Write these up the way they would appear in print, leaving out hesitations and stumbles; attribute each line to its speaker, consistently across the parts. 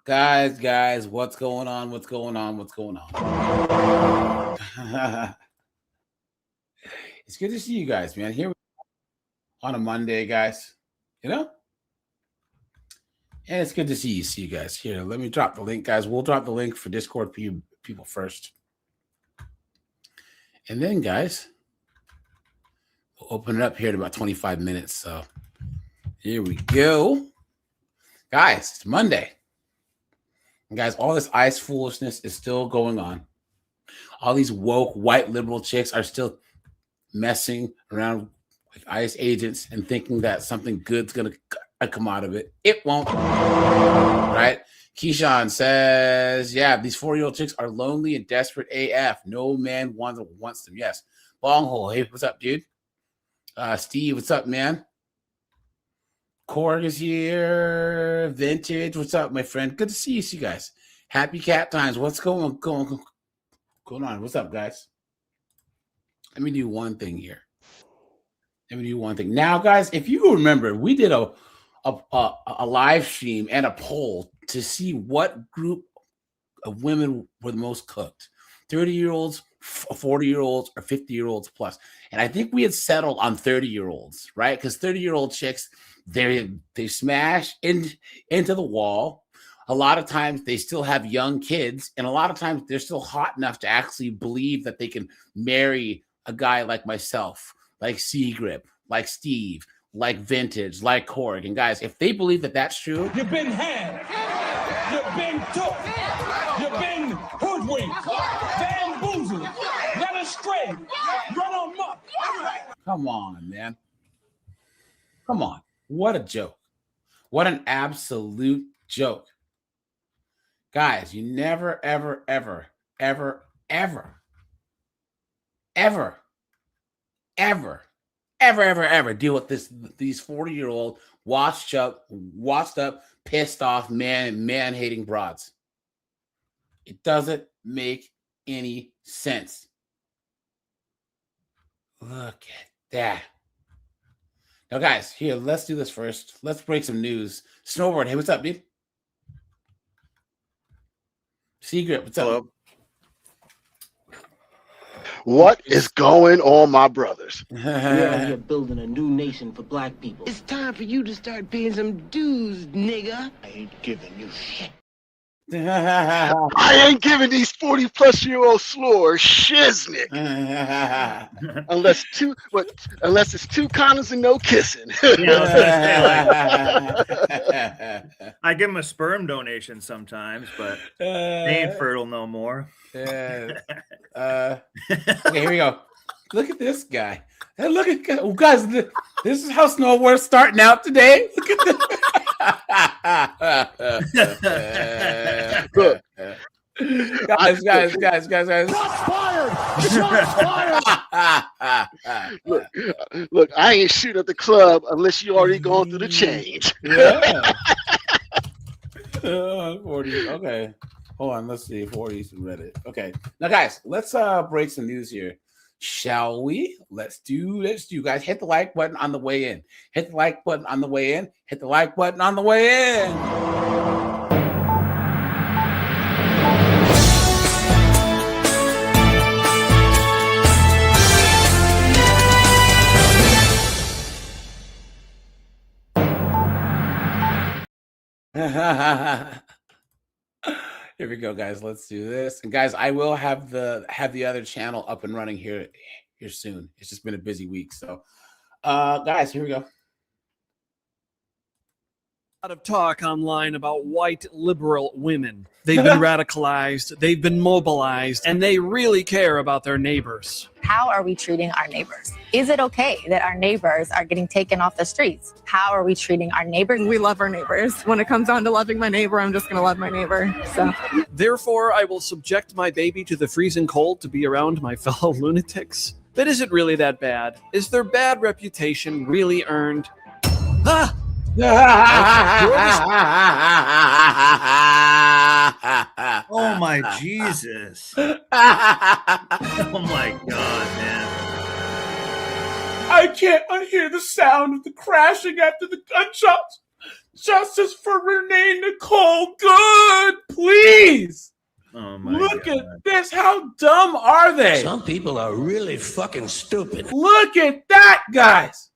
Speaker 1: Guys, what's going on? What's going on? What's going on? It's good to see you guys, man. Here on a Monday, guys. You know? And it's good to see you guys. Here, let me drop the link, guys. We'll drop the link for Discord people first. And then, guys, we'll open it up here in about 25 minutes. So here we go. Guys, it's Monday. And guys, all this ICE foolishness is still going on. All these woke white liberal chicks are still messing around with ICE agents and thinking that something good's going to come out of it. It won't. Right? Keyshawn says, yeah, these 4-year-old chicks are lonely and desperate AF. No man wants them. Yes. Longhole, hey, what's up, dude? Steve, what's up, man? Korg is here. Vintage, what's up, my friend? Good to see you guys. Happy cat times. What's going on? What's up, guys? Let me do one thing here. Now, guys, if you remember, we did a live stream and a poll to see what group of women were the most cooked. 30-year-olds, 40-year-olds, or 50-year-olds plus. And I think we had settled on 30-year-olds, right? Because 30-year-old chicks, they smash into the wall. A lot of times they still have young kids, and a lot of times they're still hot enough to actually believe that they can marry a guy like myself, like Seagrip, like Steve, like Vintage, like Korg. And guys, if they believe that that's true,
Speaker 2: you've been had, you've been took, you've been hoodwinked, bamboozled, led astray, run amok.
Speaker 1: Come on, man. Come on. What a joke. What an absolute joke. Guys, you never, ever, ever, ever, ever, ever, ever, ever, ever, ever deal with these 40-year-old washed up, pissed off man-hating broads. It doesn't make any sense. Look at that. Now, guys, here, let's do this first. Let's break some news. Snowboard, hey, what's up, dude? Seagrip, what's up?
Speaker 3: Hello. What is going on, my brothers?
Speaker 4: We're out here building a new nation for black people.
Speaker 5: It's time for you to start paying some dues, nigga.
Speaker 4: I ain't giving you shit.
Speaker 3: I ain't giving these 40-plus-year-old slurs shiznick. unless it's 2 condoms and no kissing.
Speaker 6: I give them a sperm donation sometimes, but they ain't fertile no more.
Speaker 1: Okay, here we go. Look at this guy. Hey, look at guys. This is how Snowboard's starting out today. Look at this.
Speaker 3: Look.
Speaker 1: Guys.
Speaker 3: Shots fired. Look, I ain't shooting at the club unless you already gone through the change.
Speaker 1: Yeah. 40. Okay. Hold on. Let's see. 40s from Reddit. Okay. Now, guys, let's break some news here. Shall we? Let's do. Guys, hit the like button on the way in. Hit the like button on the way in. Hit the like button on the way in. Here we go, guys. Let's do this. And guys, I will have the other channel up and running here soon. It's just been a busy week. So guys, here we go.
Speaker 7: A lot of talk online about white liberal women. They've been radicalized, they've been mobilized, and they really care about their neighbors.
Speaker 8: How are we treating our neighbors? Is it okay that our neighbors are getting taken off the streets? How are we treating our neighbors?
Speaker 9: We love our neighbors. When it comes down to loving my neighbor, I'm just going to love my neighbor. So,
Speaker 7: therefore, I will subject my baby to the freezing cold to be around my fellow lunatics. But is it really that bad? Is their bad reputation really earned? Ah!
Speaker 6: Oh my Jesus. Oh my God, man.
Speaker 1: I can't unhear the sound of the crashing after the gunshots. Justice for Renee Nicole Good, please.
Speaker 6: Oh my
Speaker 1: Look
Speaker 6: God.
Speaker 1: at this. How dumb are they?
Speaker 5: Some people are really fucking stupid.
Speaker 1: Look at that, guys.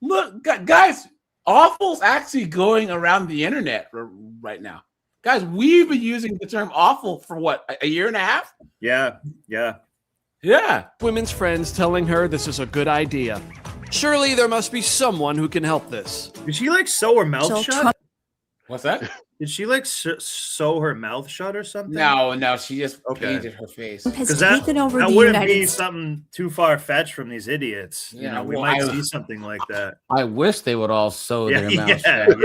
Speaker 1: Look, guys, awful's actually going around the internet right now. Guys, we've been using the term awful for what, a year and a half?
Speaker 6: Yeah.
Speaker 1: Yeah.
Speaker 7: Women's friends telling her this is a good idea. Surely there must be someone who can help this.
Speaker 6: Did she like sew her mouth shut?
Speaker 1: What's that?
Speaker 6: Did she like sew her mouth shut or something?
Speaker 1: No, she just painted her face.
Speaker 6: Because that wouldn't be something too far fetched from these idiots.
Speaker 1: Yeah,
Speaker 6: We
Speaker 1: well,
Speaker 6: might see something like that.
Speaker 10: I wish they would all sew their mouths
Speaker 6: yeah,
Speaker 10: shut.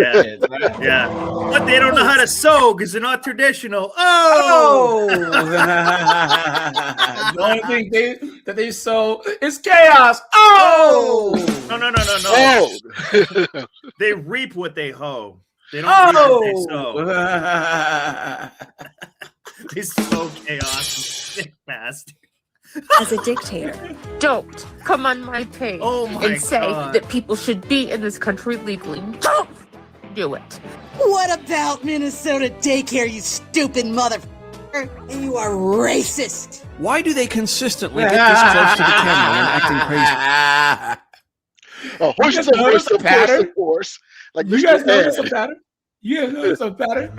Speaker 6: yeah. But they don't know how to sew because they're not traditional. Oh!
Speaker 1: The only thing that they sew is chaos. Oh!
Speaker 6: No.
Speaker 3: Oh.
Speaker 6: They reap what they hoe. They don't reap what they sow. They sow chaos, sick bastard.
Speaker 11: As a dictator, don't come on my page
Speaker 6: and
Speaker 11: say
Speaker 6: God.
Speaker 11: that people should be in this country legally. Don't do it.
Speaker 12: What about Minnesota daycare, you stupid motherfucker? And you are racist.
Speaker 7: Why do they consistently get this close to the camera and acting crazy?
Speaker 3: Oh, horses are race, of course. Like
Speaker 1: You
Speaker 3: Mr.
Speaker 1: guys notice
Speaker 3: Ed.
Speaker 1: a pattern? You guys notice a pattern?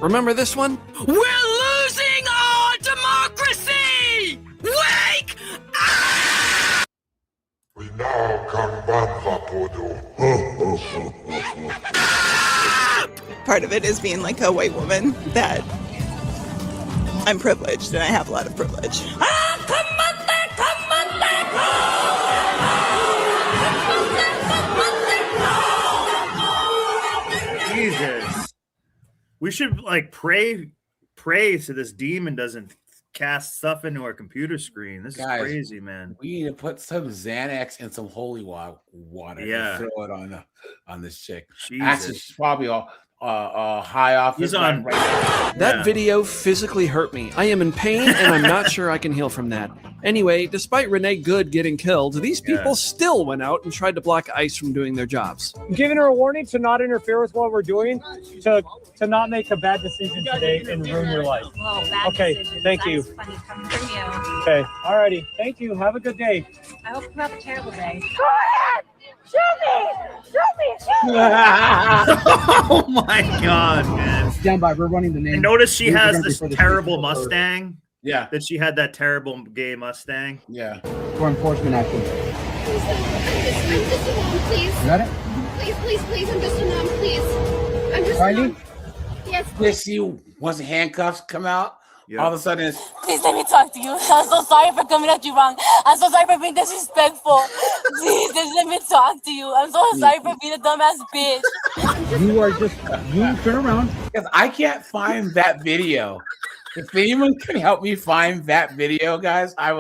Speaker 7: Remember this one?
Speaker 12: We're losing our democracy! Wake up!
Speaker 9: Part of it is being like a white woman that I'm privileged and I have a lot of privilege.
Speaker 6: Jesus. We should like pray so this demon doesn't cast stuff into our computer screen. This
Speaker 1: Guys,
Speaker 6: is crazy, man.
Speaker 1: We need to put some Xanax and some holy water
Speaker 6: Yeah.
Speaker 1: and throw it on this chick.
Speaker 6: Jesus.
Speaker 1: Actually, she's probably all high off.
Speaker 6: He's
Speaker 1: this
Speaker 6: on-
Speaker 1: right now.
Speaker 7: That
Speaker 6: Yeah.
Speaker 7: video physically hurt me. I am in pain and I'm not sure I can heal from that. Anyway, despite Renee Good getting killed, these people still went out and tried to block ICE from doing their jobs.
Speaker 13: I'm giving her a warning to not interfere with what we're doing, to not make a bad decision today and ruin your life. Okay, thank you. Okay, alrighty. Thank you. Have a good day.
Speaker 11: I hope you have a terrible day.
Speaker 6: Oh my God, man.
Speaker 10: Stand by. We're running the name.
Speaker 6: And notice she
Speaker 10: We're
Speaker 6: has
Speaker 10: gonna be
Speaker 6: this
Speaker 10: for the
Speaker 6: terrible
Speaker 10: people for-
Speaker 6: Mustang.
Speaker 1: Yeah.
Speaker 6: That she had that terrible gay Mustang.
Speaker 1: Yeah.
Speaker 10: For enforcement action.
Speaker 11: Please.
Speaker 10: You got it?
Speaker 11: Please. I'm just a mom. Please. I'm just
Speaker 10: Riley?
Speaker 11: Yes.
Speaker 1: This you once the handcuffs come out, all of a sudden it's
Speaker 11: Please let me talk to you. I'm so sorry for coming at you wrong. I'm so sorry for being disrespectful. Please, just let me talk to you. I'm so sorry for being a dumbass bitch.
Speaker 10: You are just, you turn around.
Speaker 1: because I can't find that video. If anyone can help me find that video, guys, I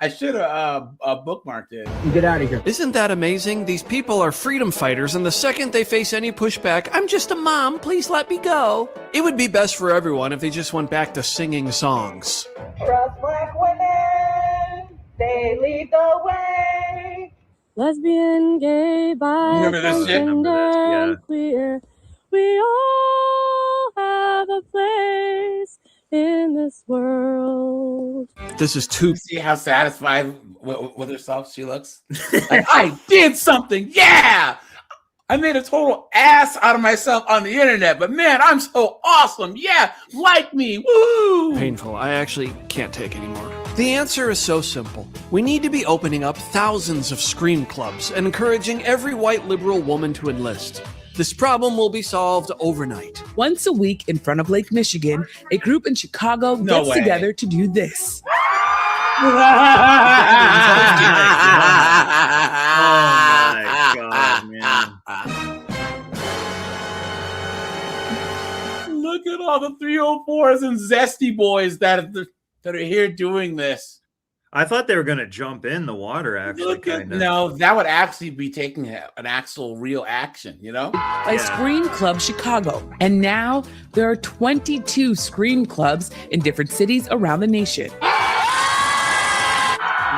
Speaker 1: should have bookmarked it.
Speaker 10: Get out of here.
Speaker 7: Isn't that amazing? These people are freedom fighters, and the second they face any pushback, I'm just a mom, please let me go. It would be best for everyone if they just went back to singing songs.
Speaker 12: Trust black women, they lead the way.
Speaker 11: Lesbian, gay, bi,
Speaker 1: Remember this shit?
Speaker 11: transgender, and queer. We all have a place in this world.
Speaker 7: This is too.
Speaker 1: See how satisfied with herself she looks? Like, I did something. Yeah. I made a total ass out of myself on the internet, but man, I'm so awesome. Yeah. Like me. Woo.
Speaker 7: Painful. I actually can't take anymore. The answer is so simple. We need to be opening up thousands of scream clubs and encouraging every white liberal woman to enlist. This problem will be solved overnight.
Speaker 12: Once a week in front of Lake Michigan, a group in Chicago
Speaker 1: No
Speaker 12: gets
Speaker 1: way.
Speaker 12: together to do this.
Speaker 6: Oh my God, man.
Speaker 1: Look at all the 304s and zesty boys that are here doing this.
Speaker 6: I thought they were gonna jump in the water. Actually,
Speaker 1: Look at
Speaker 6: kind of.
Speaker 1: no, that would actually be taking an actual real action, you know?
Speaker 12: By Scream Club Chicago. And now there are 22 Scream Clubs in different cities around the nation.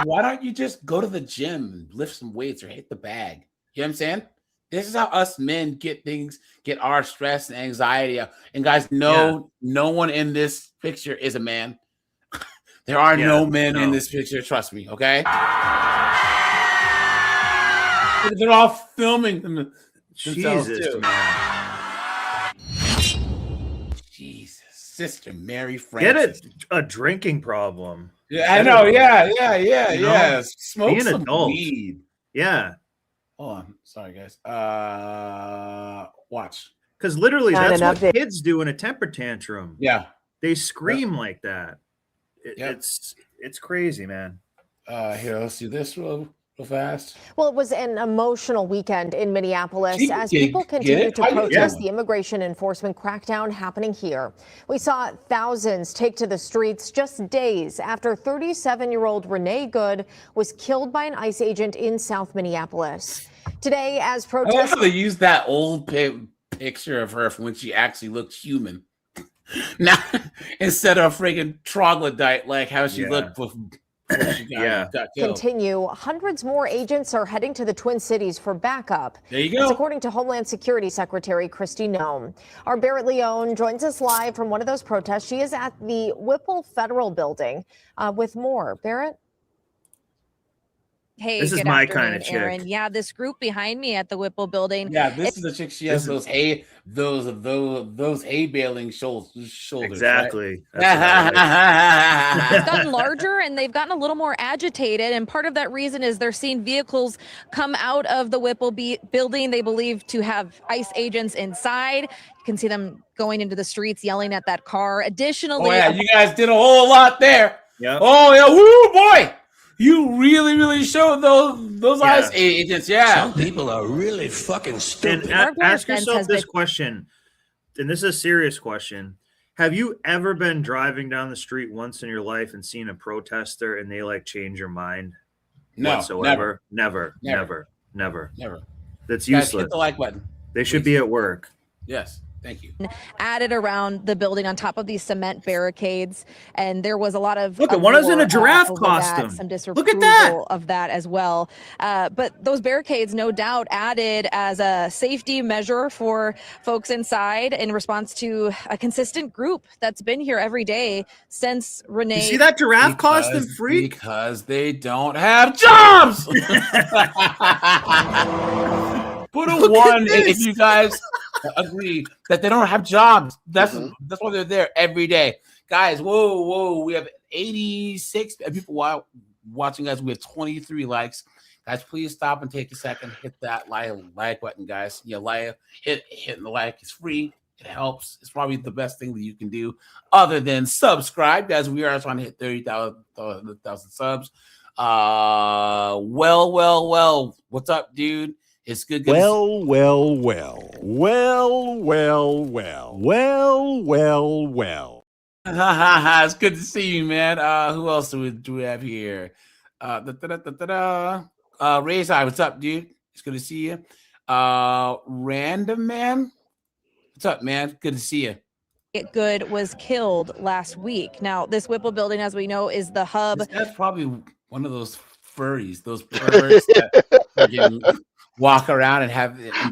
Speaker 1: why don't you just go to the gym, lift some weights, or hit the bag? You know what I'm saying? This is how us men get our stress and anxiety out. And guys, no one in this picture is a man. There are no men in this picture. Trust me, okay? They're all filming themselves
Speaker 6: Jesus,
Speaker 1: too.
Speaker 6: man.
Speaker 1: Jesus, Sister Mary Frances.
Speaker 6: Get a drinking problem.
Speaker 1: Yeah, I know. Yeah.
Speaker 6: You know?
Speaker 1: Smoke
Speaker 6: Be an
Speaker 1: some
Speaker 6: adult.
Speaker 1: weed.
Speaker 6: Yeah.
Speaker 1: Hold on. Sorry, guys. Watch.
Speaker 6: Because literally,
Speaker 14: Not
Speaker 6: that's
Speaker 14: an
Speaker 6: what
Speaker 14: update.
Speaker 6: kids do in a temper tantrum.
Speaker 1: Yeah.
Speaker 6: They scream like that. It's crazy, man.
Speaker 1: Here, let's do this real fast.
Speaker 14: Well, it was an emotional weekend in Minneapolis
Speaker 1: Gee,
Speaker 14: as
Speaker 1: get
Speaker 14: people
Speaker 1: it?
Speaker 14: continue to
Speaker 1: How you
Speaker 14: protest
Speaker 1: doing?
Speaker 14: the immigration enforcement crackdown happening here. We saw thousands take to the streets just days after 37-year-old Renee Good was killed by an ICE agent in South Minneapolis. Today, as
Speaker 1: I love
Speaker 14: protests
Speaker 1: how they use that old picture of her from when she actually looked human. Now, instead of freaking troglodyte, like how she looked before she got killed.
Speaker 14: continue, hundreds more agents are heading to the Twin Cities for backup.
Speaker 1: There you
Speaker 14: That's
Speaker 1: go.
Speaker 14: according to Homeland Security Secretary Kristi Noem. Our Barrett Leone joins us live from one of those protests. She is at the Whipple Federal Building with more. Barrett?
Speaker 15: Hey,
Speaker 6: This is
Speaker 15: good
Speaker 6: my
Speaker 15: afternoon,
Speaker 6: kinda chick.
Speaker 15: Aaron. Yeah, this group behind me at the Whipple building.
Speaker 1: Yeah, this is the chick. She has those hay baling shoulders.
Speaker 6: Exactly.
Speaker 1: Right?
Speaker 15: It's gotten larger and they've gotten a little more agitated. And part of that reason is they're seeing vehicles come out of the Whipple building. They believe to have ICE agents inside. You can see them going into the streets, yelling at that car. Additionally,
Speaker 1: Oh yeah, you guys did a whole lot there.
Speaker 6: Yep.
Speaker 1: Oh yeah, woo boy! You really showed those ICE agents. Yeah.
Speaker 16: Some people are really fucking stupid.
Speaker 6: And ask yourself this question, and this is a serious question. Have you ever been driving down the street once in your life and seen a protester and they like change your mind?
Speaker 1: No,
Speaker 6: whatsoever? Never.
Speaker 1: Never.
Speaker 6: That's
Speaker 1: Guys,
Speaker 6: useless.
Speaker 1: hit the like button.
Speaker 6: They should be at work.
Speaker 1: Yes. Thank you.
Speaker 15: added around the building on top of these cement barricades. And there was a lot of
Speaker 6: Look, one is in a
Speaker 15: uproar,
Speaker 6: giraffe
Speaker 15: over that,
Speaker 6: costume.
Speaker 15: some
Speaker 6: Look at that.
Speaker 15: disapproval of that as well. But those barricades, no doubt, added as a safety measure for folks inside in response to a consistent group that's been here every day since Renee.
Speaker 6: You see that giraffe costume, freak?
Speaker 1: Because they don't have jobs. Put a
Speaker 6: Look at
Speaker 1: one
Speaker 6: this.
Speaker 1: if you guys agree that they don't have jobs. That's why they're there every day. Guys, whoa. We have 86 people watching, guys. We have 23 likes. Guys, please stop and take a second. Hit that like button, guys. Hitting the like is free. It helps. It's probably the best thing that you can do other than subscribe, guys. We are trying to hit 30,000 subs. Well. What's up, dude? It's good.
Speaker 17: Well.
Speaker 1: It's good to see you, man. Who else do we have here? Ray's Eye, what's up, dude? It's good to see you. Random Man, what's up, man? Good to see you.
Speaker 15: Good was killed last week. Now, this Whipple building, as we know, is the hub.
Speaker 1: That's probably one of those furries, those perverts that freaking walk around and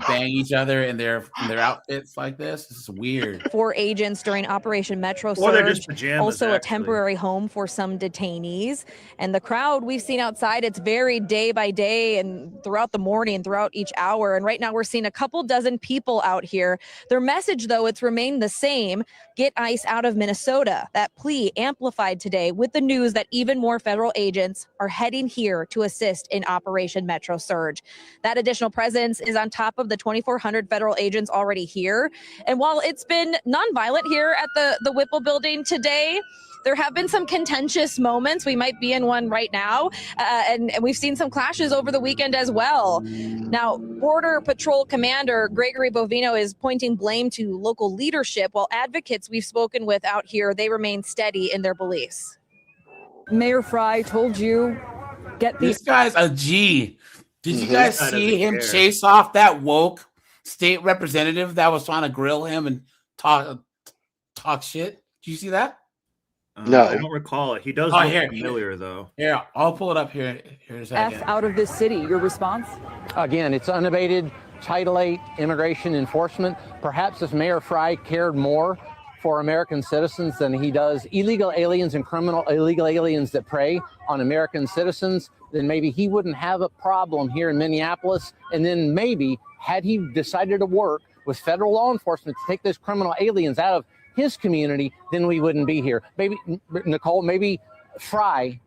Speaker 1: bang each other in their outfits like this. This is weird.
Speaker 15: 4 agents during Operation Metro
Speaker 6: Or they're
Speaker 15: Surge.
Speaker 6: just pajamas,
Speaker 15: Also a
Speaker 6: actually.
Speaker 15: temporary home for some detainees. And the crowd we've seen outside, it's varied day by day and throughout the morning, throughout each hour. And right now we're seeing a couple dozen people out here. Their message, though, it's remained the same. Get ICE out of Minnesota. That plea amplified today with the news that even more federal agents are heading here to assist in Operation Metro Surge. That additional presence is on top of the 2,400 federal agents already here. And while it's been nonviolent here at the Whipple building today, there have been some contentious moments. We might be in one right now. And we've seen some clashes over the weekend as well. Now, Border Patrol Commander Gregory Bovino is pointing blame to local leadership, while advocates we've spoken with out here, they remain steady in their beliefs.
Speaker 18: Mayor Fry told you, get
Speaker 1: This guy's a G. Did you guys
Speaker 6: This guy
Speaker 1: see
Speaker 6: doesn't
Speaker 1: him
Speaker 6: care.
Speaker 1: chase off that woke state representative that was trying to grill him and talk shit? Did you see that?
Speaker 3: No.
Speaker 6: I don't recall it. He does
Speaker 1: Oh,
Speaker 6: look
Speaker 1: here.
Speaker 6: familiar, though.
Speaker 1: Yeah, I'll pull it up here in a second.
Speaker 18: F out of this city. Your response?
Speaker 10: Again, it's unabated Title VIII immigration enforcement. Perhaps if Mayor Fry cared more for American citizens than he does illegal aliens and illegal aliens that prey on American citizens, then maybe he wouldn't have a problem here in Minneapolis. And then maybe had he decided to work with federal law enforcement to take those criminal aliens out of his community, then we wouldn't be here. Maybe, Nicole, maybe Fry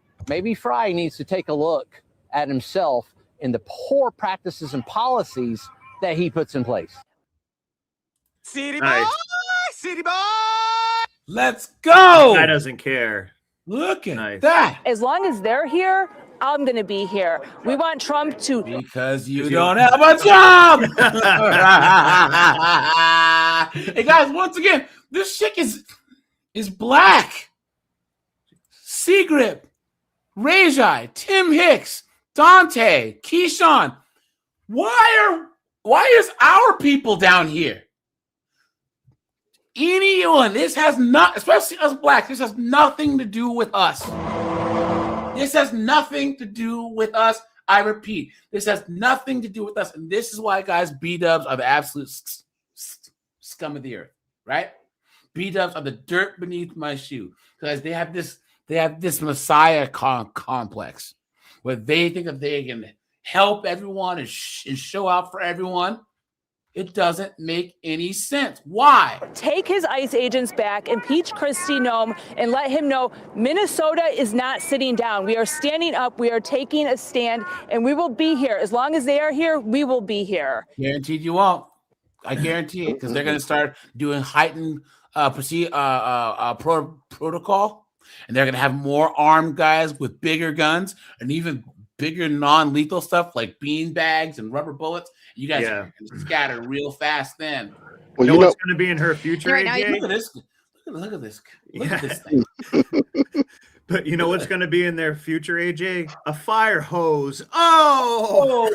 Speaker 10: needs to take a look at himself and the poor practices and policies that he puts in place.
Speaker 17: City
Speaker 6: Nice.
Speaker 17: boy, city boy.
Speaker 1: Let's go.
Speaker 6: Guy doesn't care.
Speaker 1: Look at
Speaker 6: Nice.
Speaker 1: that.
Speaker 18: As long as they're here, I'm going to be here. We want Trump to.
Speaker 1: Because you don't have a job. Hey guys, once again, this chick is black. Seagrip, Rajai, Tim Hicks, Dante, Keyshawn. Why is our people down here? Anyone, this has not, especially us blacks, this has nothing to do with us. This has nothing to do with us. I repeat, this has nothing to do with us. And this is why, guys, B-dubs are the absolute scum of the earth, right? B-dubs are the dirt beneath my shoe. Because they have this messiah complex where they think that they can help everyone and show out for everyone. It doesn't make any sense. Why?
Speaker 18: Take his ICE agents back, impeach Kristi Noem, and let him know Minnesota is not sitting down. We are standing up. We are taking a stand, and we will be here. As long as they are here, we will be here.
Speaker 1: Guaranteed you won't. I guarantee it, because they're going to start doing heightened protocol, and they're going to have more armed guys with bigger guns and even bigger non-lethal stuff like bean bags and rubber bullets. You guys are going to scatter real fast then.
Speaker 3: Well,
Speaker 6: you know what's going to be in her future,
Speaker 8: Right now,
Speaker 6: AJ?
Speaker 1: Look at this. Look at this. Look at this thing.
Speaker 6: But you know what's going to be in their future, AJ? A fire hose. Oh!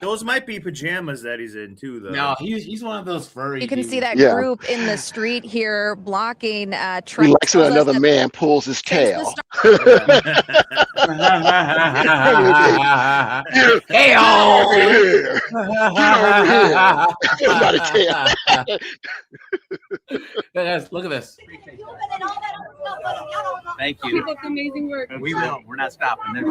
Speaker 6: Those might be pajamas that he's in too, though.
Speaker 1: No, he's one of those furry.
Speaker 15: You can see that
Speaker 3: Yeah.
Speaker 15: group in the street here blocking
Speaker 3: He
Speaker 15: Trump.
Speaker 3: likes when another man pulls his tail.
Speaker 1: Hey,
Speaker 3: over here. Get over here.
Speaker 1: Guys, look at this.
Speaker 17: Thank you.
Speaker 11: Keep up the amazing work.
Speaker 17: We will. We're not stopping. They're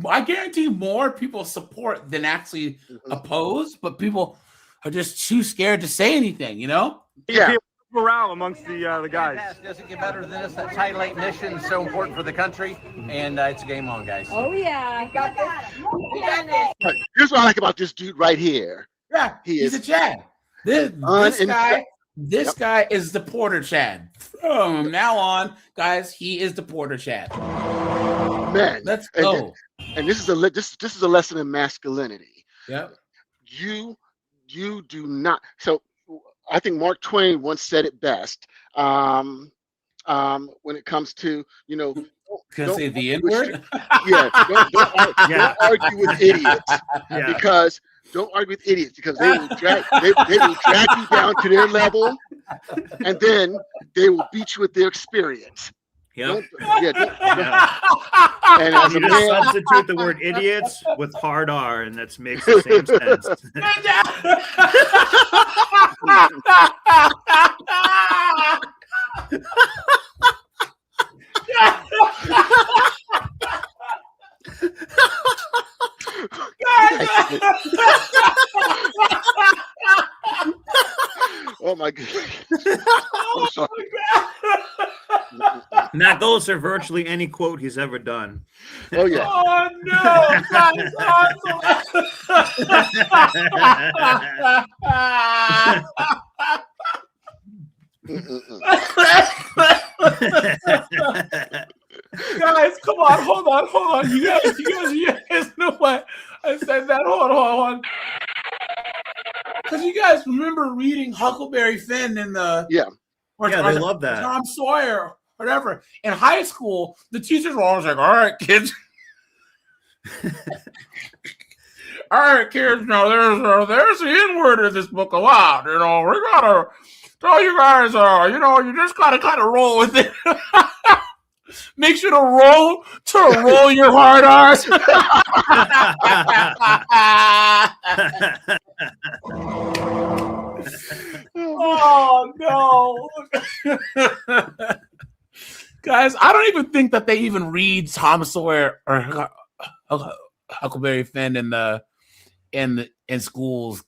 Speaker 1: I guarantee more people support than actually oppose, but people are just too scared to say anything, you know?
Speaker 3: Yeah.
Speaker 13: Morale amongst the guys.
Speaker 17: Doesn't get better than this. That Title VIII mission is so important for the country, and it's a game on, guys.
Speaker 18: Oh, yeah.
Speaker 11: Got this.
Speaker 3: But here's what I like about this dude right here.
Speaker 1: Yeah, he's a Chad. This guy is the Porter Chad. From now on, guys, he is the Porter Chad.
Speaker 3: Man,
Speaker 1: let's go.
Speaker 3: And this is a lesson in masculinity.
Speaker 1: Yep.
Speaker 3: You do not. So I think Mark Twain once said it best. When it comes to
Speaker 1: Can say the N-word?
Speaker 3: Yeah, don't argue with idiots because don't argue with idiots because they will drag you down to their level, and then they will beat you with their experience.
Speaker 6: Yep.
Speaker 3: And as
Speaker 6: you
Speaker 3: a
Speaker 6: just
Speaker 3: man,
Speaker 6: substitute the word idiots with hard R, and that makes the same sense.
Speaker 3: Oh my goodness. I'm sorry.
Speaker 6: And that goes for virtually any quote he's ever done.
Speaker 3: Oh yeah.
Speaker 1: Oh no! Guys, come on, hold on. You guys know what I said that. Hold on. Because you guys remember reading Huckleberry Finn in the
Speaker 6: they love that.
Speaker 1: Tom Sawyer, whatever. In high school, the teachers were always like, "All right, kids." All right, kids. Now there's the N-word in this book allowed. We gotta So you guys, you just gotta kind of roll with it. Make sure to roll your hard R's. Oh no, guys! I don't even think that they even read Tom Sawyer or Huckleberry Finn in schools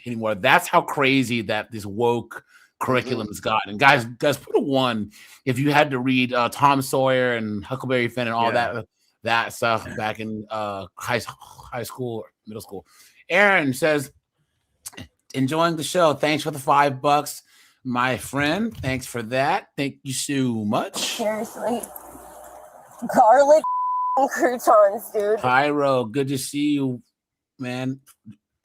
Speaker 1: anymore. That's how crazy that this woke curriculum has gotten. And guys, put a 1 if you had to read Tom Sawyer and Huckleberry Finn and all that stuff back in high school or middle school. Aaron says, enjoying the show. Thanks for the $5, my friend. Thanks for that. Thank you so much.
Speaker 11: Seriously. Garlic croutons, dude.
Speaker 1: Pyro, good to see you, man.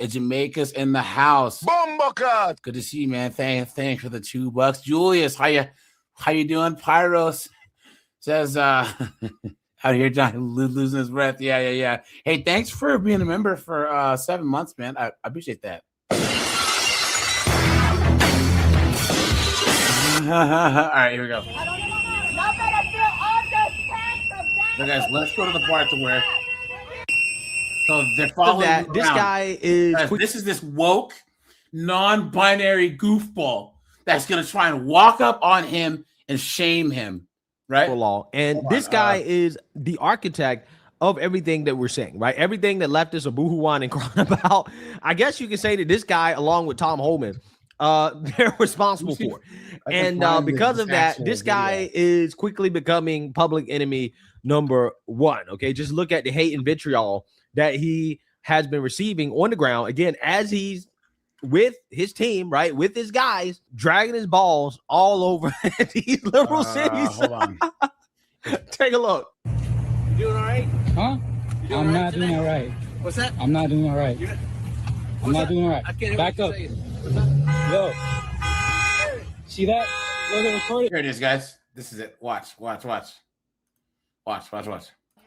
Speaker 1: Jamaica's in the house.
Speaker 19: Bomba.
Speaker 1: Good to see you, man. Thanks for the $2. Julius, how you doing? Pyros says out here, John losing his breath. Yeah. Hey, thanks for being a member for 7 months, man. I appreciate that. All right, here we go. So guys, let's go to the part to where. So they're following
Speaker 20: that. This guy is.
Speaker 1: Guys, this is this woke, non-binary goofball that's gonna try and walk up on him and shame him, right?
Speaker 20: Law. And this guy is the architect of everything that we're saying, right? Everything that leftists are boohooing and crying about. I guess you can say that this guy, along with Tom Homan, they're responsible for. And because of that, this guy is quickly becoming public enemy number 1. Okay, just look at the hate and vitriol that he has been receiving on the ground, again, as he's with his team, right, with his guys, dragging his balls all over these liberal cities.
Speaker 1: Hold on.
Speaker 20: Take a look. You doing all right?
Speaker 13: Huh? I'm not doing all right.
Speaker 20: What's that?
Speaker 13: I'm not doing all right. I'm not doing all right. Back up. Yo. See that? Look at recording.
Speaker 1: Here it is, guys. This is it. Watch.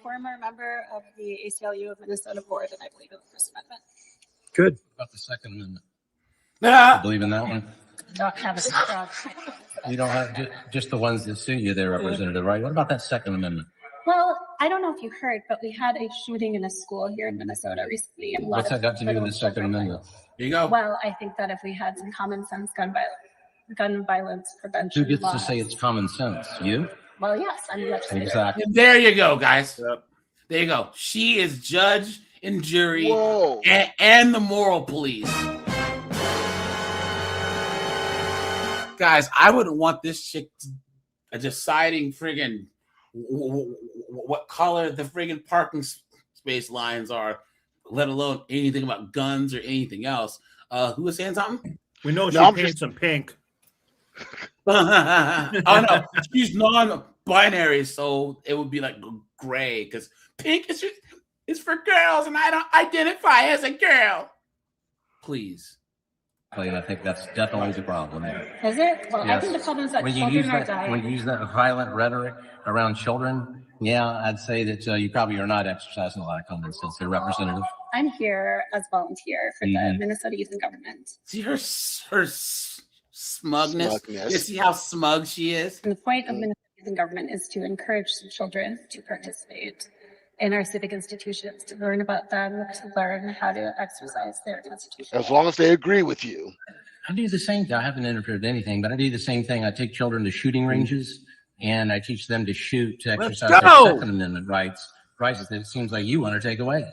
Speaker 21: Former member of the ACLU of Minnesota board, and I believe in the First Amendment.
Speaker 20: Good.
Speaker 17: About the Second Amendment.
Speaker 1: Yeah.
Speaker 17: I believe in that one.
Speaker 21: Don't have a strong.
Speaker 17: You don't have just the ones that suit you there, Representative, right? What about that Second Amendment?
Speaker 21: Well, I don't know if you heard, but we had a shooting in a school here in Minnesota recently. And
Speaker 17: What's that got to do with the Second Amendment?
Speaker 1: Here you go.
Speaker 21: Well, I think that if we had some common sense gun violence prevention
Speaker 17: Who gets
Speaker 21: laws.
Speaker 17: to say it's common sense? You?
Speaker 21: Well, yes, I'm the legislator.
Speaker 17: Exactly.
Speaker 1: There you go, guys. Yep. There you go. She is judge and jury and the moral police. Guys, I wouldn't want this chick deciding friggin' what color the friggin' parking space lines are, let alone anything about guns or anything else. Who was saying something?
Speaker 6: We know she paints some pink.
Speaker 1: Oh no, she's non-binary, so it would be like gray because pink is for girls, and I don't identify as a girl. Please.
Speaker 17: I think that's definitely the problem there.
Speaker 21: Is it? Well,
Speaker 17: Yes.
Speaker 21: I think the problem is that
Speaker 17: When you
Speaker 21: children
Speaker 17: use
Speaker 21: are
Speaker 17: that,
Speaker 21: dying.
Speaker 17: when you use that violent rhetoric around children, yeah, I'd say that you probably are not exercising a lot of common sense there, Representative.
Speaker 21: I'm here as volunteer for the
Speaker 17: Mhm.
Speaker 21: Minnesota Youth in Government.
Speaker 1: See her smugness. You see how smug she is.
Speaker 21: And the point of Minnesota Youth in Government is to encourage children to participate in our civic institutions, to learn about them, to learn how to exercise their constitution.
Speaker 3: As long as they agree with you.
Speaker 17: I do the same thing. I haven't interfered in anything, but I do the same thing. I take children to shooting ranges and I teach them to shoot to
Speaker 1: Let's
Speaker 17: exercise their
Speaker 1: go.
Speaker 17: Second Amendment rights that it seems like you want to take away.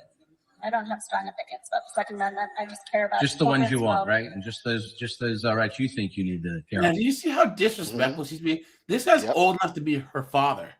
Speaker 21: I don't have strong opinions about the Second Amendment. I just care about
Speaker 17: Just the ones you
Speaker 21: children's
Speaker 17: want,
Speaker 21: well-being.
Speaker 17: right? And just those rights you think you need to care
Speaker 1: Now,
Speaker 17: about.
Speaker 1: do you see how disrespectful she's being? This guy's old enough to be her father.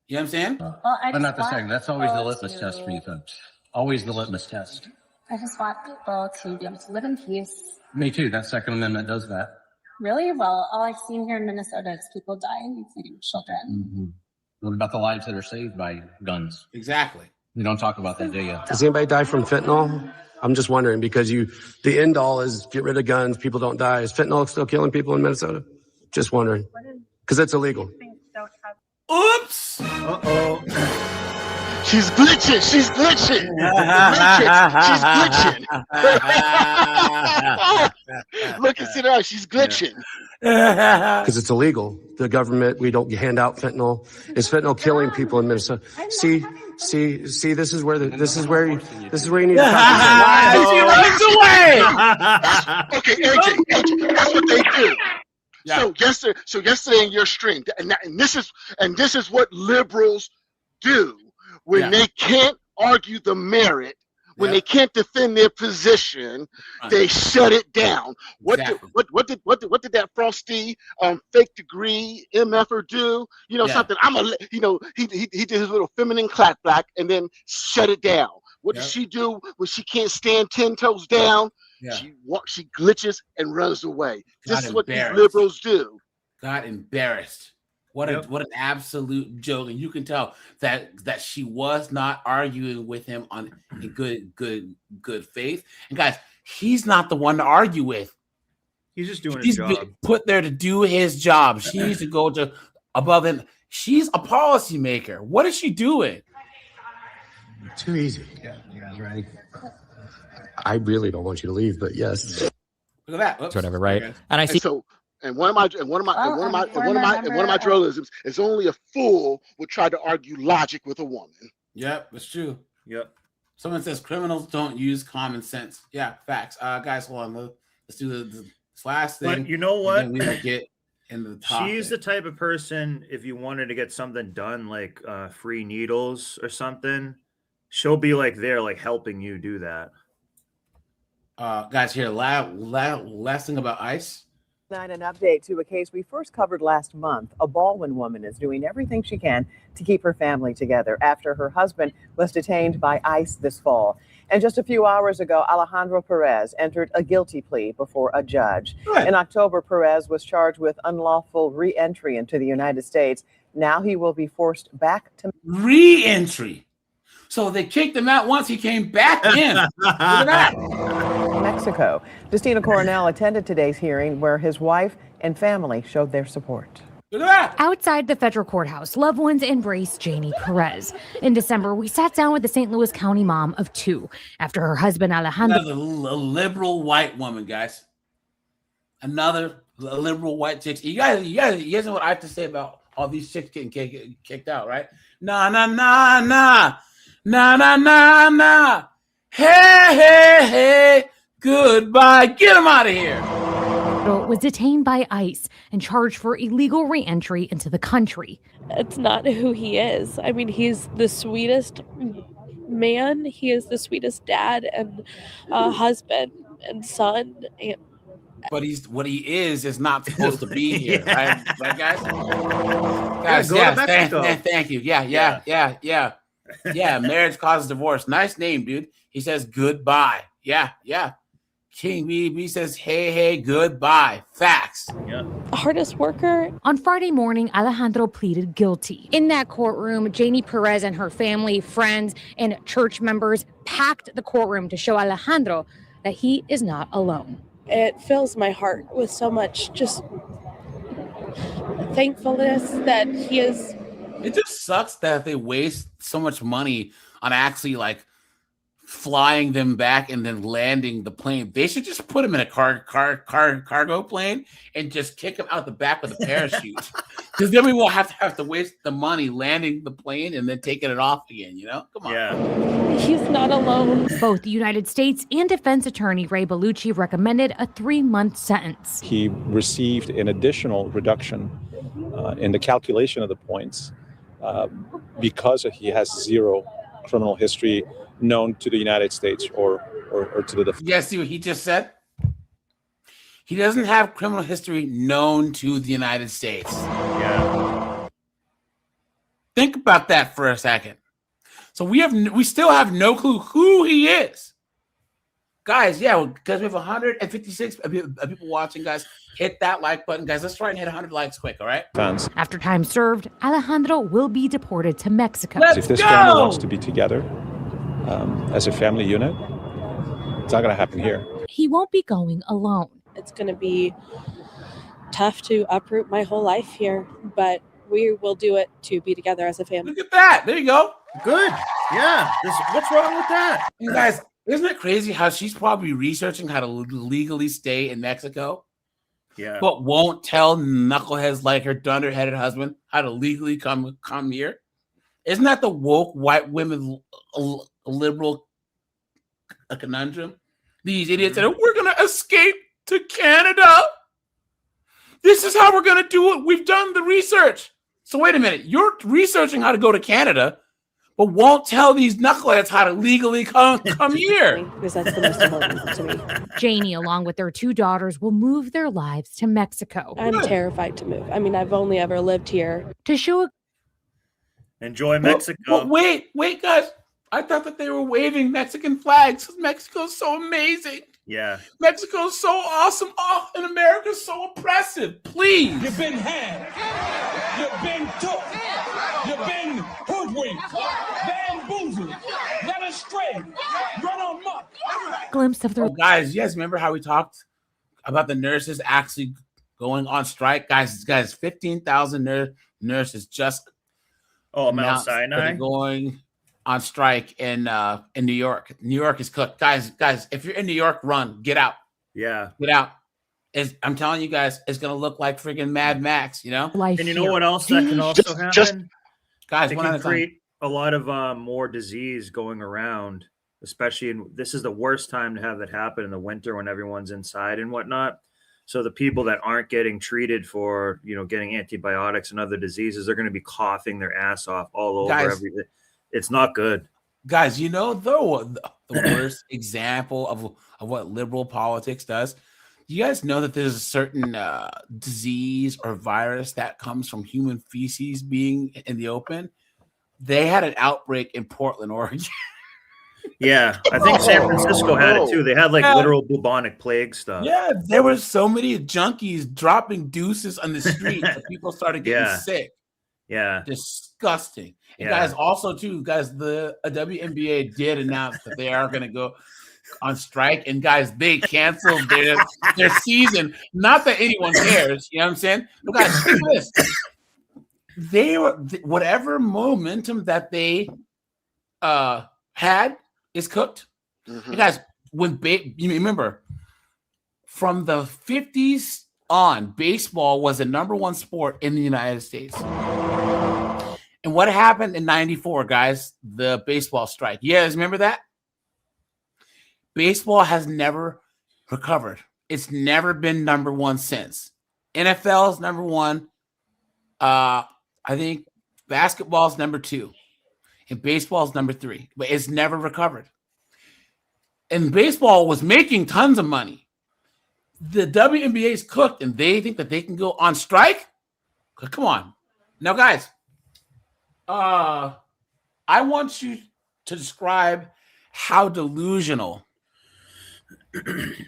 Speaker 1: You know what I'm saying?
Speaker 21: Well, I
Speaker 17: But
Speaker 21: just
Speaker 17: not the
Speaker 21: want
Speaker 17: second. That's always the
Speaker 21: people
Speaker 17: litmus test for
Speaker 21: to-
Speaker 17: you folks. Always the litmus test.
Speaker 21: I just want people to be able to live in peace.
Speaker 17: Me too. That Second Amendment does that.
Speaker 21: Really? Well, all I've seen here in Minnesota is people dying, including children.
Speaker 17: What about the lives that are saved by guns?
Speaker 1: Exactly.
Speaker 17: You don't talk about that, do you?
Speaker 22: Does anybody die from fentanyl? I'm just wondering because the end all is get rid of guns, people don't die. Is fentanyl still killing people in Minnesota? Just wondering. Because it's illegal.
Speaker 1: Oops.
Speaker 6: Uh-oh.
Speaker 3: She's glitching. She's glitching. She's glitching. Look and see her. She's glitching.
Speaker 22: because it's illegal. The government, we don't hand out fentanyl. Is fentanyl killing people in Minnesota? See, this is where you need to concentrate.
Speaker 1: She runs away.
Speaker 3: Okay, AJ, that's what they do. Yeah. So yesterday in your stream, and this is what liberals do when they can't argue the merit, when they can't defend their position, they shut it down. What did that frosty fake degree MFer do? You know something. He did his little feminine clap back and then shut it down. What does she do when she can't stand 10 toes down? Yeah. She glitches and runs away. This is what these liberals do.
Speaker 1: Got embarrassed. What an absolute joke. And you can tell that she was not arguing with him in good faith. And guys, he's not the one to argue with.
Speaker 6: He's just doing his job.
Speaker 1: He's put there to do his job. She needs to go to above him. She's a policymaker. What is she doing?
Speaker 22: Too easy. Yeah, you guys ready? I really don't want you to leave, but yes.
Speaker 1: Look at that. Oops.
Speaker 2: Whatever, right? And I see.
Speaker 3: And one of my drollisms is only a fool would try to argue logic with a woman.
Speaker 1: Yep, that's true.
Speaker 6: Yep.
Speaker 1: Someone says criminals don't use common sense. Yeah, facts. Guys, hold on. Let's do this last thing.
Speaker 6: But you know what?
Speaker 1: We will get into the topic.
Speaker 6: She's the type of person, if you wanted to get something done, like free needles or something, she'll be like there, like helping you do that.
Speaker 1: Guys, here, last thing about ICE.
Speaker 19: An update to a case we first covered last month. A Baldwin woman is doing everything she can to keep her family together after her husband was detained by ICE this fall. And just a few hours ago, Alejandro Perez entered a guilty plea before a judge. Good. In October, Perez was charged with unlawful re-entry into the United States. Now he will be forced back to
Speaker 1: re-entry. So they kicked him out once he came back in. Look at that.
Speaker 19: Mexico. Justina Coronel attended today's hearing where his wife and family showed their support.
Speaker 23: Outside the federal courthouse, loved ones embraced Janie Perez. In December, we sat down with the St. Louis County mom of two after her husband Alejandro.
Speaker 1: Another liberal white woman, guys. Another liberal white chick. You guys know what I have to say about all these chicks getting kicked out, right? Nah. Hey. Goodbye. Get him out of here.
Speaker 23: Was detained by ICE and charged for illegal re-entry into the country.
Speaker 24: It's not who he is. I mean, he's the sweetest man. He is the sweetest dad and husband and son.
Speaker 1: But what he is not supposed to be here, right? Right, guys? Thank you. Yeah. Marriage causes divorce. Nice name, dude. He says goodbye. Yeah. King BB says, hey, goodbye. Facts.
Speaker 24: Yeah. Hardest worker.
Speaker 23: On Friday morning, Alejandro pleaded guilty. In that courtroom, Janie Perez and her family, friends, and church members packed the courtroom to show Alejandro that he is not alone.
Speaker 24: It fills my heart with so much just thankfulness that he is.
Speaker 1: It just sucks that they waste so much money on actually like flying them back and then landing the plane. They should just put him in a cargo plane and just kick him out the back with a parachute. Because then we won't have to waste the money landing the plane and then taking it off again, you know? Come on.
Speaker 24: Yeah. He's not alone.
Speaker 23: Both the United States and defense attorney Ray Bellucci recommended a 3-month sentence.
Speaker 25: He received an additional reduction in the calculation of the points because he has zero criminal history known to the United States or to the defense.
Speaker 1: You guys see what he just said? He doesn't have criminal history known to the United States.
Speaker 6: Yeah.
Speaker 1: Think about that for a second. So we still have no clue who he is. Guys, because we have 156 people watching, guys. Hit that like button, guys. Let's try and hit 100 likes quick, all right?
Speaker 25: Fans.
Speaker 23: After time served, Alejandro will be deported to Mexico.
Speaker 25: If this family wants to be together as a family unit, it's not going to happen here.
Speaker 23: He won't be going alone.
Speaker 24: It's going to be tough to uproot my whole life here, but we will do it to be together as a family.
Speaker 1: Look at that. There you go.
Speaker 6: Good. Yeah. What's wrong with that?
Speaker 1: You guys, isn't it crazy how she's probably researching how to legally stay in Mexico?
Speaker 6: Yeah.
Speaker 1: but won't tell knuckleheads like her dunderheaded husband how to legally come here. Isn't that the woke white women liberal conundrum? These idiots that are, we're going to escape to Canada. This is how we're going to do it. We've done the research. So wait a minute. You're researching how to go to Canada, but won't tell these knuckleheads how to legally come here.
Speaker 24: Because that's the most important to me.
Speaker 23: Janie, along with their 2 daughters, will move their lives to Mexico.
Speaker 24: I'm terrified to move. I mean, I've only ever lived here.
Speaker 23: To show
Speaker 6: Enjoy Mexico.
Speaker 1: Wait, guys. I thought that they were waving Mexican flags. Mexico's so amazing.
Speaker 6: Yeah.
Speaker 1: Mexico's so awesome. Oh, and America's so oppressive. Please.
Speaker 16: You've been had. You've been took. You've been hoodwinked. Bamboozled. Led astray. Run amok.
Speaker 23: glimpse of their
Speaker 1: guys, yes, remember how we talked about the nurses actually going on strike? Guys, 15,000 nurses just
Speaker 6: Mount
Speaker 1: announced that
Speaker 6: Sinai
Speaker 1: they're going on strike in New York. New York is cooked. Guys, if you're in New York, run. Get out.
Speaker 6: Yeah.
Speaker 1: Get out. I'm telling you guys, it's going to look like freaking Mad Max, you know?
Speaker 6: And you know what else that can also happen?
Speaker 1: Guys,
Speaker 6: it
Speaker 1: one at
Speaker 6: can
Speaker 1: a time.
Speaker 6: create a lot of more disease going around, especially this is the worst time to have that happen in the winter when everyone's inside and whatnot. So the people that aren't getting treated for, getting antibiotics and other diseases, they're going to be coughing their ass off all over everything. It's not good.
Speaker 1: Guys, the worst example of what liberal politics does? You guys know that there's a certain disease or virus that comes from human feces being in the open? They had an outbreak in Portland, Oregon.
Speaker 6: Yeah, I think San Francisco had it too. They had literal bubonic plague stuff.
Speaker 1: Yeah, there were so many junkies dropping deuces on the street that people started getting sick.
Speaker 6: Yeah.
Speaker 1: Disgusting. And
Speaker 6: Yeah.
Speaker 1: guys, also too, guys, the WNBA did announce that they are going to go on strike. And guys, they canceled their season. Not that anyone cares. You know what I'm saying? But guys, think of this. They were whatever momentum that they had is cooked. And guys, you remember from the 50s on, baseball was the number one sport in the United States. And what happened in 94, guys? The baseball strike. You guys remember that? Baseball has never recovered. It's never been number one since. NFL is number one. I think basketball is number 2. And baseball is number 3. But it's never recovered. And baseball was making tons of money. The WNBA is cooked, and they think that they can go on strike? Come on. Now, guys, I want you to describe how delusional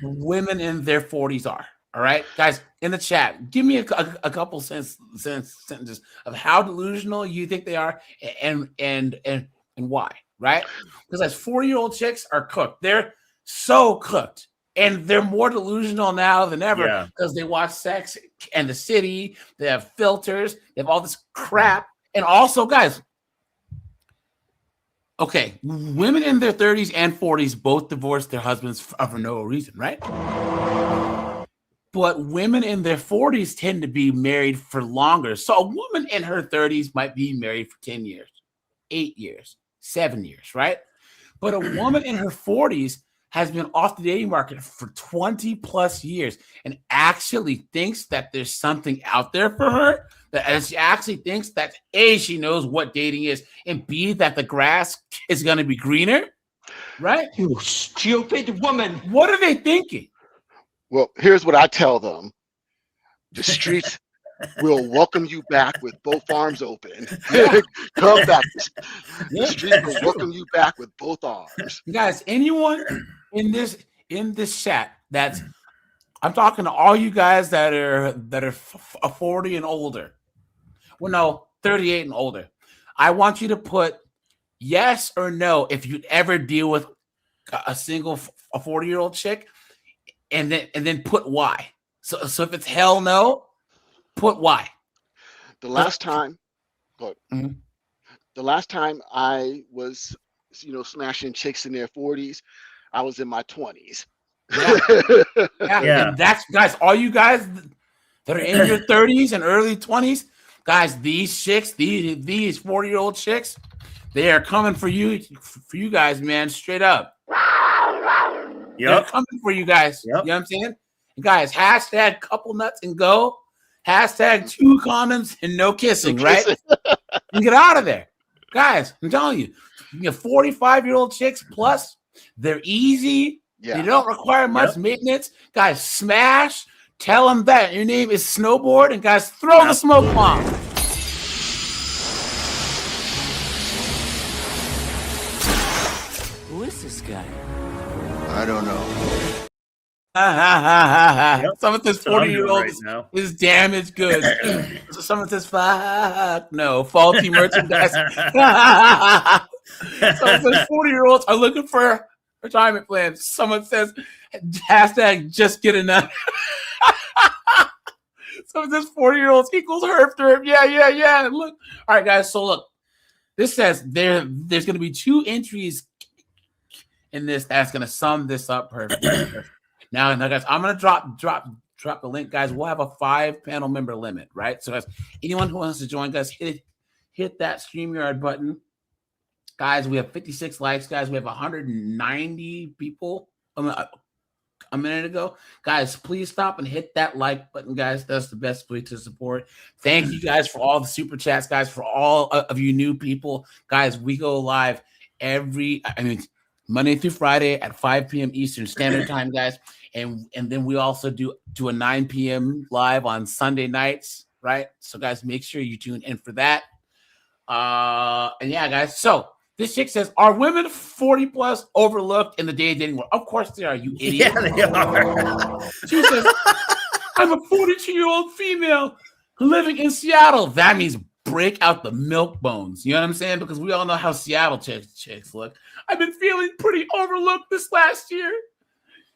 Speaker 1: women in their 40s are. All right, guys, in the chat, give me a couple sentences of how delusional you think they are and why. Right? Because as 40-year-old chicks are cooked, they're so cooked, and they're more delusional now than ever because they watch Sex and the City. They have filters. They have all this crap, and also, guys. Okay, women in their 30s and 40s both divorced their husbands for no reason, right? But women in their 40s tend to be married for longer. So a woman in her 30s might be married for 10 years, 8 years, 7 years, right? But a woman in her 40s has been off the dating market for 20 plus years and actually thinks that there's something out there for her. That she actually thinks that A, she knows what dating is, and B, that the grass is going to be greener, right?
Speaker 16: You stupid woman.
Speaker 1: What are they thinking?
Speaker 3: Well, here's what I tell them. The streets will welcome you back with both arms open. Come back. The streets will welcome you back with both arms.
Speaker 1: Guys, anyone in this chat that's I'm talking to all you guys that are 40 and older. Well, no, 38 and older. I want you to put yes or no if you'd ever deal with a 40-year-old chick, and then put why. So if it's hell no, put why.
Speaker 3: The last time I was, smashing chicks in their 40s, I was in my 20s.
Speaker 1: Yeah. And that's, guys, all you guys that are in your 30s and early 20s, guys, these chicks, these 40-year-old chicks, they are coming for you guys, man, straight up. They're coming for you guys. You know what I'm saying? And guys, hashtag couple nuts and go. Hashtag 2 condoms and no kissing, right? And get out of there. Guys, I'm telling you, 45-year-old chicks plus, they're easy.
Speaker 3: Yeah.
Speaker 1: They don't require much maintenance. Guys, smash. Tell them that your name is Snowboard. And guys, throw the smoke bomb.
Speaker 2: Who is this guy?
Speaker 3: I don't know.
Speaker 1: Someone says 40-year-old is damaged goods. Someone says, fuck no, faulty merchandise. Someone says 40-year-olds are looking for retirement plans. Someone says, hashtag just get enough. Someone says 40-year-olds equals herp derp. Yeah. Look. All right, guys. So look, this says there's going to be 2 entries in this that's going to sum this up perfectly. Now, guys, I'm going to drop the link, guys. We'll have a 5-panel member limit, right? So, guys, anyone who wants to join, guys, hit that StreamYard button. Guys, we have 56 likes, guys. We have 190 people a minute ago. Guys, please stop and hit that like button, guys. That's the best way to support. Thank you, guys, for all the super chats, guys, for all of you new people. Guys, we go live Monday through Friday at 5 p.m. Eastern Standard Time, guys. And then we also do a 9 p.m. live on Sunday nights, right? So, guys, make sure you tune in for that. And yeah, guys. So this chick says, are women 40 plus overlooked in the dating world? Of course they are, you idiot.
Speaker 6: Yeah, they are.
Speaker 1: She says, I'm a 42-year-old female living in Seattle. That means break out the milk bones. You know what I'm saying? Because we all know how Seattle chicks look. I've been feeling pretty overlooked this last year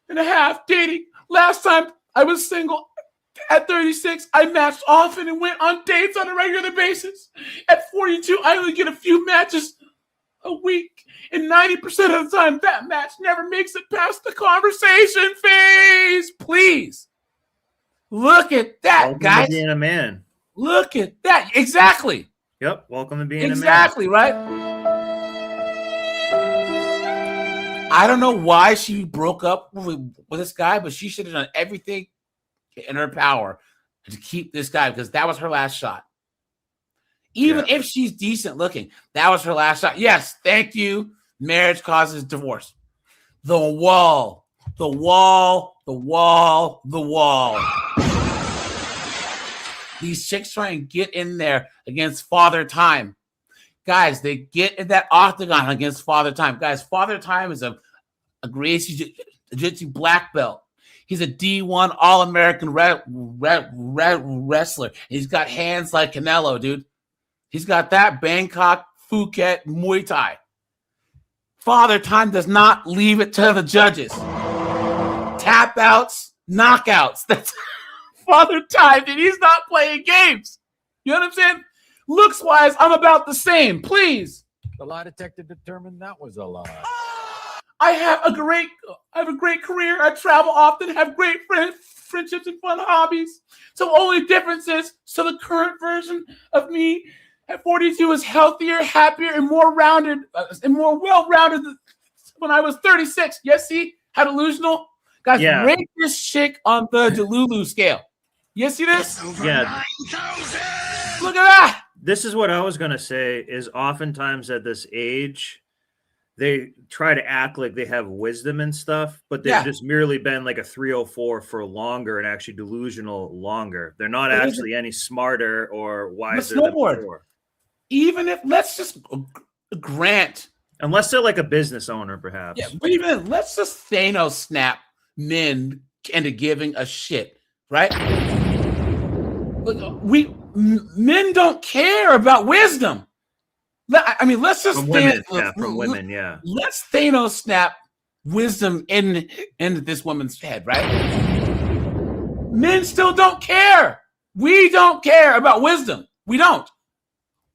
Speaker 1: and a half dating. Last time I was single at 36, I matched often and went on dates on a regular basis. At 42, I only get a few matches a week. And 90% of the time, that match never makes it past the conversation phase. Please. Look at that,
Speaker 6: Welcome
Speaker 1: guys.
Speaker 6: to being a man.
Speaker 1: Look at that. Exactly.
Speaker 6: Yep. Welcome to being a man.
Speaker 1: Exactly, right? I don't know why she broke up with this guy, but she should have done everything in her power to keep this guy because that was her last shot. Even if she's decent looking, that was her last shot. Yes, thank you. Marriage causes divorce. The wall. These chicks try and get in there against Father Time. Guys, they get in that octagon against Father Time. Guys, Father Time is a Gracie Jiu-Jitsu black belt. He's a D1 All-American wrestler. He's got hands like Canelo, dude. He's got that Bangkok, Phuket, Muay Thai. Father Time does not leave it to the judges. Tap outs, knockouts. That's Father Time, and he's not playing games. You know what I'm saying? Looks-wise, I'm about the same. Please.
Speaker 4: The lie detector determined that was a lie.
Speaker 1: I have a great career. I travel often, have great friendships and fun hobbies. So only difference is, so the current version of me at 42 is healthier, happier, and more rounded, and more well-rounded than when I was 36. Yes, see how delusional? Guys, rate this chick on the Delulu scale. You see this?
Speaker 6: Yeah.
Speaker 1: Look at that.
Speaker 6: This is what I was going to say is oftentimes at this age, they try to act like they have wisdom and stuff, but they've just merely been like a 304 for longer and actually delusional longer. They're not actually any smarter or wiser than before.
Speaker 1: Even if, let's just grant.
Speaker 6: Unless they're like a business owner, perhaps.
Speaker 1: Yeah, but even, let's just Thanos snap men into giving a shit, right? Men don't care about wisdom. I mean, let's just
Speaker 6: from women, yeah.
Speaker 1: Let's Thanos snap wisdom into this woman's head, right? Men still don't care. We don't care about wisdom. We don't,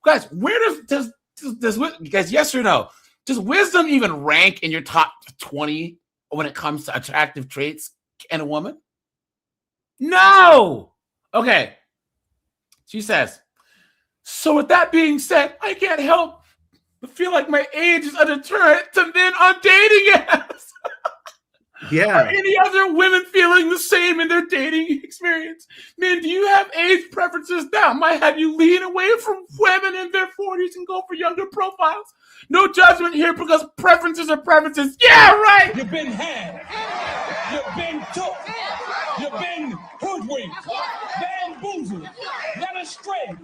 Speaker 1: guys. Where does guys? Yes or no? Does wisdom even rank in your top 20 when it comes to attractive traits in a woman? No. Okay. She says, so with that being said, I can't help but feel like my age is a deterrent to men on dating apps.
Speaker 6: Yeah.
Speaker 1: Are any other women feeling the same in their dating experience? Men, do you have age preferences that might have you lean away from women in their 40s and go for younger profiles? No judgment here because preferences are preferences. Yeah, right.
Speaker 16: You've been had. You've been took. You've been hoodwinked. Bamboozled. Led astray.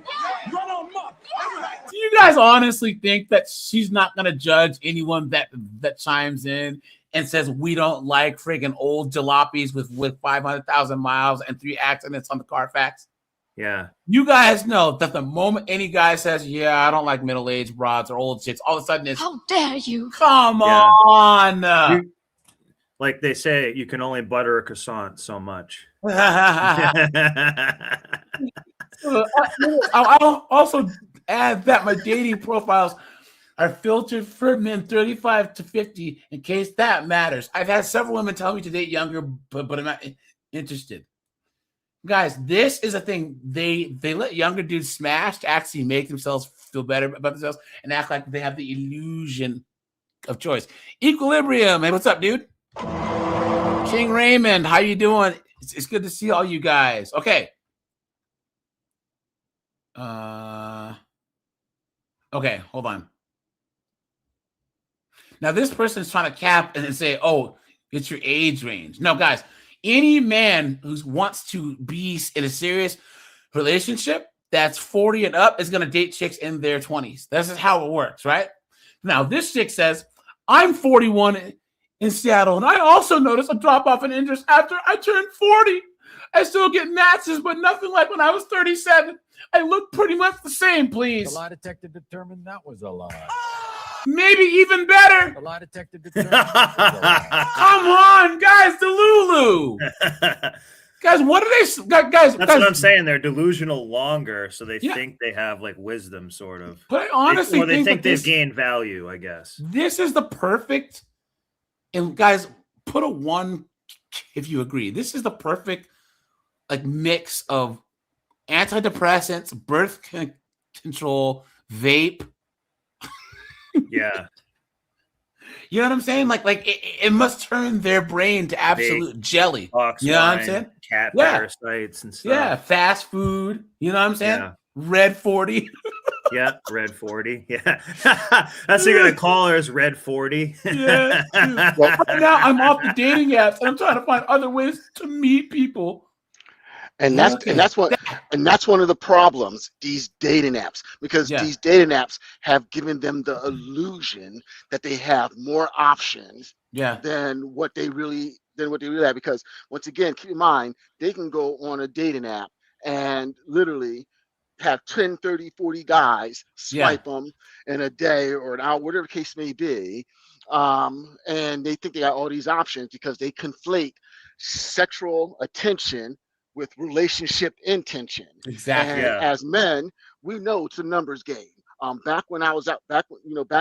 Speaker 16: Run amok.
Speaker 1: Do you guys honestly think that she's not going to judge anyone that chimes in and says we don't like freaking old jalopies with 500,000 miles and 3 accidents on the Carfax?
Speaker 6: Yeah.
Speaker 1: You guys know that the moment any guy says, yeah, I don't like middle-aged broads or old chicks, all of a sudden it's,
Speaker 11: How dare you?
Speaker 1: Come
Speaker 6: Yeah.
Speaker 1: on.
Speaker 6: Like they say, you can only butter a croissant so much.
Speaker 1: I'll also add that my dating profiles are filtered for men 35 to 50 in case that matters. I've had several women tell me to date younger, but I'm not interested. Guys, this is a thing. They let younger dudes smash to actually make themselves feel better about themselves and act like they have the illusion of choice. Equilibrium. Hey, what's up, dude? King Raymond, how you doing? It's good to see all you guys. Okay. Okay, hold on. Now, this person is trying to cap and say, oh, it's your age range. No, guys, any man who wants to be in a serious relationship that's 40 and up is going to date chicks in their 20s. This is how it works, right? Now, this chick says, I'm 41 in Seattle, and I also noticed a drop-off in interest after I turned 40. I still get matches, but nothing like when I was 37. I look pretty much the same, please.
Speaker 4: The lie detector determined that was a lie.
Speaker 1: Maybe even better.
Speaker 4: The lie detector determined that was a lie.
Speaker 1: Come on, guys, Delulu. Guys, what are they? Guys,
Speaker 6: that's what I'm saying. They're delusional longer, so they think they have like wisdom, sort of.
Speaker 1: But I honestly
Speaker 6: they
Speaker 1: think
Speaker 6: they've gained value, I guess.
Speaker 1: This is the perfect, and guys, put a 1 if you agree. This is the perfect like mix of antidepressants, birth control, vape.
Speaker 6: Yeah.
Speaker 1: You know what I'm saying? Like it must turn their brain to absolute jelly.
Speaker 6: Ox
Speaker 1: You know what I'm
Speaker 6: wine,
Speaker 1: saying?
Speaker 6: Cat
Speaker 1: Yeah.
Speaker 6: parasites and stuff.
Speaker 1: Yeah, fast food. You know what I'm saying?
Speaker 6: Yeah.
Speaker 1: Red 40.
Speaker 6: Yeah, Red 40. Yeah. That's what you're going to call her, is Red 40.
Speaker 1: Yeah. Dude. Right now, I'm off the dating apps and I'm trying to find other ways to meet people.
Speaker 3: And that's one of the problems, these dating apps, because these dating apps have given them the illusion that they have more options than what they really have. Because once again, keep in mind, they can go on a dating app and literally have 10, 30, 40 guys swipe them in a day or an hour, whatever the case may be. And they think they got all these options because they conflate sexual attention with relationship intention.
Speaker 1: Exactly.
Speaker 3: And as men, we know it's a numbers game. Back when I was out, back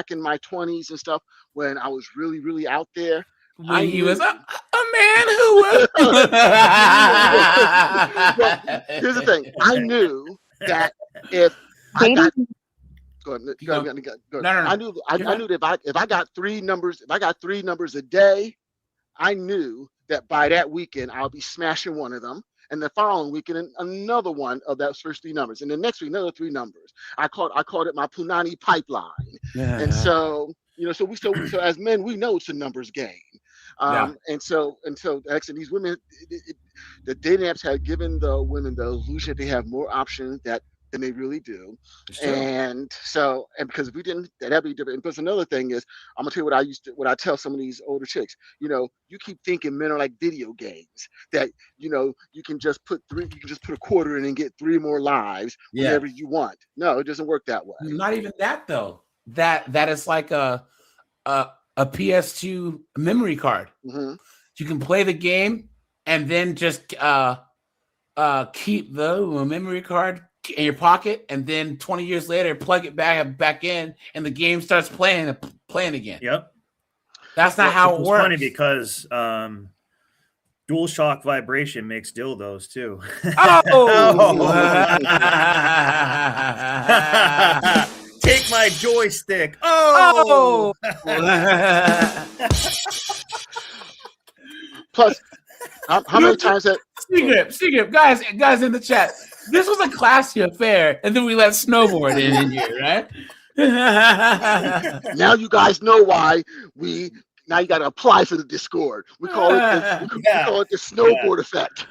Speaker 3: in my 20s and stuff, when I was really, really out there,
Speaker 1: he was a man who was.
Speaker 3: Well, here's the thing. I knew that if I got go ahead.
Speaker 1: No.
Speaker 3: I knew that if I got 3 numbers, a day, I knew that by that weekend I'll be smashing one of them. And the following weekend, another one of those first 3 numbers. And the next week, another 3 numbers. I called it my Punani pipeline.
Speaker 1: Yeah.
Speaker 3: And so, so as men, we know it's a numbers game. And so actually these women, the dating apps have given the women the illusion that they have more options than they really do. And because if we didn't, that'd be different. And plus another thing is, I'm gonna tell you what I tell some of these older chicks. You keep thinking men are like video games, that you can just put a quarter in and get 3 more lives whenever you want. No, it doesn't work that way.
Speaker 1: Not even that though. That is like a PS2 memory card.
Speaker 3: Mm-hmm.
Speaker 1: You can play the game and then just keep the memory card in your pocket, and then 20 years later plug it back in, and the game starts playing again.
Speaker 6: Yep.
Speaker 1: That's not how it works.
Speaker 6: Funny because Dual shock vibration makes dildos too. Take my joystick. Oh.
Speaker 3: Plus, how many times that
Speaker 1: Secret, guys in the chat. This was a classy affair, and then we let snowboard in here, right?
Speaker 3: now you guys know why now you got to apply for the Discord. We call it we call it the snowboard effect.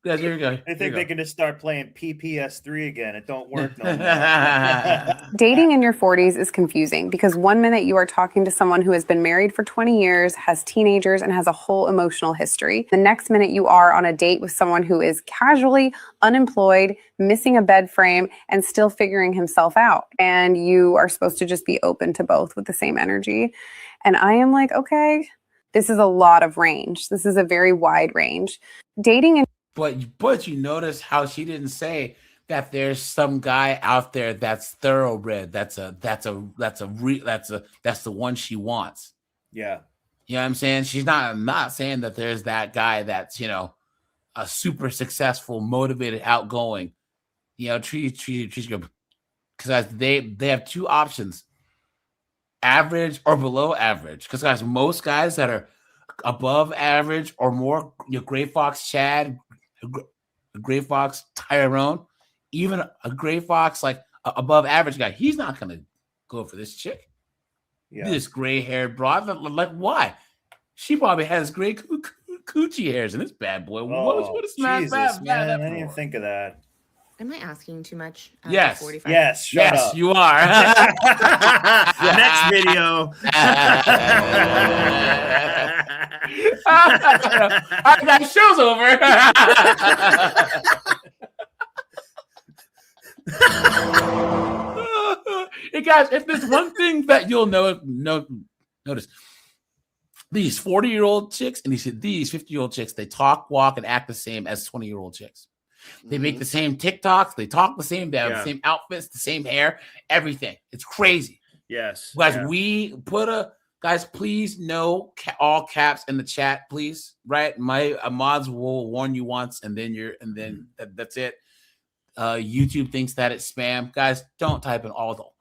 Speaker 1: Guys, here we go.
Speaker 6: I think they can just start playing PPS3 again. It don't work no more.
Speaker 2: Dating in your 40s is confusing because one minute you are talking to someone who has been married for 20 years, has teenagers, and has a whole emotional history. The next minute you are on a date with someone who is casually unemployed, missing a bed frame, and still figuring himself out. And you are supposed to just be open to both with the same energy. And I am like, okay, this is a lot of range. This is a very wide range. Dating in
Speaker 1: But you notice how she didn't say that there's some guy out there that's thoroughbred. That's the one she wants.
Speaker 6: Yeah.
Speaker 1: You know what I'm saying? I'm not saying that there's that guy that's, a super successful, motivated, outgoing. Treat good. Because they have two options. Average or below average. Because guys, most guys that are above average or more, Gray Fox Chad, a Gray Fox Tyrone, even a Gray Fox like above average guy, he's not gonna go for this chick.
Speaker 6: Yeah.
Speaker 1: This gray haired broad, like why? She probably has gray coochie hairs in this bad boy. What is not
Speaker 6: Jesus,
Speaker 1: bad?
Speaker 6: man, I didn't even think of that.
Speaker 5: Am I asking too much?
Speaker 1: Yes.
Speaker 5: 45?
Speaker 6: Yes. Shut up.
Speaker 1: You are.
Speaker 6: Next video.
Speaker 1: All right, guys, show's over. Hey guys, if there's one thing that you'll notice, these 40-year-old chicks and these 50-year-old chicks, they talk, walk, and act the same as 20-year-old chicks. They make the same TikToks, they talk the same, they have the same outfits, the same hair, everything. It's crazy.
Speaker 6: Yes.
Speaker 1: Guys, we put guys, please no all caps in the chat, please. Right? My mods will warn you once, and then that's it. YouTube thinks that it's spam. Guys, don't type in all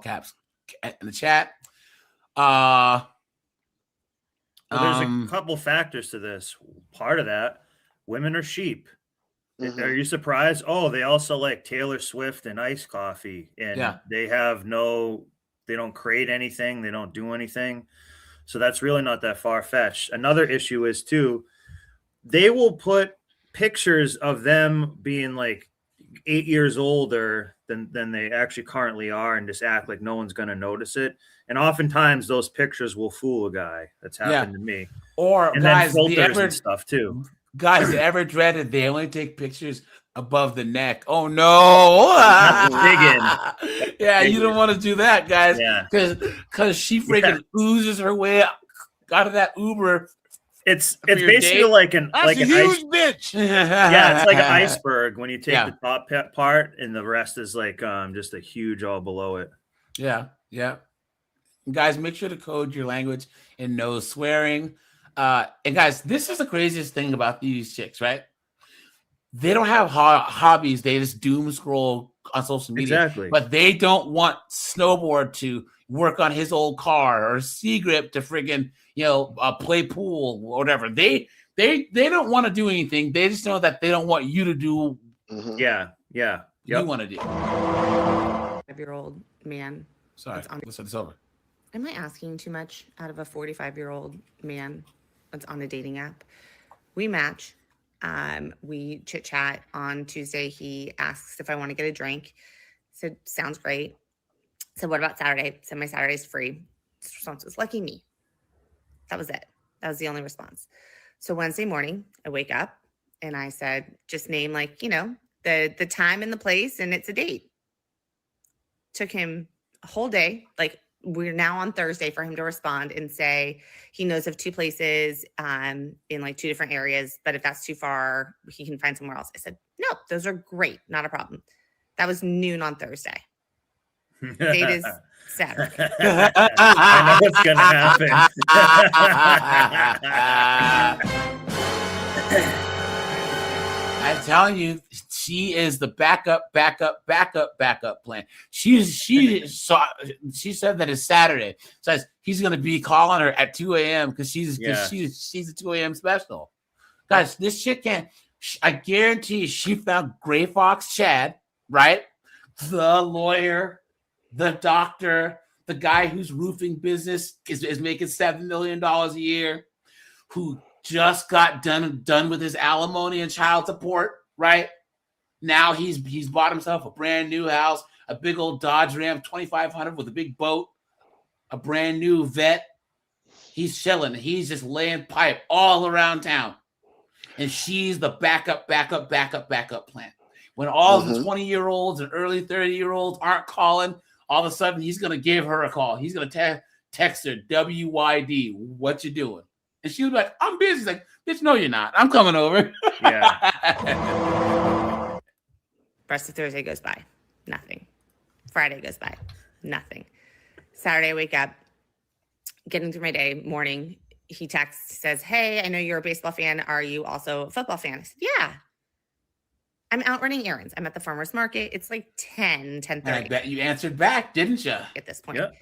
Speaker 1: caps in the chat.
Speaker 6: Well, there's a couple factors to this. Part of that, women are sheep. Are you surprised? Oh, they also like Taylor Swift and iced coffee, and they don't create anything, they don't do anything. So that's really not that far-fetched. Another issue is too, they will put pictures of them being like 8 years older than they actually currently are and just act like no one's going to notice it. And oftentimes those pictures will fool a guy. That's happened to me.
Speaker 1: Or
Speaker 6: and
Speaker 1: guys,
Speaker 6: then filters and stuff too.
Speaker 1: Guys, the ever dreaded, they only take pictures above the neck. Oh no. Yeah, you don't want to do that, guys.
Speaker 6: Yeah.
Speaker 1: Because she freaking oozes her way out of that Uber.
Speaker 6: It's basically like an
Speaker 1: huge bitch.
Speaker 6: Yeah, it's like an iceberg when you take the top part and the rest is like just a huge all below it.
Speaker 1: Yeah. Guys, make sure to code your language and no swearing. And guys, this is the craziest thing about these chicks, right? They don't have hobbies. They just doom scroll on social media.
Speaker 6: Exactly.
Speaker 1: But they don't want Snowboard to work on his old car or Seagrip to friggin', play pool or whatever. They don't want to do anything. They just know that they don't want you to do.
Speaker 6: Yeah.
Speaker 1: You want to do.
Speaker 5: 45-year-old man.
Speaker 1: Sorry, let's start this over.
Speaker 5: Am I asking too much out of a 45-year-old man that's on a dating app? We match. We chit chat. On Tuesday, he asks if I want to get a drink. Said, sounds great. Said, what about Saturday? Said, my Saturday's free. His response was, lucky me. That was it. That was the only response. So Wednesday morning, I wake up and I said, just name the time and the place, and it's a date. Took him a whole day. Like, we're now on Thursday for him to respond and say he knows of two places in like two different areas, but if that's too far, he can find somewhere else. I said, no, those are great. Not a problem. That was noon on Thursday. Date is Saturday.
Speaker 6: I know what's gonna happen.
Speaker 1: I'm telling you, she is the backup plan. She said that it's Saturday. Says he's gonna be calling her at 2 a.m. because she's a 2 a.m. special. Guys, this chick can't. I guarantee she found Gray Fox Chad, right? The lawyer, the doctor, the guy whose roofing business is making $7 million a year, who just got done with his alimony and child support, right? Now he's bought himself a brand new house, a big old Dodge Ram 2500 with a big boat, a brand new vet. He's chilling. He's just laying pipe all around town. And she's the backup plan. When all the 20-year-olds and early 30-year-olds aren't calling, all of a sudden he's going to give her a call. He's going to text her, WYD, what you doing? And she was like, I'm busy. She's like, bitch, no, you're not. I'm coming over.
Speaker 6: Yeah.
Speaker 5: Rest of Thursday goes by. Nothing. Friday goes by. Nothing. Saturday, I wake up, getting through my day, morning. He texts, says, hey, I know you're a baseball fan. Are you also a football fan? I said, yeah. I'm out running errands. I'm at the farmer's market. It's like 10:30.
Speaker 1: I bet you answered back, didn't you?
Speaker 5: At this point. Yep.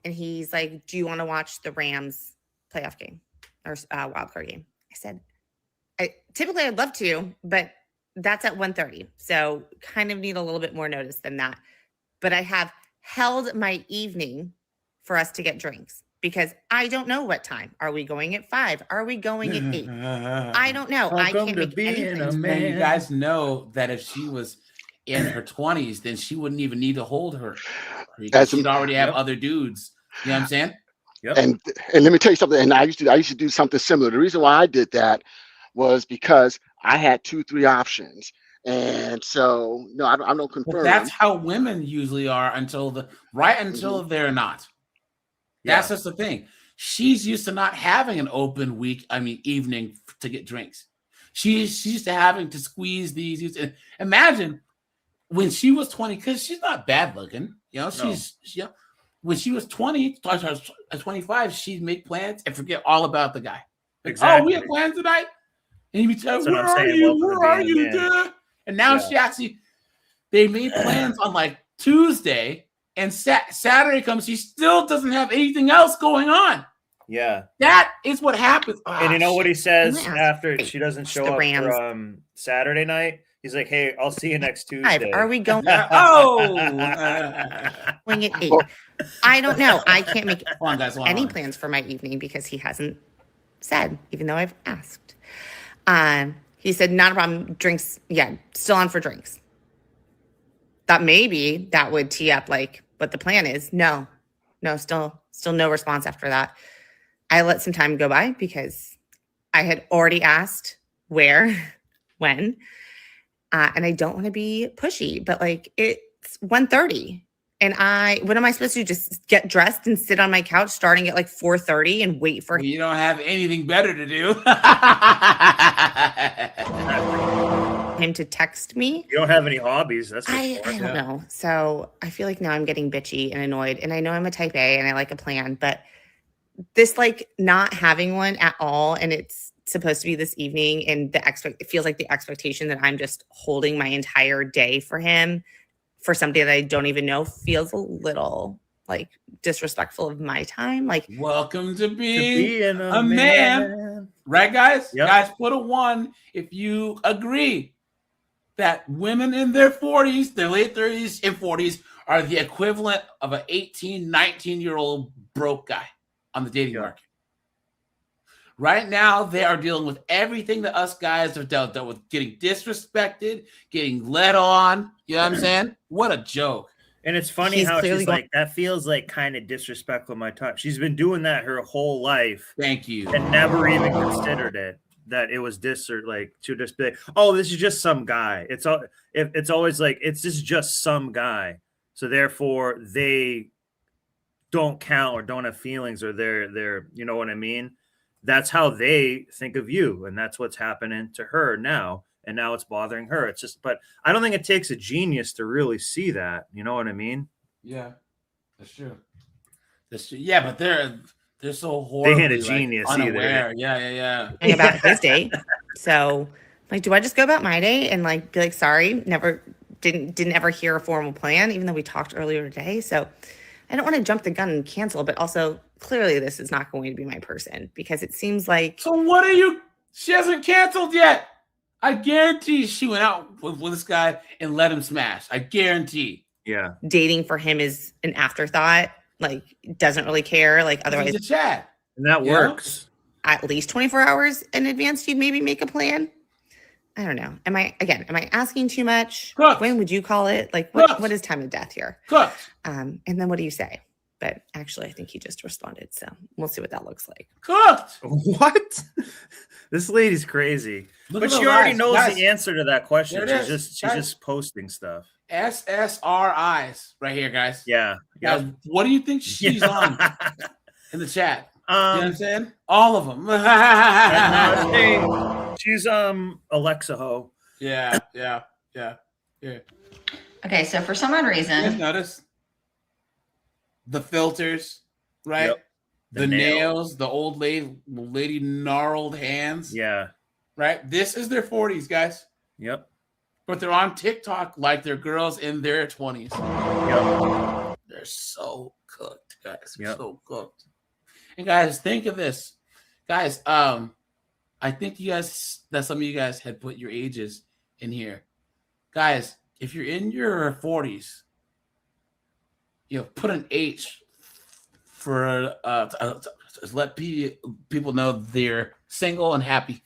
Speaker 5: And he's like, do you want to watch the Rams playoff game or wild card game? I said, typically I'd love to, but that's at 1:30. So kind of need a little bit more notice than that. But I have held my evening for us to get drinks because I don't know what time. Are we going at 5? Are we going at 8? I don't know. I can't make any plans.
Speaker 1: Man, you guys know that if she was in her 20s, then she wouldn't even need to hold her. She'd already have other dudes. You know what I'm saying?
Speaker 6: Yep.
Speaker 3: And let me tell you something. And I used to do something similar. The reason why I did that was because I had 2-3 options. And so, no, I don't confirm.
Speaker 1: Well, that's how women usually are until they're not. That's just the thing. She's used to not having an open evening to get drinks. She's used to having to squeeze these. Imagine when she was 20, because she's not bad looking. You know, when she was 20, 25, she'd make plans and forget all about the guy. Like,
Speaker 6: Exactly.
Speaker 1: Oh, we have plans tonight? And he'd be telling,
Speaker 6: That's what
Speaker 1: where
Speaker 6: I'm
Speaker 1: are
Speaker 6: saying.
Speaker 1: you?
Speaker 6: Welcome to
Speaker 1: Where are
Speaker 6: being a
Speaker 1: you,
Speaker 6: man.
Speaker 1: dude? And now they made plans on like Tuesday, and Saturday comes, she still doesn't have anything else going on.
Speaker 6: Yeah.
Speaker 1: That is what happens.
Speaker 6: And you know what he says
Speaker 5: I'm gonna
Speaker 6: after she doesn't show
Speaker 5: the
Speaker 6: up
Speaker 5: Rams.
Speaker 6: for Saturday night? He's like, hey, I'll see you next Tuesday.
Speaker 5: Are we going? Going at 8. I don't know. I can't make any plans for my evening because he hasn't said, even though I've asked. He said, not a problem. Drinks, yeah, still on for drinks. Thought maybe that would tee up like what the plan is. No, still no response after that. I let some time go by because I had already asked where, when, and I don't want to be pushy, but like it's 1:30. And what am I supposed to do? Just get dressed and sit on my couch starting at like 4:30 and wait for
Speaker 1: You don't have anything better to do.
Speaker 5: him to text me?
Speaker 6: You don't have any hobbies. That's
Speaker 5: I don't know. So I feel like now I'm getting bitchy and annoyed. And I know I'm a type A and I like a plan, but this like not having one at all, and it's supposed to be this evening, and it feels like the expectation that I'm just holding my entire day for him for somebody that I don't even know feels a little like disrespectful of my time. Like,
Speaker 1: welcome to being
Speaker 6: being
Speaker 1: a man. Right, guys?
Speaker 6: Yep.
Speaker 1: Guys, put a 1 if you agree that women in their 40s, their late 30s and 40s are the equivalent of an 18, 19-year-old broke guy on the dating market. Right now, they are dealing with everything that us guys have dealt with, getting disrespected, getting led on. You know what I'm saying? What a joke.
Speaker 6: And it's funny
Speaker 5: He's
Speaker 6: how
Speaker 5: clearly
Speaker 6: she's like, that feels like kind of disrespectful of my time. She's been doing that her whole life.
Speaker 1: Thank you.
Speaker 6: And never even considered it, that it was to just be like, oh, this is just some guy. It's always like, this is just some guy. So therefore they don't count or don't have feelings, or they're you know what I mean? That's how they think of you. And that's what's happening to her now. And now it's bothering her. It's just, but I don't think it takes a genius to really see that. You know what I mean?
Speaker 1: Yeah, that's true. That's true. Yeah, but they're so horribly
Speaker 6: ain't a genius either.
Speaker 1: unaware. Yeah.
Speaker 5: About his date. So, like, do I just go about my day and like be like, sorry, didn't ever hear a formal plan, even though we talked earlier today. So I don't want to jump the gun and cancel, but also clearly this is not going to be my person because it seems like.
Speaker 1: So what are you? She hasn't canceled yet. I guarantee she went out with this guy and let him smash. I guarantee.
Speaker 6: Yeah.
Speaker 5: Dating for him is an afterthought. Like, doesn't really care. Like, otherwise,
Speaker 1: He's a chat.
Speaker 6: And that works.
Speaker 5: At least 24 hours in advance, you'd maybe make a plan. I don't know. Am I asking too much?
Speaker 1: Cooked.
Speaker 5: When would you call it? Like,
Speaker 1: Cooked.
Speaker 5: what is time of death here?
Speaker 1: Cooked.
Speaker 5: And then what do you say? But actually, I think he just responded. So we'll see what that looks like.
Speaker 1: Cooked.
Speaker 6: What? This lady's crazy.
Speaker 1: Look
Speaker 6: But
Speaker 1: at
Speaker 6: she
Speaker 1: the
Speaker 6: already
Speaker 1: lies.
Speaker 6: knows
Speaker 1: Guys,
Speaker 6: the answer to that question.
Speaker 1: there it
Speaker 6: She's
Speaker 1: is.
Speaker 6: just posting stuff.
Speaker 1: SSRIs right here, guys.
Speaker 6: Yeah.
Speaker 1: Guys, what do you think she's on in the chat? You know what I'm saying? All of them.
Speaker 6: She's Alexa Ho.
Speaker 1: Yeah.
Speaker 7: Okay, so for some odd
Speaker 1: You guys
Speaker 7: reason,
Speaker 1: notice the filters, right?
Speaker 6: Yep.
Speaker 1: The
Speaker 6: The
Speaker 1: nails, the old lady gnarled hands.
Speaker 6: Yeah.
Speaker 1: Right? This is their 40s, guys.
Speaker 6: Yep.
Speaker 1: But they're on TikTok like they're girls in their 20s.
Speaker 6: Yep.
Speaker 1: They're so cooked, guys. They're
Speaker 6: Yep.
Speaker 1: so cooked. And guys, think of this. Guys, I think that some of you guys had put your ages in here. Guys, if you're in your 40s, put an H for to let people know they're single and happy.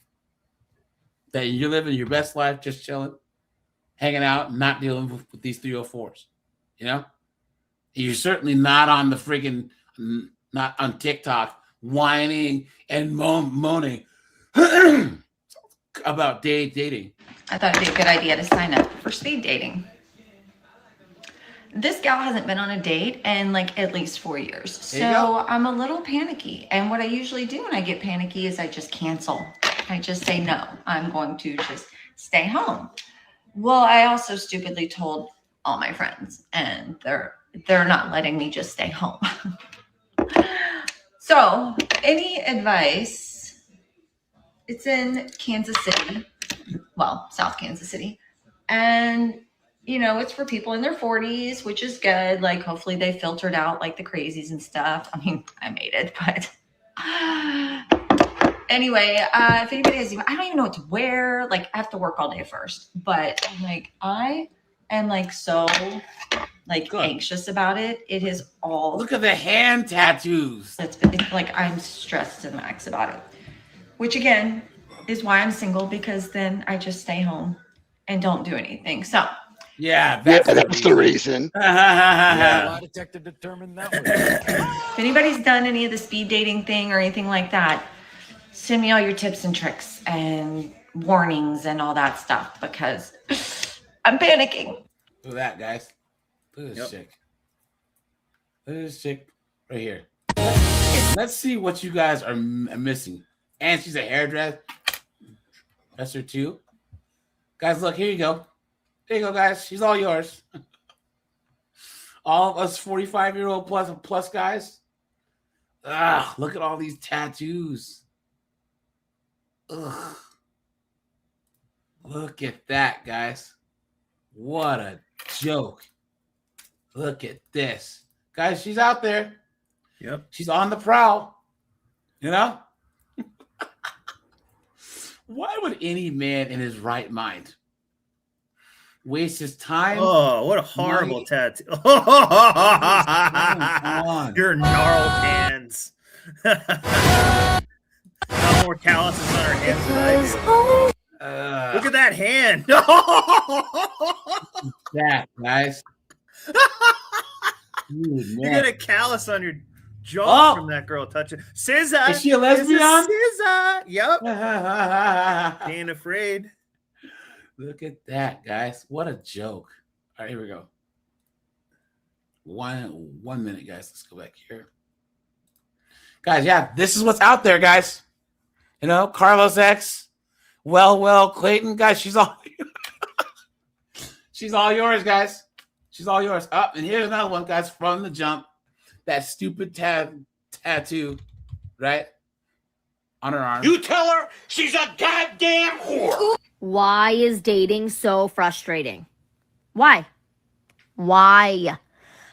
Speaker 1: That you're living your best life, just chilling, hanging out, not dealing with these 304s. You're certainly not on the freaking, not on TikTok, whining and moaning about dating.
Speaker 7: I thought it'd be a good idea to sign up for speed dating. This gal hasn't been on a date in like at least 4 years.
Speaker 1: There you go.
Speaker 7: So I'm a little panicky. And what I usually do when I get panicky is I just cancel. I just say, no, I'm going to just stay home. Well, I also stupidly told all my friends and they're not letting me just stay home. So any advice? It's in Kansas City. Well, South Kansas City. And it's for people in their 40s, which is good. Like, hopefully they filtered out like the crazies and stuff. I mean, I made it, but anyway, if anybody has, I don't even know what to wear. Like, I have to work all day first, but I am like so anxious about it. It is all.
Speaker 1: Look at the hand tattoos.
Speaker 7: It's like I'm stressed to the max about it, which again is why I'm single, because then I just stay home and don't do anything. So.
Speaker 1: Yeah,
Speaker 3: that's the reason.
Speaker 4: Lie detector determined that was.
Speaker 7: If anybody's done any of the speed dating thing or anything like that, send me all your tips and tricks and warnings and all that stuff, because I'm panicking.
Speaker 1: Look at that, guys. Look at this chick. Look at this chick right here. Let's see what you guys are missing. And she's a hairdresser. That's her too. Guys, look, here you go. There you go, guys. She's all yours. All of us 45-year-old plus guys. Look at all these tattoos. Ugh. Look at that, guys. What a joke. Look at this. Guys, she's out there.
Speaker 6: Yep.
Speaker 1: She's on the prowl. Why would any man in his right mind waste his time?
Speaker 6: Oh, what a horrible
Speaker 1: money?
Speaker 6: tattoo.
Speaker 1: on?
Speaker 6: Your gnarled hands. Got more calluses on her hands than I do. Look at that hand.
Speaker 1: That, guys. Dude,
Speaker 6: You
Speaker 1: man.
Speaker 6: get a callus on your jaw from that girl touching. SZA.
Speaker 1: Is she a lesbian?
Speaker 6: SZA. Yep. Ain't afraid.
Speaker 1: Look at that, guys. What a joke. All right, here we go. One minute, guys. Let's go back here. Guys, yeah, this is what's out there, guys. Carlos X, Well, Clayton. Guys, she's all yours, guys. She's all yours. Up, and here's another one, guys, from the jump. That stupid tattoo, right? On her arm.
Speaker 8: You tell her she's a goddamn whore.
Speaker 9: Why is dating so frustrating? Why?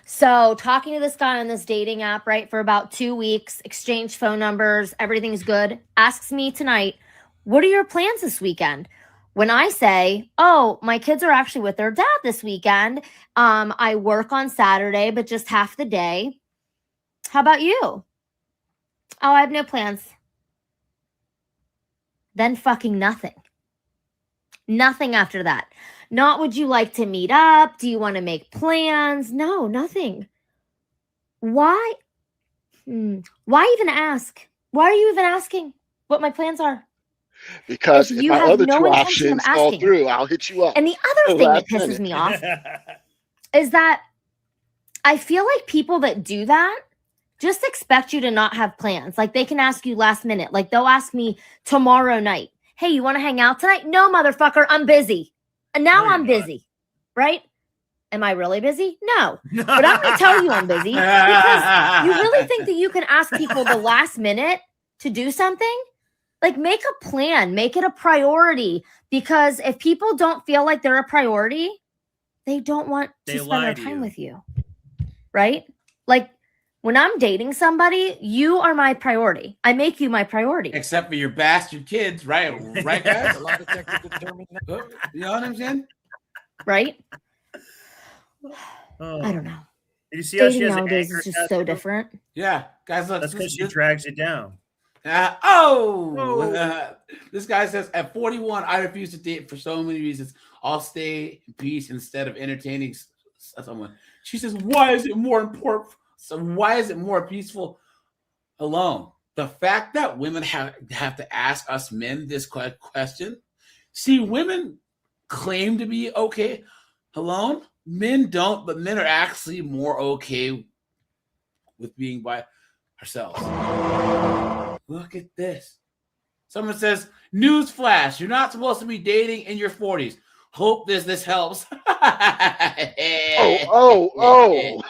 Speaker 9: So talking to this guy on this dating app, right, for about 2 weeks, exchanged phone numbers, everything's good. Asks me tonight, what are your plans this weekend? When I say, oh, my kids are actually with their dad this weekend. I work on Saturday, but just half the day. How about you? Oh, I have no plans. Then fucking nothing. Nothing after that. Not would you like to meet up? Do you want to make plans? No, nothing. Why? Why even ask? Why are you even asking what my plans are?
Speaker 3: Because if
Speaker 9: you
Speaker 3: my
Speaker 9: have
Speaker 3: other
Speaker 9: no
Speaker 3: two
Speaker 9: intention of
Speaker 3: options fall
Speaker 9: asking.
Speaker 3: through, I'll hit you up.
Speaker 9: And the other thing that
Speaker 3: Last
Speaker 9: pisses
Speaker 3: minute.
Speaker 9: me off is that I feel like people that do that just expect you to not have plans. Like they can ask you last minute. Like they'll ask me tomorrow night, hey, you want to hang out tonight? No, motherfucker, I'm busy. And now I'm busy, right? Am I really busy? No. But I'm going to tell you I'm busy because you really think that you can ask people the last minute to do something? Like make a plan, make it a priority. Because if people don't feel like they're a priority, they don't want to spend their time with you, right? Like when I'm dating somebody, you are my priority. I make you my priority.
Speaker 1: Except for your bastard kids, right? Right, guys? You know what I'm saying?
Speaker 9: Right?
Speaker 6: Oh.
Speaker 9: I don't know.
Speaker 6: Did you see how she
Speaker 9: Dating
Speaker 6: has an
Speaker 9: nowadays
Speaker 6: anchor
Speaker 9: is just so
Speaker 6: tattoo?
Speaker 9: different.
Speaker 1: Yeah, guys, look.
Speaker 6: That's because she drags it down.
Speaker 1: This guy says, at 41, I refuse to date for so many reasons. I'll stay in peace instead of entertaining someone. She says, why is it more important? So why is it more peaceful alone? The fact that women have to ask us men this question. See, women claim to be okay alone. Men don't, but men are actually more okay with being by ourselves. Look at this. Someone says, newsflash, you're not supposed to be dating in your 40s. Hope this helps.
Speaker 3: Oh.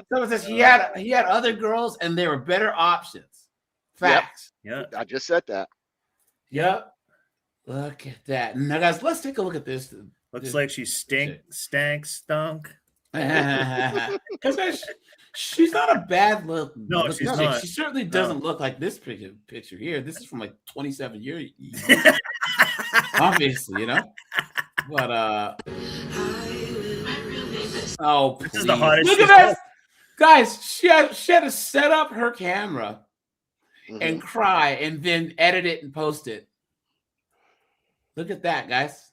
Speaker 1: Someone says he had other girls and they were better options. Facts.
Speaker 3: Yep. I just said that.
Speaker 1: Yep. Look at that. Now, guys, let's take a look at this.
Speaker 6: Looks like she stunk.
Speaker 1: Because she's not a bad look.
Speaker 6: No, she's not.
Speaker 1: She certainly doesn't look like this picture here. This is from like 27 years. Obviously, you know. But oh, please.
Speaker 6: This is the hottest.
Speaker 1: Look at this, guys. She had to set up her camera and cry, and then edit it and post it. Look at that, guys.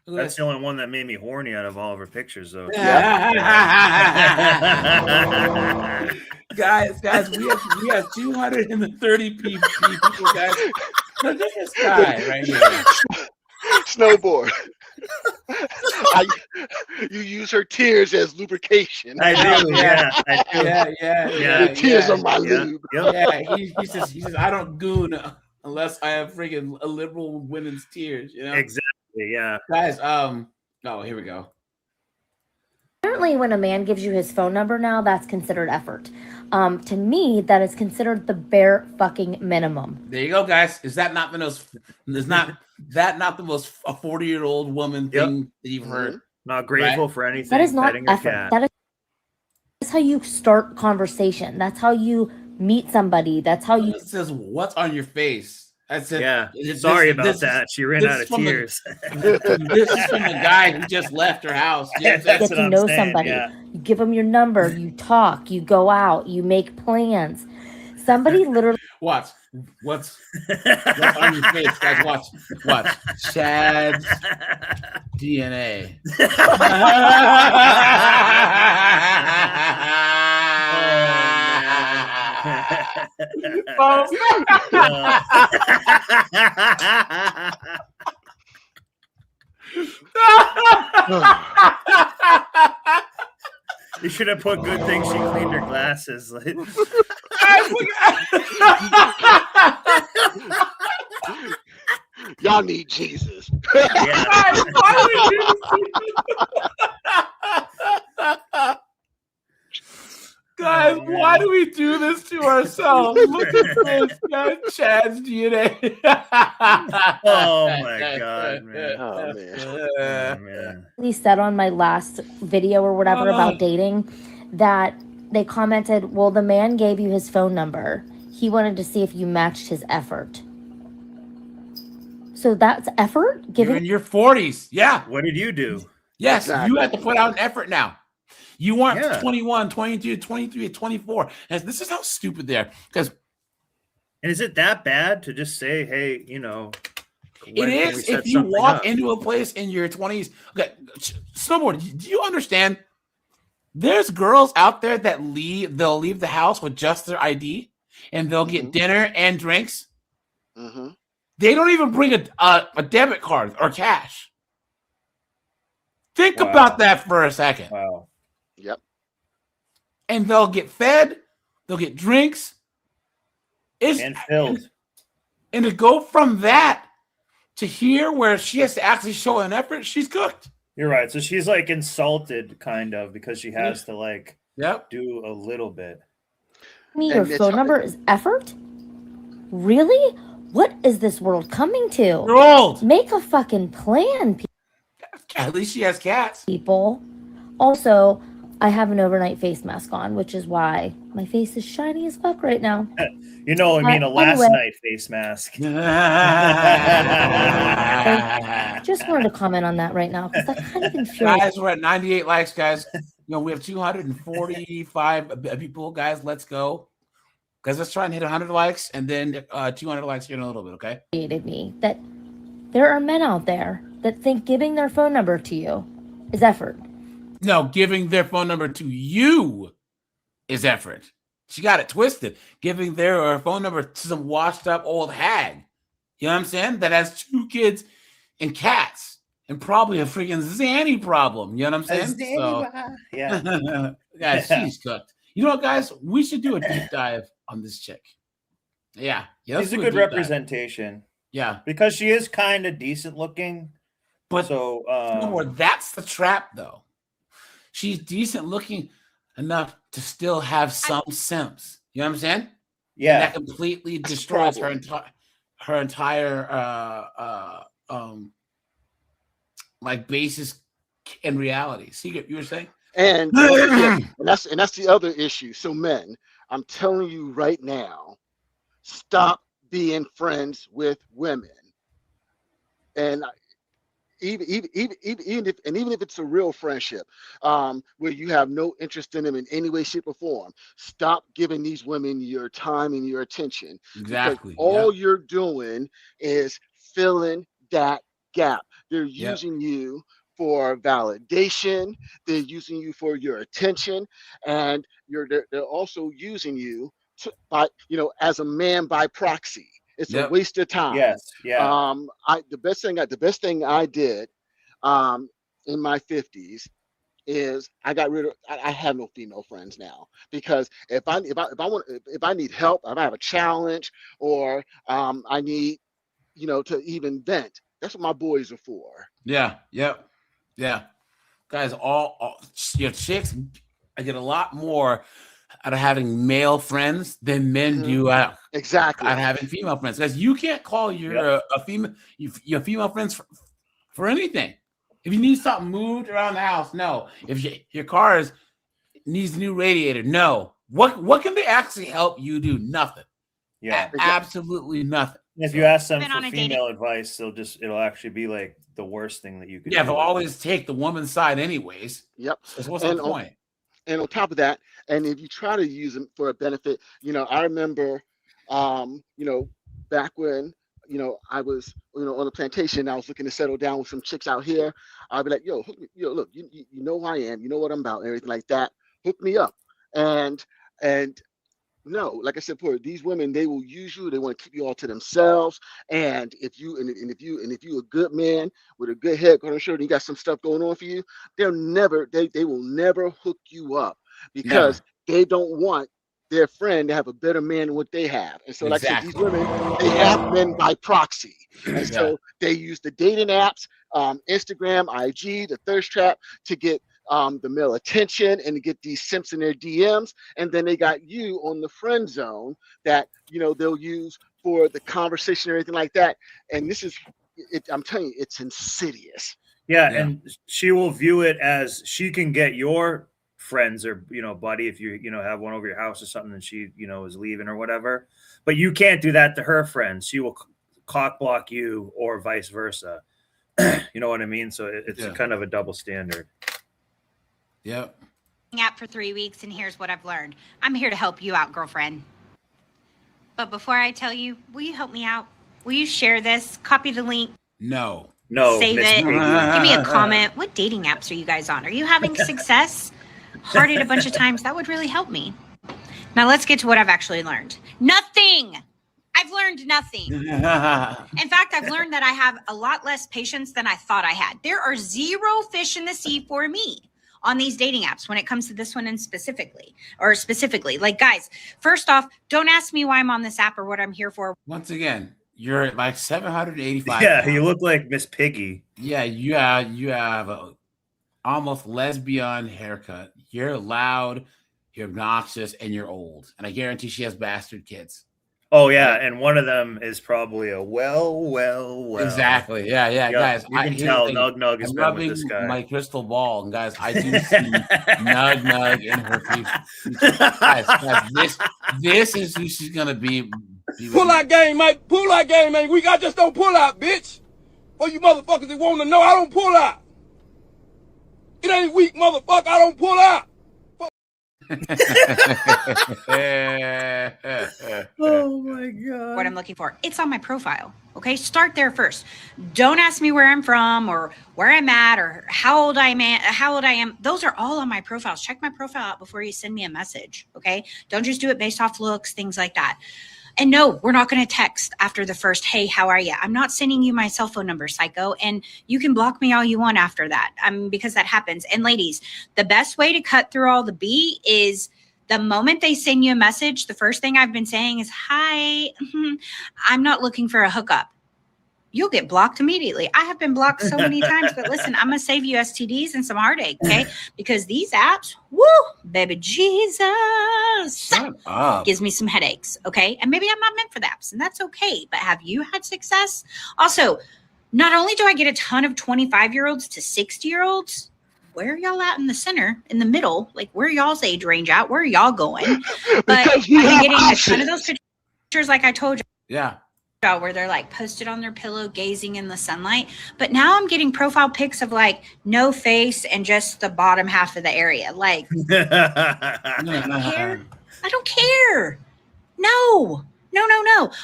Speaker 6: That's the only one that made me horny out of all of her pictures, though.
Speaker 1: guys, we have 230 people, guys. Look at this guy right here.
Speaker 3: Snowboard. You use her tears as lubrication.
Speaker 6: I do, yeah. I do.
Speaker 1: Yeah.
Speaker 3: The tears are my lube.
Speaker 1: Yeah, he says I don't goon unless I have freaking a liberal women's tears, you know?
Speaker 6: Exactly, yeah.
Speaker 1: Guys, oh, here we go.
Speaker 9: Apparently, when a man gives you his phone number now, that's considered effort. To me, that is considered the bare fucking minimum.
Speaker 1: There you go, guys. Is that not the most? Is not that not the most a 40-year-old woman thing that you've heard?
Speaker 6: Not grateful for anything.
Speaker 9: That is not
Speaker 6: petting her
Speaker 9: effort.
Speaker 6: cat.
Speaker 9: That is how you start conversation. That's how you meet somebody. That's how you.
Speaker 1: It says, "What's on your face?" I said,
Speaker 6: Yeah. Sorry about that. She ran out of tears.
Speaker 1: This is from the guy who just left her house. You know what I'm saying?
Speaker 9: Get to know somebody. You give them your number. You talk. You go out. You make plans. Somebody literally.
Speaker 1: Watch. What's on your face, guys? Watch. Chad's DNA.
Speaker 6: You should have put good things. She cleaned her glasses.
Speaker 3: Y'all need Jesus.
Speaker 6: Yeah.
Speaker 1: Guys, why do we do this to ourselves? Look at this, guys. Chad's DNA.
Speaker 6: Oh my god, man.
Speaker 3: Oh man.
Speaker 9: He said on my last video or whatever about dating that they commented, well, the man gave you his phone number. He wanted to see if you matched his effort. So that's effort?
Speaker 1: You're in your 40s. Yeah.
Speaker 6: What did you do?
Speaker 1: Yes,
Speaker 3: Exactly.
Speaker 1: you have to put out an effort now. You weren't
Speaker 6: Yeah.
Speaker 1: 21, 22, 23, 24. And this is how stupid they are. Because
Speaker 6: And is it that bad to just say, hey,
Speaker 1: it
Speaker 6: when can we
Speaker 1: is
Speaker 6: set
Speaker 1: if you
Speaker 6: something
Speaker 1: walk
Speaker 6: up?
Speaker 1: into a place in your 20s. Okay, snowboard, do you understand? There's girls out there that they'll leave the house with just their ID and they'll get dinner and drinks.
Speaker 3: Mm-hmm.
Speaker 1: They don't even bring a debit card or cash. Think
Speaker 6: Wow.
Speaker 1: about that for a second.
Speaker 6: Wow.
Speaker 3: Yep.
Speaker 1: And they'll get fed, they'll get drinks.
Speaker 6: And filled.
Speaker 1: And to go from that to here where she has to actually show an effort, she's cooked.
Speaker 6: You're right. So she's like insulted, kind of, because she has to like do a little bit.
Speaker 9: Your phone number is effort? Really? What is this world coming to?
Speaker 1: You're old.
Speaker 9: Make a fucking plan,
Speaker 1: At least she has cats.
Speaker 9: people. Also, I have an overnight face mask on, which is why my face is shiny as fuck right now.
Speaker 6: I mean a last
Speaker 9: Anyway.
Speaker 6: night face mask.
Speaker 9: I just wanted to comment on that right now because that kind of infuriates
Speaker 1: Guys, we're at 98 likes, guys. We have 245 people, guys. Let's go. Guys, let's try and hit 100 likes and then 200 likes here in a little bit, okay?
Speaker 9: me that there are men out there that think giving their phone number to you is effort.
Speaker 1: No, giving their phone number to you is effort. She got it twisted. Giving their phone number to some washed up old hag. You know what I'm saying? That has 2 kids and cats and probably a freaking Zanny problem. You know what I'm saying?
Speaker 6: Yeah.
Speaker 1: Guys, she's cooked. You know what, guys? We should do a deep dive on this chick. Yeah.
Speaker 6: She's a good representation.
Speaker 1: Yeah.
Speaker 6: Because she is kind of decent looking.
Speaker 1: But
Speaker 6: so
Speaker 1: that's the trap, though. She's decent looking enough to still have some sense. You know what I'm saying?
Speaker 6: Yeah.
Speaker 1: And that completely destroys her entire like basis in reality. See, you were saying?
Speaker 3: And that's the other issue. So men, I'm telling you right now, stop being friends with women. And even if it's a real friendship, where you have no interest in them in any way, shape, or form, stop giving these women your time and your attention.
Speaker 1: Exactly.
Speaker 3: Because all you're doing is filling that gap. They're using you for validation. They're using you for your attention, and they're also using you as a man by proxy. It's a waste of time.
Speaker 6: Yes. Yeah.
Speaker 3: The best thing I did in my 50s is I got rid of. I have no female friends now, because if I need help, if I have a challenge, or I need to even vent, that's what my boys are for.
Speaker 1: Yeah. Yep. Yeah. Guys, all your chicks, I get a lot more out of having male friends than men do out
Speaker 3: exactly
Speaker 1: out of having female friends. Because you can't call your your female friends for anything. If you need something moved around the house, no. If your car needs a new radiator, no. What can they actually help you do? Nothing.
Speaker 6: Yeah.
Speaker 1: Absolutely nothing.
Speaker 6: If you ask them for female advice, it'll actually be like the worst thing that you could do.
Speaker 1: Yeah, they'll always take the woman's side anyways.
Speaker 3: Yep.
Speaker 1: So what's the point?
Speaker 3: And on top of that, and if you try to use them for a benefit, I remember, back when, I was, on a plantation, I was looking to settle down with some chicks out here. I'd be like, yo, hook me, look, you know who I am, you know what I'm about, and everything like that. Hook me up. And no, like I said before, these women, they will use you. They want to keep you all to themselves. And if you a good man with a good head on your shoulder, and you got some stuff going on for you, they will never hook you up, because they don't want their friend to have a better man than what they have. And so, like I said, these women, they have men by proxy. And so they use the dating apps, Instagram, IG, the thirst trap, to get the male attention and get these simps in their DMs, and then they got you on the friend zone that they'll use for the conversation or anything like that. And this is, I'm telling you, it's insidious.
Speaker 6: Yeah, and she will view it as she can get your friends or buddy if you have one over your house or something, and she is leaving or whatever. But you can't do that to her friends. She will cock block you or vice versa. You know what I mean? So it's kind of a double standard.
Speaker 1: Yep.
Speaker 10: App for 3 weeks, and here's what I've learned. I'm here to help you out, girlfriend. But before I tell you, will you help me out? Will you share this? Copy the link.
Speaker 1: No.
Speaker 10: Save it. Give me a comment. What dating apps are you guys on? Are you having success? Heart it a bunch of times. That would really help me. Now let's get to what I've actually learned. Nothing. I've learned nothing. In fact, I've learned that I have a lot less patience than I thought I had. There are 0 fish in the sea for me on these dating apps when it comes to this one and specifically. Like, guys, first off, don't ask me why I'm on this app or what I'm here for.
Speaker 1: Once again, you're at like 785.
Speaker 6: Yeah, you look like Miss Piggy.
Speaker 1: Yeah, you have a almost lesbian haircut. You're loud, you're obnoxious, and you're old. And I guarantee she has bastard kids.
Speaker 6: Oh yeah, and one of them is probably a well.
Speaker 1: Exactly. Yeah, guys.
Speaker 6: You can tell Nug is been with this guy.
Speaker 1: My crystal ball, and guys, I do see Nug in her future. Guys, this is who she's gonna be.
Speaker 16: Pull out game, mate. Pull out game, mate. I just don't pull out, bitch. For you motherfuckers that want to know, I don't pull out. It ain't weak, motherfucker. I don't pull out.
Speaker 6: Oh my god.
Speaker 10: What I'm looking for. It's on my profile. Okay, start there first. Don't ask me where I'm from or where I'm at or how old I am. Those are all on my profiles. Check my profile out before you send me a message. Okay, don't just do it based off looks, things like that. And no, we're not going to text after the first, hey, how are you? I'm not sending you my cell phone number, psycho. And you can block me all you want after that, because that happens. And ladies, the best way to cut through all the B is the moment they send you a message, the first thing I've been saying is, hi, I'm not looking for a hookup. You'll get blocked immediately. I have been blocked so many times, but listen, I'm going to save you STDs and some heartache, okay? Because these apps, woo, baby Jesus, gives me some headaches, okay? And maybe I'm not meant for the apps, and that's okay. But have you had success? Also, not only do I get a ton of 25-year-olds to 60-year-olds, where are y'all at in the center, in the middle? Like, where are y'all's age range at? Where are y'all going? But I've been getting a ton of those pictures, like I told you.
Speaker 1: Yeah.
Speaker 10: Where they're like posted on their pillow gazing in the sunlight. But now I'm getting profile pics of like no face and just the bottom half of the area. Like, I don't care. No.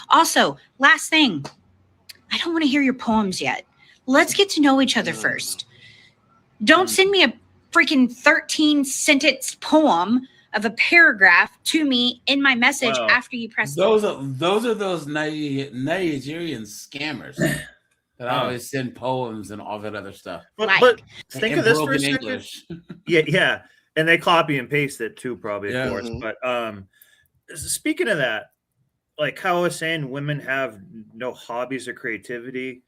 Speaker 10: Also, last thing, I don't want to hear your poems yet. Let's get to know each other first. Don't send me a freaking 13-sentence poem of a paragraph to me in my message after you press
Speaker 1: those are those Nigerian scammers that always send poems and all that other stuff.
Speaker 6: But think of this for a second.
Speaker 1: English.
Speaker 6: yeah, and they copy and paste it too, probably, of course. But speaking of that, like how I was saying, women have no hobbies or creativity.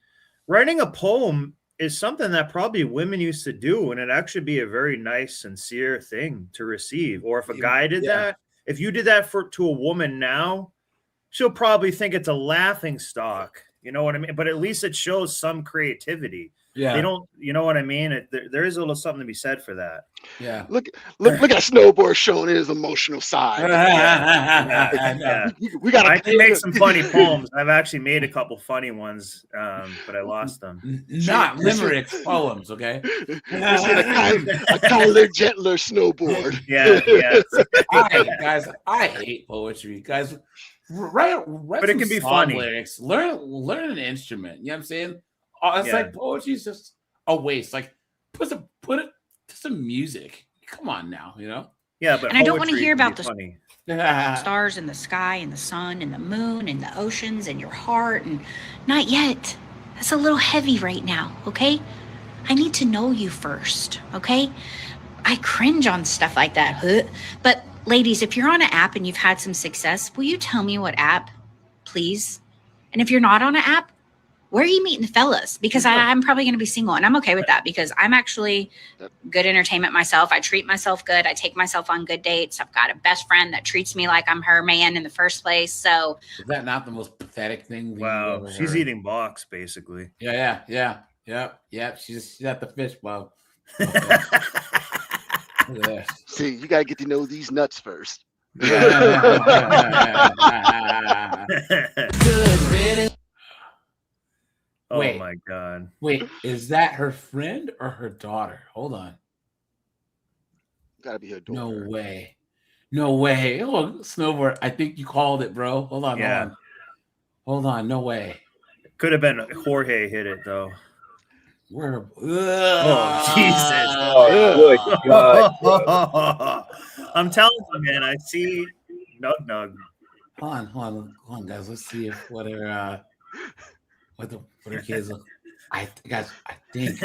Speaker 6: Writing a poem is something that probably women used to do, and it actually be a very nice, sincere thing to receive. Or if a guy did that, if you did that to a woman now, she'll probably think it's a laughing stock. You know what I mean? But at least it shows some creativity. Yeah, they don't. You know what I mean? There is a little something to be said for that.
Speaker 1: Yeah.
Speaker 3: Look at Snowboard showing his emotional side. We got.
Speaker 6: I can make some funny poems. I've actually made a couple funny ones, but I lost them.
Speaker 1: Not limerick poems, okay?
Speaker 3: A kinder, gentler Snowboard.
Speaker 6: Yeah.
Speaker 1: Guys, I hate poetry, guys. Write
Speaker 6: but it can be funny.
Speaker 1: Lyrics. Learn an instrument. You know what I'm saying? It's like poetry is just a waste. Like put some music. Come on now, you know?
Speaker 6: Yeah, but
Speaker 10: and I don't want to hear about the stars and the sky and the sun and the moon and the oceans and your heart, and not yet. That's a little heavy right now, okay? I need to know you first, okay? I cringe on stuff like that. But ladies, if you're on an app and you've had some success, will you tell me what app, please? And if you're not on an app, where are you meeting the fellas? Because I'm probably going to be single, and I'm okay with that because I'm actually good entertainment myself. I treat myself good. I take myself on good dates. I've got a best friend that treats me like I'm her man in the first place. So
Speaker 1: Is that not the most pathetic thing? that
Speaker 6: Wow,
Speaker 1: you've ever
Speaker 6: she's
Speaker 1: heard?
Speaker 6: eating box basically.
Speaker 1: Yeah. She's at the fish bowl. Look at this.
Speaker 3: See, you gotta get to know these nuts first.
Speaker 6: Oh
Speaker 1: Wait.
Speaker 6: my god.
Speaker 1: Wait, is that her friend or her daughter? Hold on.
Speaker 3: Gotta be her
Speaker 1: No
Speaker 3: daughter.
Speaker 1: way. No way. Oh, Snowboard. I think you called it, bro. Hold on.
Speaker 6: Yeah.
Speaker 1: Hold on. No way.
Speaker 6: Could have been Jorge hit it though.
Speaker 1: Where?
Speaker 6: Oh Jesus!
Speaker 1: Oh,
Speaker 6: good God. I'm telling you, man. I see Nug.
Speaker 1: Hold on, guys. Let's see if what her kids look. I think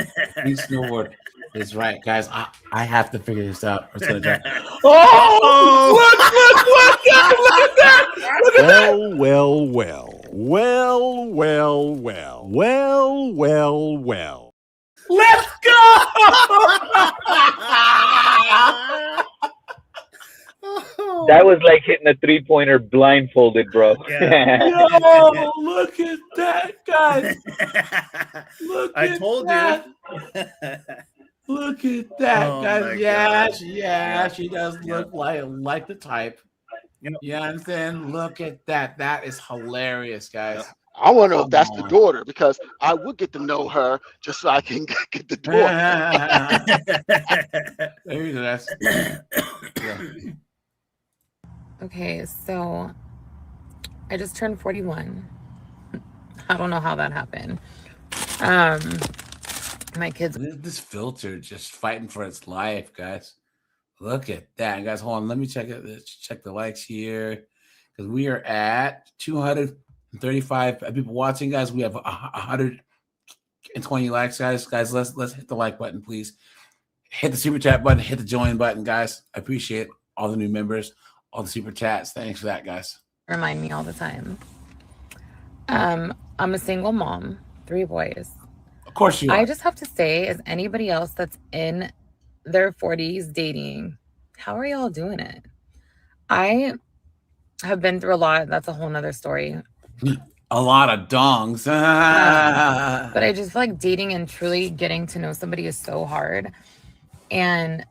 Speaker 1: Snowboard is right, guys. I have to figure this out. It's gonna try.
Speaker 16: Oh, look at that! Well.
Speaker 1: Let's go!
Speaker 12: That was like hitting a 3-pointer blindfolded, bro.
Speaker 1: Yo, look at that, guys. Look
Speaker 6: I
Speaker 1: at
Speaker 6: told
Speaker 1: that.
Speaker 6: you.
Speaker 1: Look at that,
Speaker 6: Oh
Speaker 1: guys.
Speaker 6: my
Speaker 1: Yeah,
Speaker 6: God.
Speaker 1: she does look like the type. You know what I'm saying? Look at that. That is hilarious, guys.
Speaker 3: I want to know if that's
Speaker 1: Come
Speaker 3: the
Speaker 1: on.
Speaker 3: daughter because I would get to know her just so I can get the daughter.
Speaker 1: There you go. That's
Speaker 5: Okay, so I just turned 41. I don't know how that happened. My kids.
Speaker 1: This filter just fighting for its life, guys. Look at that, guys. Hold on, let me check it. Let's check the likes here because we are at 235 people watching, guys. We have 120 likes, guys. Guys, let's hit the like button, please. Hit the super chat button. Hit the join button, guys. I appreciate all the new members, all the super chats. Thanks for that, guys.
Speaker 5: Remind me all the time. I'm a single mom, 3 boys.
Speaker 1: Of course you are.
Speaker 5: I just have to say, as anybody else that's in their 40s dating, how are y'all doing it? I have been through a lot. That's a whole nother story.
Speaker 1: A lot of dongs.
Speaker 5: But I just feel like dating and truly getting to know somebody is so hard. And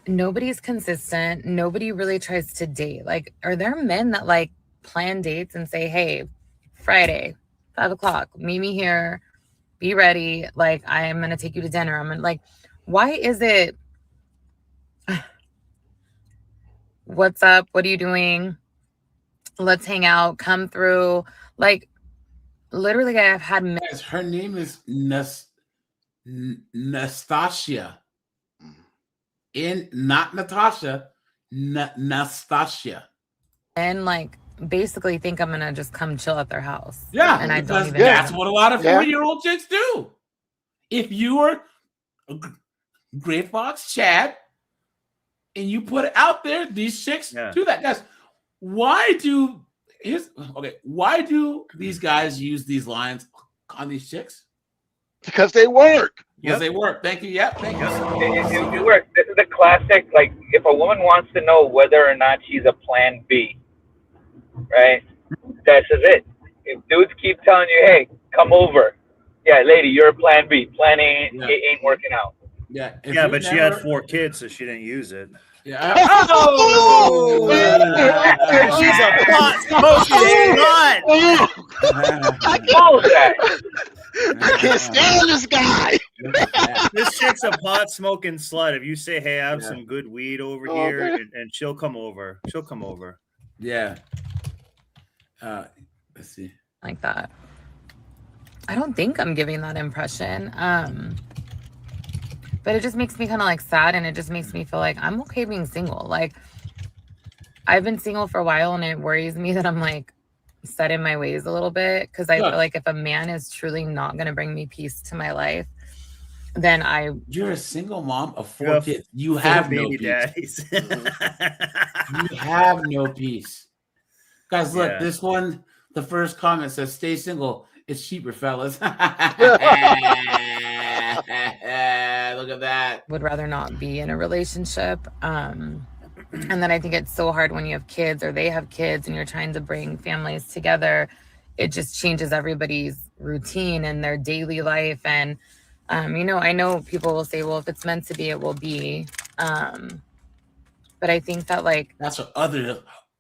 Speaker 5: nobody's consistent. Nobody really tries to date. Like, are there men that like plan dates and say, hey, Friday, 5 o'clock, meet me here, be ready. Like, I am going to take you to dinner. I'm gonna, like, why is it, what's up? What are you doing? Let's hang out, come through. Like, literally, I've had men.
Speaker 1: Guys, her name is Nastasia. Not Natasha, Nastasia.
Speaker 5: And like basically think I'm gonna just come chill at their house.
Speaker 1: Yeah,
Speaker 5: and I don't
Speaker 1: because
Speaker 5: even.
Speaker 1: that's
Speaker 5: know.
Speaker 1: what a lot of 40-year-old chicks do. If you are a Great Fox Chad and you put it out there, these chicks do that. Guys, why do these guys use these lines on these chicks?
Speaker 3: Because they work.
Speaker 1: Because they work. Thank you. Yep. Thank you.
Speaker 12: It works. This is the classic. Like, if a woman wants to know whether or not she's a plan B, right? This is it. If dudes keep telling you, "Hey, come over," yeah, lady, you're a plan B. Plan A ain't working out.
Speaker 1: Yeah.
Speaker 6: Yeah, but she had 4 kids, so she didn't use it.
Speaker 1: Yeah.
Speaker 6: She's a pot smoking nut.
Speaker 3: I can't stand this guy.
Speaker 6: This chick's a pot smoking slut. If you say, "Hey, I have some good weed over here," and she'll come over. She'll come over.
Speaker 1: Yeah. Let's see.
Speaker 5: Like that. I don't think I'm giving that impression. But it just makes me kind of like sad, and it just makes me feel like I'm okay being single. Like, I've been single for a while, and it worries me that I'm like set in my ways a little bit, because I feel like if a man is truly not going to bring me peace to my life, then
Speaker 1: you're a single mom of 4 kids. You have no peace.
Speaker 6: Daddies.
Speaker 1: You have no peace. Guys, look, this one, the first comment says, stay single It's cheaper, fellas. Look at that.
Speaker 13: Would rather not be in a relationship. And then I think it's so hard when you have kids or they have kids and you're trying to bring families together. It just changes everybody's routine and their daily life. And, you know, I know people will say, well, if it's meant to be, it will be. But I think that, like,
Speaker 1: that's what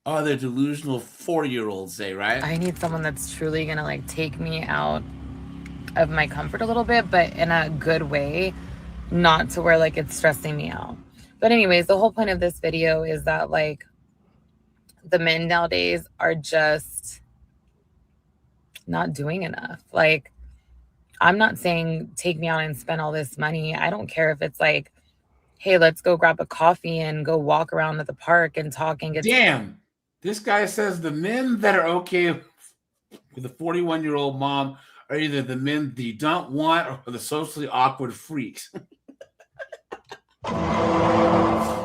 Speaker 1: other delusional 4-year-olds say, right?
Speaker 13: I need someone that's truly gonna like take me out of my comfort a little bit, but in a good way, not to where like it's stressing me out. But anyways, the whole point of this video is that like the men nowadays are just not doing enough. Like, I'm not saying take me out and spend all this money. I don't care if it's like, hey, let's go grab a coffee and go walk around at the park and talk and get.
Speaker 1: Damn. This guy says the men that are okay with a 41-year-old mom are either the men that you don't want or the socially awkward freaks.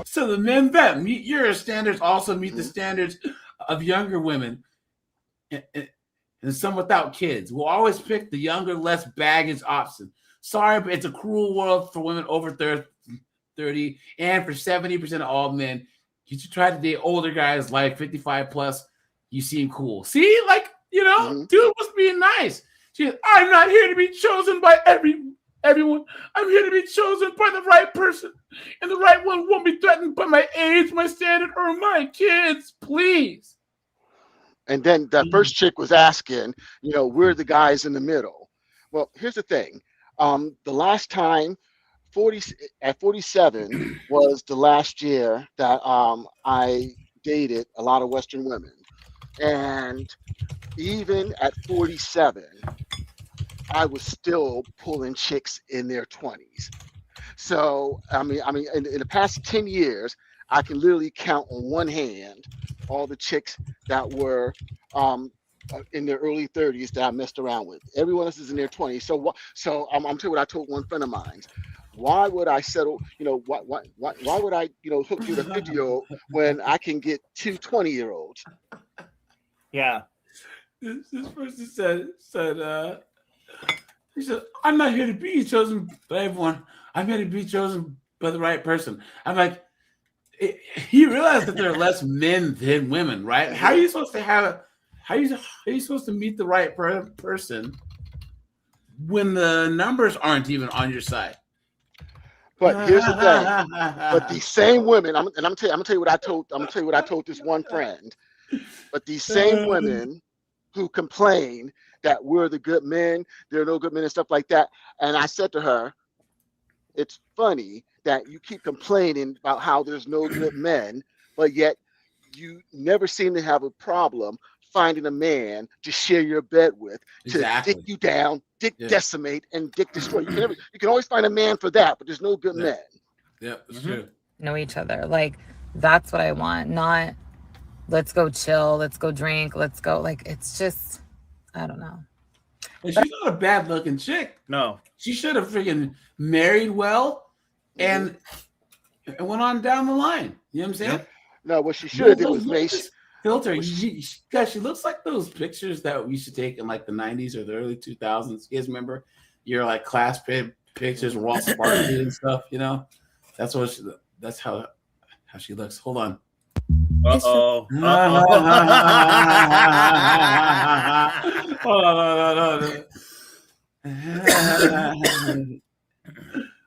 Speaker 1: So the men that meet your standards also meet the standards of younger women and some without kids. We'll always pick the younger, less baggage option. Sorry, but it's a cruel world for women over 30 and for 70% of all men. You should try to date older guys like 55 plus. You seem cool. See, like, you know, dude was being nice. She goes, I'm not here to be chosen by everyone. I'm here to be chosen by the right person. And the right one won't be threatened by my age, my standard, or my kids. Please.
Speaker 3: And then that first chick was asking, you know, we're the guys in the middle. Well, here's the thing. The last time 47 was the last year that I dated a lot of Western women. And even at 47, I was still pulling chicks in their 20s. So, I mean, in the past 10 years, I can literally count on one hand all the chicks that were in their early 30s that I messed around with. Everyone else is in their 20s. So I'm telling you what I told one friend of mine. Why would I settle, you know, why would I, you know, hook you with a 50-year-old when I can get two 20-year-olds?
Speaker 6: Yeah.
Speaker 1: This person said, he said, I'm not here to be chosen by everyone. I'm here to be chosen by the right person. I'm like, you realize that there are less men than women, right? How are you supposed to how are you supposed to meet the right person when the numbers aren't even on your side?
Speaker 3: But here's the thing. But these same women, I'm gonna tell you what I told this one friend. But these same women who complain that we're the good men, there are no good men and stuff like that. And I said to her, it's funny that you keep complaining about how there's no good men, but yet you never seem to have a problem finding a man to share your bed with, to dick you down, decimate, and dick destroy. You can always find a man for that, but there's no good men.
Speaker 1: Yeah, that's true.
Speaker 13: Know each other. Like, that's what I want. Not, let's go chill, let's go drink, let's go. Like, it's just, I don't know.
Speaker 1: But she's not a bad looking chick.
Speaker 6: No.
Speaker 1: She should have freaking married well and went on down the line. You know what I'm saying?
Speaker 3: No, what she should have did was make
Speaker 1: filter. Guys, she looks like those pictures that we used to take in like the 90s or the early 2000s. You guys remember your like class pictures were all sparkly and stuff, you know? That's how she looks. Hold on.
Speaker 6: Uh-oh.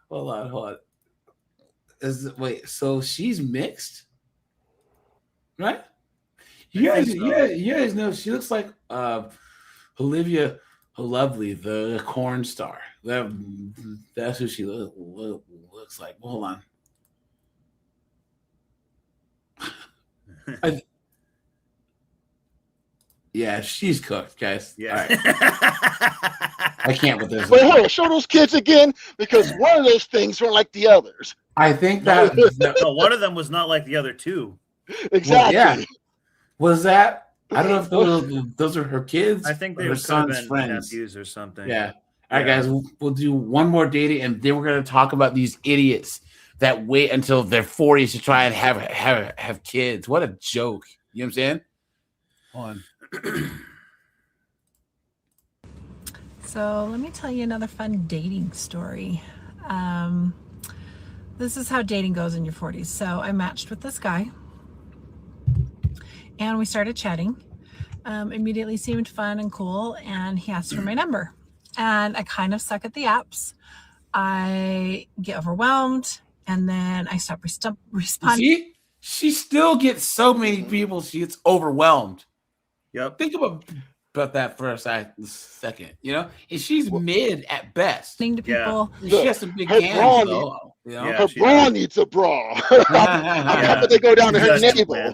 Speaker 1: Hold on. Hold on. Wait, so she's mixed? Right? You guys know she looks like Olivia Lovely, the corn star. That's who she looks like. Hold on. Yeah, she's cooked, guys.
Speaker 6: Yeah.
Speaker 1: All right. I can't with this.
Speaker 3: Wait, hold on. Show those kids again, because one of those things weren't like the others.
Speaker 1: I think that
Speaker 6: No, one of them was not like the other two.
Speaker 3: Exactly.
Speaker 1: Well, yeah. Was that? I don't know if those are her kids.
Speaker 6: I think they
Speaker 1: or her
Speaker 6: were
Speaker 1: son's friends.
Speaker 6: nephews or something.
Speaker 1: Yeah. All right, guys. We'll do one more dating, and then we're going to talk about these idiots that wait until their 40s to try and have kids. What a joke! You know what I'm saying? Hold on.
Speaker 14: So let me tell you another fun dating story. This is how dating goes in your 40s. So I matched with this guy and we started chatting. Immediately seemed fun and cool, and he asked for my number. And I kind of suck at the apps. I get overwhelmed and then I stop responding.
Speaker 1: See? She still gets so many people, she gets overwhelmed.
Speaker 6: Yep.
Speaker 1: Think about that for a second. You know, and she's mid at best.
Speaker 14: To people.
Speaker 1: She has some big
Speaker 3: Her
Speaker 1: hands,
Speaker 3: bra
Speaker 1: though. You know?
Speaker 3: Her bra needs a bra. How about they go down to her navel?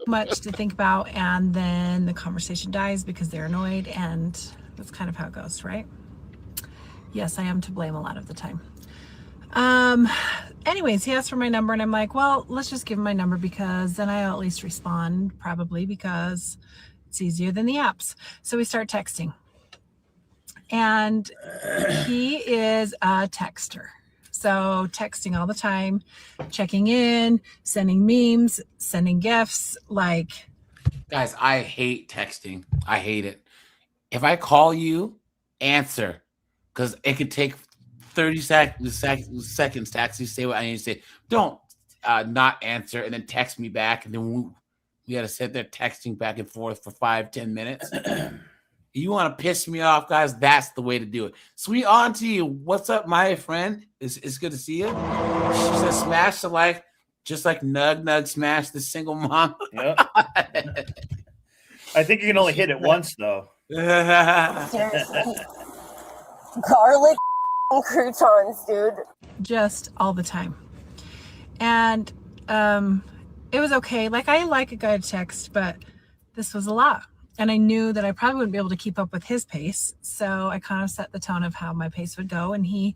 Speaker 14: Much to think about, and then the conversation dies because they're annoyed, and that's kind of how it goes, right? Yes, I am to blame a lot of the time. Anyways, he asked for my number and I'm like, well, let's just give him my number because then I'll at least respond, probably because it's easier than the apps. So we start texting, and he is a texter. So texting all the time, checking in, sending memes, sending gifts, like.
Speaker 1: Guys, I hate texting. I hate it. If I call you, answer, because it could take 30 seconds to actually say what I need to say. Don't not answer and then text me back, and then we got to sit there texting back and forth for 5-10 minutes. You want to piss me off, guys? That's the way to do it. Sweet auntie, what's up, my friend? It's good to see you. She says, smash the like, just like Nug smash the single mom.
Speaker 6: Yep. I think you can only hit it once, though.
Speaker 11: Garlic croutons, dude.
Speaker 14: Just all the time. And it was okay. Like, I like a good text, but this was a lot. And I knew that I probably wouldn't be able to keep up with his pace. So I kind of set the tone of how my pace would go. And he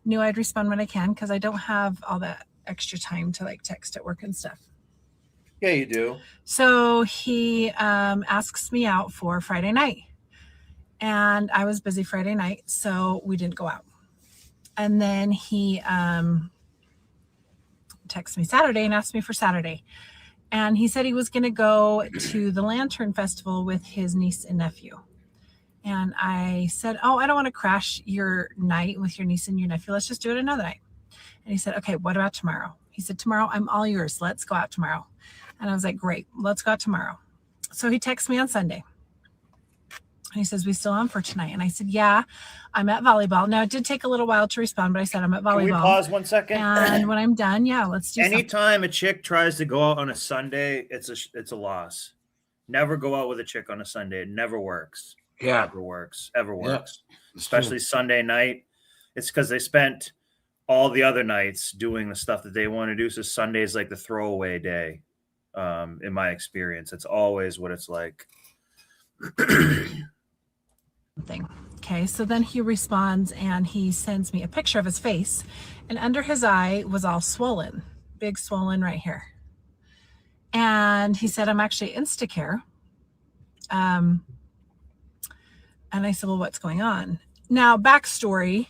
Speaker 14: knew I'd respond when I can, because I don't have all that extra time to like text at work and stuff.
Speaker 6: Yeah, you do.
Speaker 14: So he asks me out for Friday night. And I was busy Friday night, so we didn't go out. And then he texted me Saturday and asked me for Saturday. And he said he was going to go to the Lantern Festival with his niece and nephew. And I said, oh, I don't want to crash your night with your niece and your nephew. Let's just do it another night. And he said, okay, what about tomorrow? He said, tomorrow, I'm all yours. Let's go out tomorrow. And I was like, great, let's go out tomorrow. So he texts me on Sunday. And he says, we still on for tonight? And I said, yeah, I'm at volleyball. Now, it did take a little while to respond, but I said I'm at volleyball.
Speaker 6: Can we pause 1 second?
Speaker 14: And when I'm done, yeah, let's do
Speaker 6: Anytime a chick tries to go out on a Sunday, it's a loss. Never go out with a chick on a Sunday. It never works.
Speaker 1: Yeah.
Speaker 6: Never works. Ever works.
Speaker 1: Yeah.
Speaker 6: Especially Sunday night. It's because they spent all the other nights doing the stuff that they want to do. So Sunday is like the throwaway day. In my experience, it's always what it's like.
Speaker 14: Thing. Okay, so then he responds and he sends me a picture of his face, and under his eye was all swollen, big swollen right here. And he said, I'm actually Instacare. And I said, well, what's going on? Now, backstory,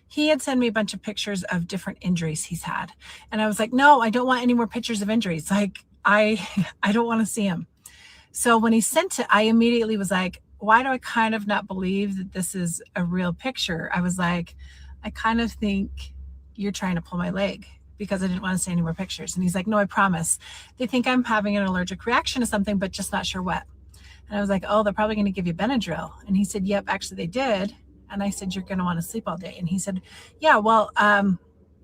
Speaker 14: he had sent me a bunch of pictures of different injuries he's had. And I was like, no, I don't want any more pictures of injuries. Like, I don't want to see them. So when he sent it, I immediately was like, why do I kind of not believe that this is a real picture? I was like, I kind of think you're trying to pull my leg, because I didn't want to see any more pictures. And he's like, no, I promise. They think I'm having an allergic reaction to something, but just not sure what. And I was like, oh, they're probably going to give you Benadryl. And he said, yep, actually they did. And I said, you're going to want to sleep all day. And he said, yeah, well,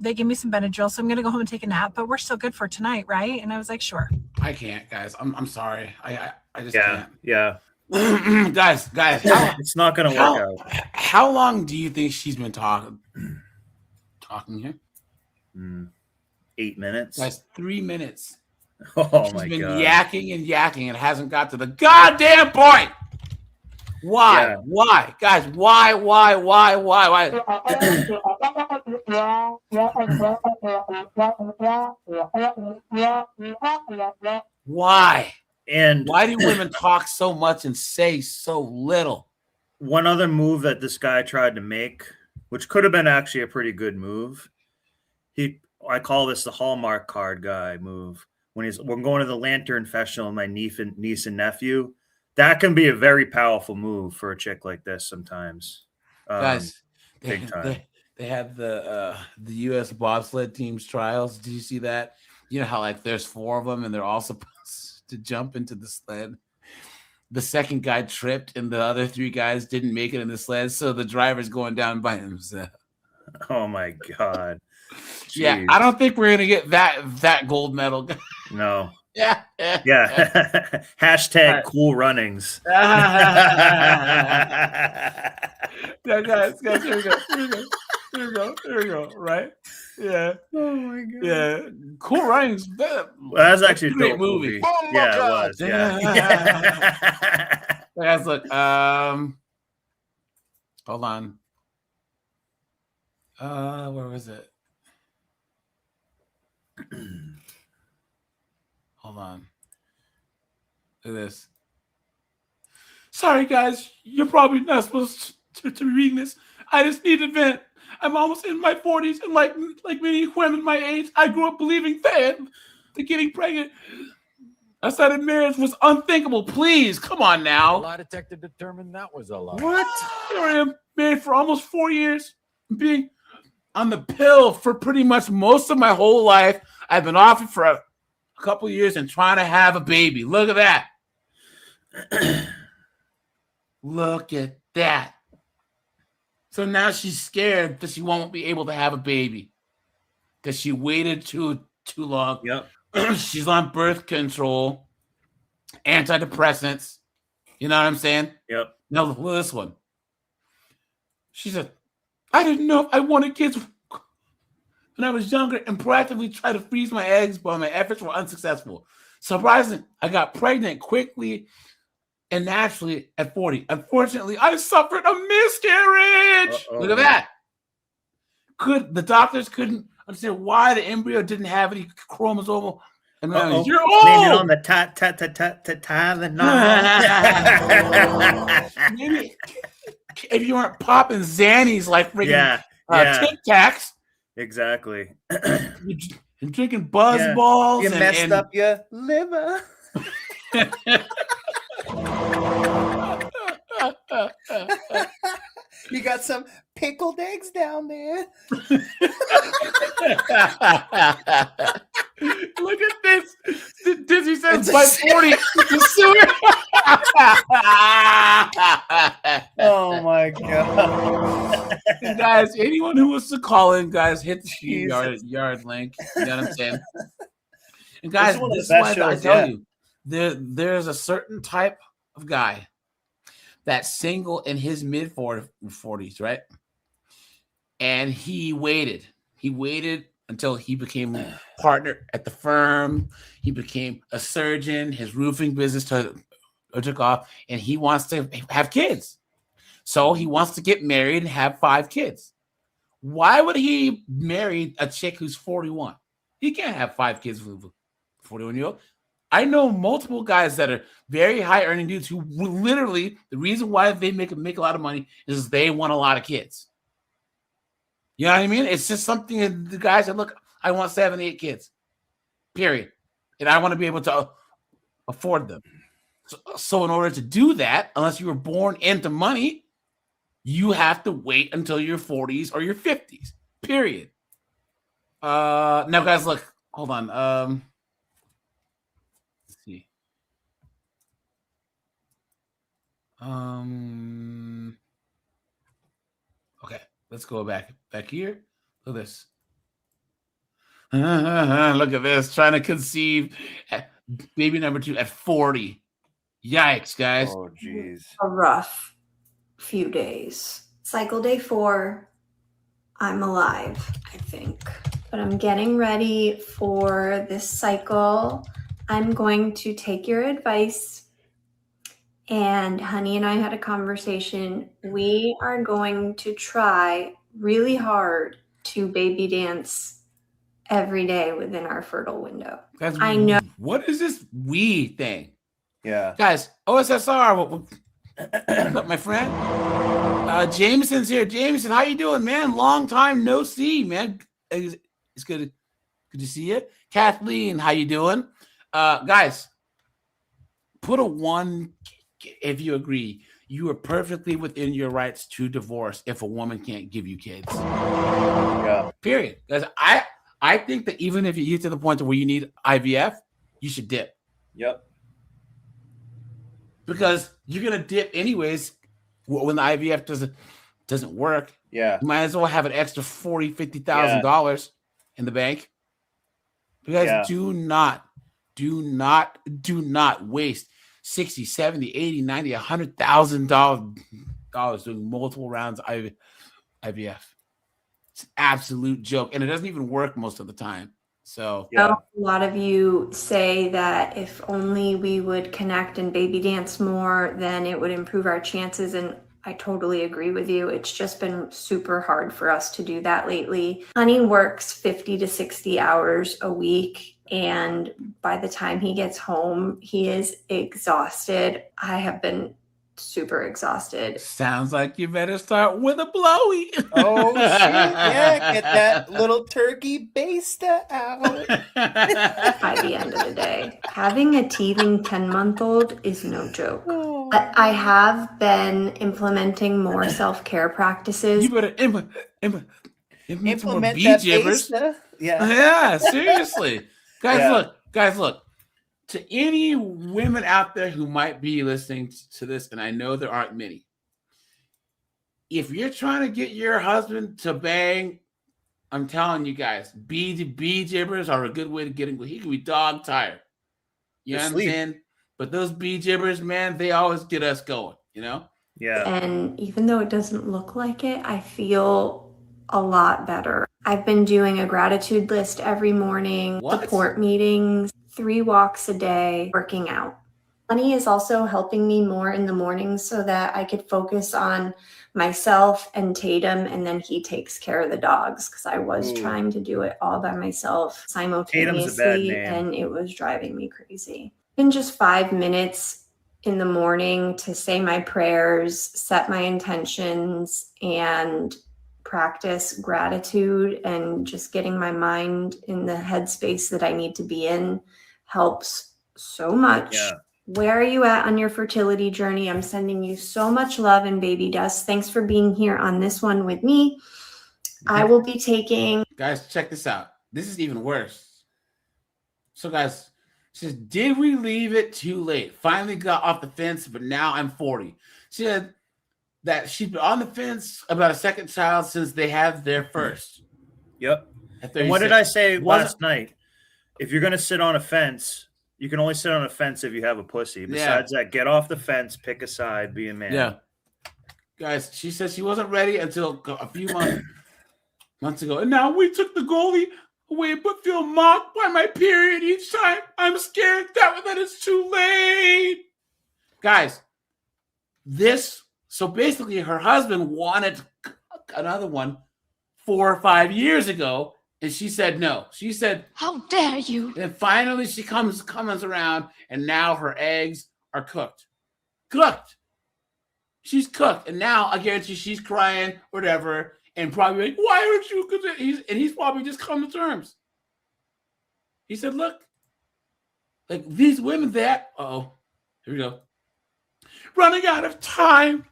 Speaker 14: they gave me some Benadryl, so I'm going to go home and take a nap, but we're still good for tonight, right? And I was like, sure.
Speaker 1: I can't, guys. I'm sorry. I just
Speaker 6: can't. Yeah.
Speaker 1: guys,
Speaker 6: it's not gonna work out.
Speaker 1: How long do you think she's been talking here?
Speaker 6: 8 minutes.
Speaker 1: Guys, 3 minutes.
Speaker 6: Oh
Speaker 1: she's
Speaker 6: my
Speaker 1: been
Speaker 6: god.
Speaker 1: yakking and yakking and hasn't got to the goddamn point. Why?
Speaker 6: Yeah.
Speaker 1: Why? Guys, why? Why?
Speaker 6: And
Speaker 1: why do women talk so much and say so little?
Speaker 6: One other move that this guy tried to make, which could have been actually a pretty good move, I call this the Hallmark card guy move. When we're going to the Lantern Festival with my niece and nephew, That can be a very powerful move for a chick like this sometimes.
Speaker 1: Guys,
Speaker 6: big time.
Speaker 1: They had the U.S. bobsled team's trials. Did you see that? You know how like there's 4 of them and they're all supposed to jump into the sled. The second guy tripped and the other 3 guys didn't make it in the sled, so the driver's going down by himself.
Speaker 6: Oh my god!
Speaker 1: Yeah,
Speaker 6: Jeez.
Speaker 1: I don't think we're gonna get that gold medal.
Speaker 6: No.
Speaker 1: Yeah.
Speaker 6: Hashtag cool runnings.
Speaker 1: Yeah, guys, here we go. Right? Yeah.
Speaker 6: Oh my god.
Speaker 1: Yeah. Cool Runnings.
Speaker 6: That's actually a
Speaker 1: great
Speaker 6: dope
Speaker 1: movie.
Speaker 6: movie. Yeah, it was. Yeah.
Speaker 1: Guys, look. Hold on. Where was it? Hold on. Look at this. Sorry, guys. You're probably not supposed to be reading this. I just need to vent. I'm almost in my 40s, and like many women my age, I grew up believing that getting pregnant outside of marriage was unthinkable. Please, come on now.
Speaker 4: A lie detector determined that was a lie.
Speaker 1: What? Here I am, married for almost 4 years, being on the pill for pretty much most of my whole life. I've been off it for a couple years and trying to have a baby. Look at that. Look at that. So now she's scared that she won't be able to have a baby because she waited too long.
Speaker 6: Yep.
Speaker 1: She's on birth control, antidepressants. You know what I'm saying?
Speaker 6: Yep.
Speaker 1: Now look at this one. She said, I didn't know if I wanted kids when I was younger and proactively tried to freeze my eggs, but my efforts were unsuccessful. Surprisingly, I got pregnant quickly and naturally at 40. Unfortunately, I suffered a miscarriage. Look at that. The doctors couldn't understand why the embryo didn't have any chromosomal. And you're old.
Speaker 6: Blame it on the
Speaker 1: Maybe if you weren't popping Xannies like freaking Tic Tacs.
Speaker 6: Exactly.
Speaker 1: And drinking Buzz Balls.
Speaker 6: You messed up your liver.
Speaker 15: You got some pickled eggs down there.
Speaker 1: Look at this. Disney says by 40.
Speaker 15: Oh my god.
Speaker 1: Guys, anyone who wants to call in, guys, hit the yard link. You know what I'm saying? And guys, this is why I tell you, there's a certain type of guy that's single in his mid 40s, right? And he waited. He waited until he became a partner at the firm. He became a surgeon. His roofing business took off, and he wants to have kids. So he wants to get married and have 5 kids. Why would he marry a chick who's 41? He can't have 5 kids with a 41-year-old. I know multiple guys that are very high earning dudes who literally, the reason why they make a lot of money is they want a lot of kids. You know what I mean? It's just something that the guys said, look, I want 7, 8 kids, period. And I want to be able to afford them. So in order to do that, unless you were born into money, you have to wait until your 40s or your 50s, period. Now, guys, look, hold on. Let's see. Okay, let's go back here. Look at this. Look at this. Trying to conceive baby number 2 at 40. Yikes, guys.
Speaker 6: Oh, jeez.
Speaker 17: A rough few days. Cycle day 4. I'm alive, I think. But I'm getting ready for this cycle. I'm going to take your advice. And Honey and I had a conversation. We are going to try really hard to baby dance every day within our fertile window.
Speaker 1: Guys,
Speaker 17: I know.
Speaker 1: What is this we thing?
Speaker 6: Yeah.
Speaker 1: Guys, OSSR, what's up, my friend? Jameson's here. Jameson, how you doing, man? Long time no see, man. It's good to see you. Kathleen, how you doing? Guys, put a 1K if you agree, you are perfectly within your rights to divorce if a woman can't give you kids.
Speaker 15: Yeah.
Speaker 1: Period. Because I think that even if you get to the point where you need IVF, you should dip.
Speaker 6: Yep.
Speaker 1: Because you're gonna dip anyways when the IVF doesn't work.
Speaker 15: Yeah.
Speaker 1: You might as well have an extra $40,000-$50,000 in the bank. You guys do not waste $60, $70, $80, $90, $100,000 doing multiple rounds of IVF. It's an absolute joke, and it doesn't even work most of the time. So
Speaker 17: A lot of you say that if only we would connect and baby dance more, then it would improve our chances. And I totally agree with you. It's just been super hard for us to do that lately. Honey works 50 to 60 hours a week. And by the time he gets home, he is exhausted. I have been super exhausted.
Speaker 1: Sounds like you better start with a blowy.
Speaker 15: Oh, shit. Yeah, get that little turkey baster out.
Speaker 17: By the end of the day, having a teething 10-month-old is no joke. But I have been implementing more self-care practices.
Speaker 1: You better implement
Speaker 15: Implement
Speaker 1: bee
Speaker 15: that
Speaker 1: jibbers.
Speaker 15: baster. Yeah.
Speaker 1: Yeah, seriously. Guys,
Speaker 15: Yeah.
Speaker 1: look. To any women out there who might be listening to this, and I know there aren't many, if you're trying to get your husband to bang, I'm telling you guys, bee jibbers are a good way to get him. He can be dog tired. You
Speaker 15: To
Speaker 1: know what I'm
Speaker 15: sleep.
Speaker 1: saying? But those bee jibbers, man, they always get us going, you know?
Speaker 6: Yeah.
Speaker 17: And even though it doesn't look like it, I feel a lot better. I've been doing a gratitude list every morning, support meetings, 3 walks a day, working out. Honey is also helping me more in the mornings so that I could focus on myself and Tatum, and then he takes care of the dogs because I was trying to do it all by myself simultaneously,
Speaker 6: name.
Speaker 17: and it was driving me crazy. In just 5 minutes in the morning to say my prayers, set my intentions, and practice gratitude and just getting my mind in the headspace that I need to be in helps so much.
Speaker 6: Yeah.
Speaker 17: Where are you at on your fertility journey? I'm sending you so much love and baby dust. Thanks for being here on this one with me. I will be taking...
Speaker 1: Guys, check this out. This is even worse. So, guys, she says, did we leave it too late? Finally got off the fence, but now I'm 40. She said that she's been on the fence about a second child since they had their first.
Speaker 6: Yep.
Speaker 1: At
Speaker 6: And what did I say
Speaker 1: 36.
Speaker 6: last night? If you're going to sit on a fence, you can only sit on a fence if you have a pussy. Besides that, get off the fence, pick a side, be a man.
Speaker 1: Yeah. Guys, she said she wasn't ready until a few months ago. And now we took the goalie away, but feel mocked by my period each time. I'm scared that it's too late. Guys, so basically her husband wanted another one 4 or 5 years ago, and she said no. She said, "How dare you?" And finally she comes around, and now her eggs are cooked. She's cooked, and now I guarantee she's crying, whatever, and probably like, "Why aren't you?" He's probably just come to terms. He said, "Look, like these women that here we go, running out of time.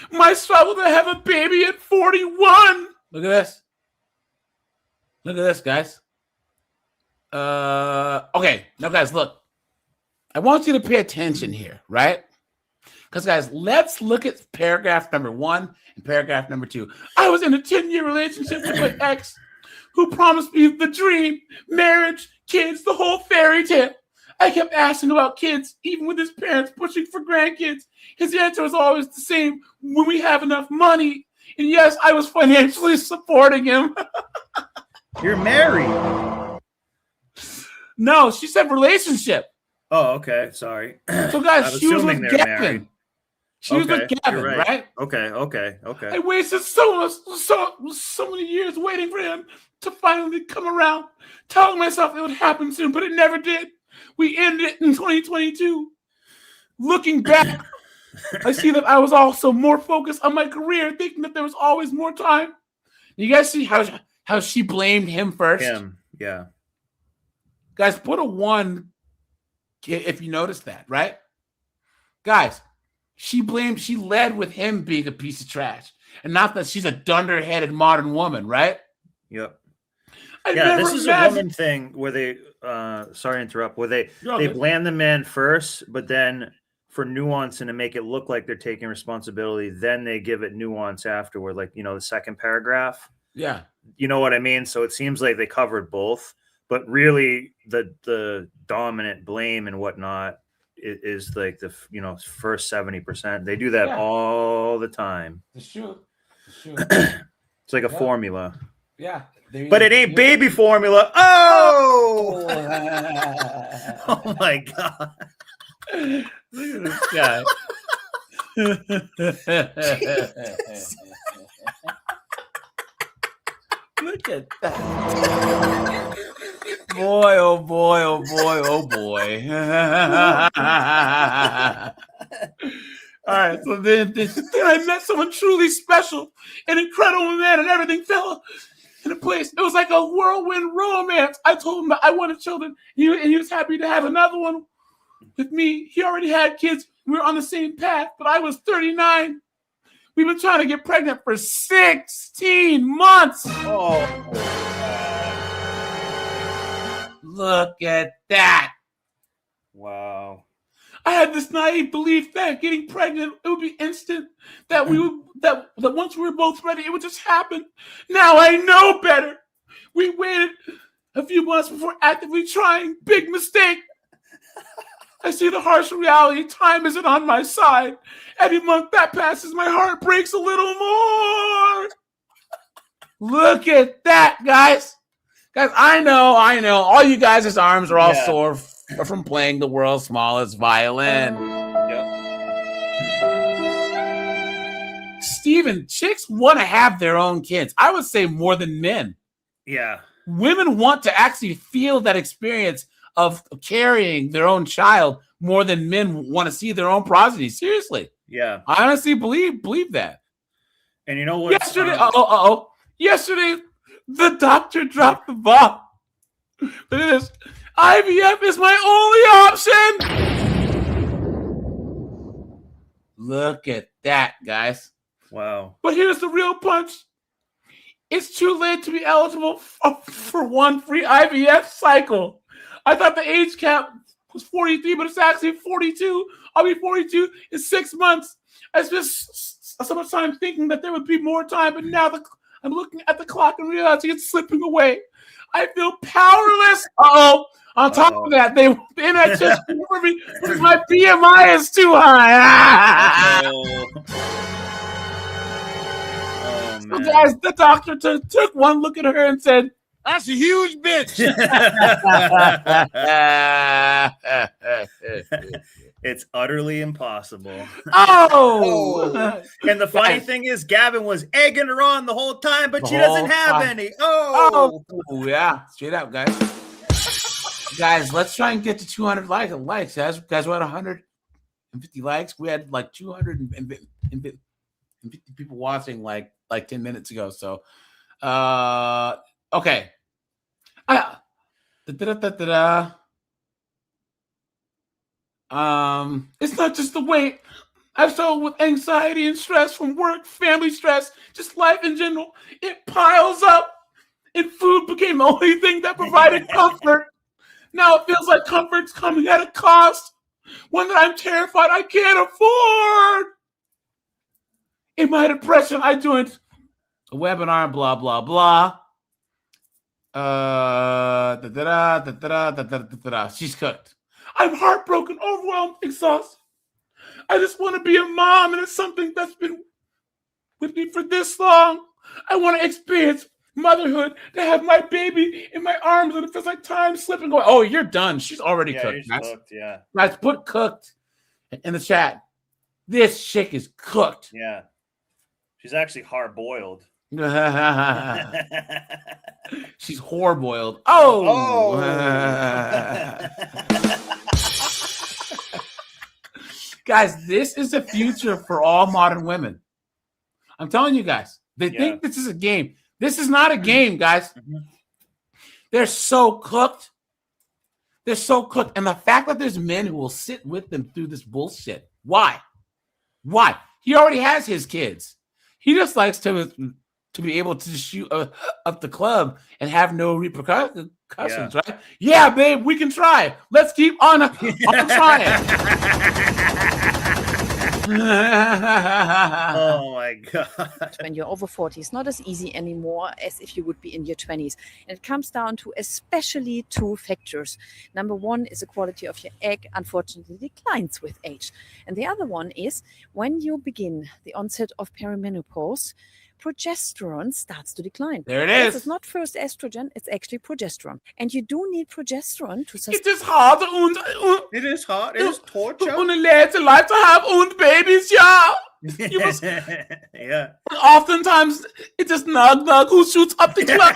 Speaker 1: My struggle to have a baby at 41." Look at this. Look at this, guys. Okay, now guys, look. I want you to pay attention here, right? Because guys, let's look at paragraph number 1 and paragraph number 2. I was in a 10-year relationship with my ex who promised me the dream, marriage, kids, the whole fairy tale. I kept asking about kids, even with his parents pushing for grandkids. His answer was always the same: when we have enough money. And yes, I was financially supporting him.
Speaker 6: You're married.
Speaker 1: No, she said relationship.
Speaker 6: Oh, okay. Sorry.
Speaker 1: So guys,
Speaker 6: I was
Speaker 1: she was
Speaker 6: assuming
Speaker 1: with
Speaker 6: they're
Speaker 1: Gavin.
Speaker 6: married.
Speaker 1: She was with
Speaker 6: Okay,
Speaker 1: Gavin,
Speaker 6: you're
Speaker 1: right?
Speaker 6: Okay.
Speaker 1: I wasted so many years waiting for him to finally come around, telling myself it would happen soon, but it never did. We ended it in 2022. Looking back, I see that I was also more focused on my career, thinking that there was always more time. You guys see how she blamed him first?
Speaker 6: Yeah.
Speaker 1: Guys, put a 1 if you notice that, right? Guys, She led with him being a piece of trash. And not that she's a dunderheaded modern woman, right?
Speaker 6: Yep.
Speaker 1: I
Speaker 6: Yeah,
Speaker 1: never
Speaker 6: this is
Speaker 1: imagined-
Speaker 6: a woman thing where they sorry to interrupt, where they
Speaker 1: good.
Speaker 6: blame the man first, but then for nuance and to make it look like they're taking responsibility, then they give it nuance afterward, like, you know, the second paragraph.
Speaker 1: Yeah.
Speaker 6: You know what I mean? So it seems like they covered both, but really the dominant blame and whatnot is like the, you know, first 70%. They do that
Speaker 1: Yeah.
Speaker 6: all the time.
Speaker 1: It's true.
Speaker 6: It's like a
Speaker 1: Yeah.
Speaker 6: formula.
Speaker 1: Yeah.
Speaker 6: But it ain't baby formula. Oh! Oh my God.
Speaker 1: Look at this guy. Look at that. Boy, oh boy, oh boy, oh boy. All right, so then I met someone truly special, an incredible man, and everything fell in a place. It was like a whirlwind romance. I told him that I wanted children, and he was happy to have another one with me. He already had kids. We were on the same path, but I was 39. We've been trying to get pregnant for 16 months.
Speaker 6: Oh,
Speaker 1: look at that.
Speaker 6: wow.
Speaker 1: I had this naive belief that getting pregnant, it would be instant, that we would that once we were both ready, it would just happen. Now I know better. We waited a few months before actively trying. Big mistake. I see the harsh reality. Time isn't on my side. Every month that passes, my heart breaks a little more. Look at that, guys. Guys, I know. All you guys' arms are all sore from playing the world's smallest violin. Steven, chicks want to have their own kids. I would say more than men.
Speaker 6: Yeah.
Speaker 1: Women want to actually feel that experience of carrying their own child more than men want to see their own progeny. Seriously.
Speaker 6: Yeah.
Speaker 1: I honestly believe that.
Speaker 6: And you know what?
Speaker 1: Yesterday, the doctor dropped the bomb. Look at this. IVF is my only option. Look at that, guys.
Speaker 6: Wow.
Speaker 1: But here's the real punch. It's too late to be eligible for one free IVF cycle. I thought the age cap was 43, but it's actually 42. I'll be 42 in 6 months. I spent so much time thinking that there would be more time, but now I'm looking at the clock and realizing it's slipping away. I feel powerless. On top of that, the internet just for me because my BMI is too high. So guys, the doctor took one look at her and said, "That's a huge bitch."
Speaker 6: It's utterly impossible.
Speaker 1: Oh!
Speaker 6: And the funny thing is, Gavin was egging her on the whole time, but she doesn't have any.
Speaker 1: Oh, yeah. Straight up, guys. Guys, let's try and get to 200 likes. Guys, we're at 150 likes. We had like 250 people watching like 10 minutes ago. So, okay. It's not just the weight. I've struggled with anxiety and stress from work, family stress, just life in general. It piles up, and food became the only thing that provided comfort. Now it feels like comfort's coming at a cost, one that I'm terrified I can't afford. In my depression, I joined a webinar, blah, blah, blah. She's cooked. I'm heartbroken, overwhelmed, exhausted. I just want to be a mom, and it's something that's been with me for this long. I want to experience motherhood, to have my baby in my arms, and it feels like time slipping away. Oh, you're done. She's already cooked.
Speaker 6: Cooked, yeah.
Speaker 1: Guys, put cooked in the chat. This chick is cooked.
Speaker 6: Yeah. She's actually hard boiled.
Speaker 1: She's whore boiled. Oh. Guys, this is the future for all modern women. I'm telling you guys, they think this is a game. This is not a game, guys. They're so cooked. They're so cooked. And the fact that there's men who will sit with them through this bullshit. Why? Why? He already has his kids. He just likes to be able to shoot up the club and have no repercussions, right? Yeah, babe, we can try. Let's keep on trying.
Speaker 6: Oh my God.
Speaker 18: When you're over 40, it's not as easy anymore as if you would be in your 20s. And it comes down to especially two factors. Number one is the quality of your egg, unfortunately, declines with age. And the other one is when you begin the onset of perimenopause, progesterone starts to decline.
Speaker 1: There it
Speaker 18: This
Speaker 1: is.
Speaker 18: is not first estrogen, it's actually progesterone. And you do need progesterone to sustain.
Speaker 1: It is hard und
Speaker 6: it is hard. It is torture.
Speaker 1: Und in later life to have und babies, yeah. You must,
Speaker 6: Yeah.
Speaker 1: oftentimes it is Nog who shoots up the club.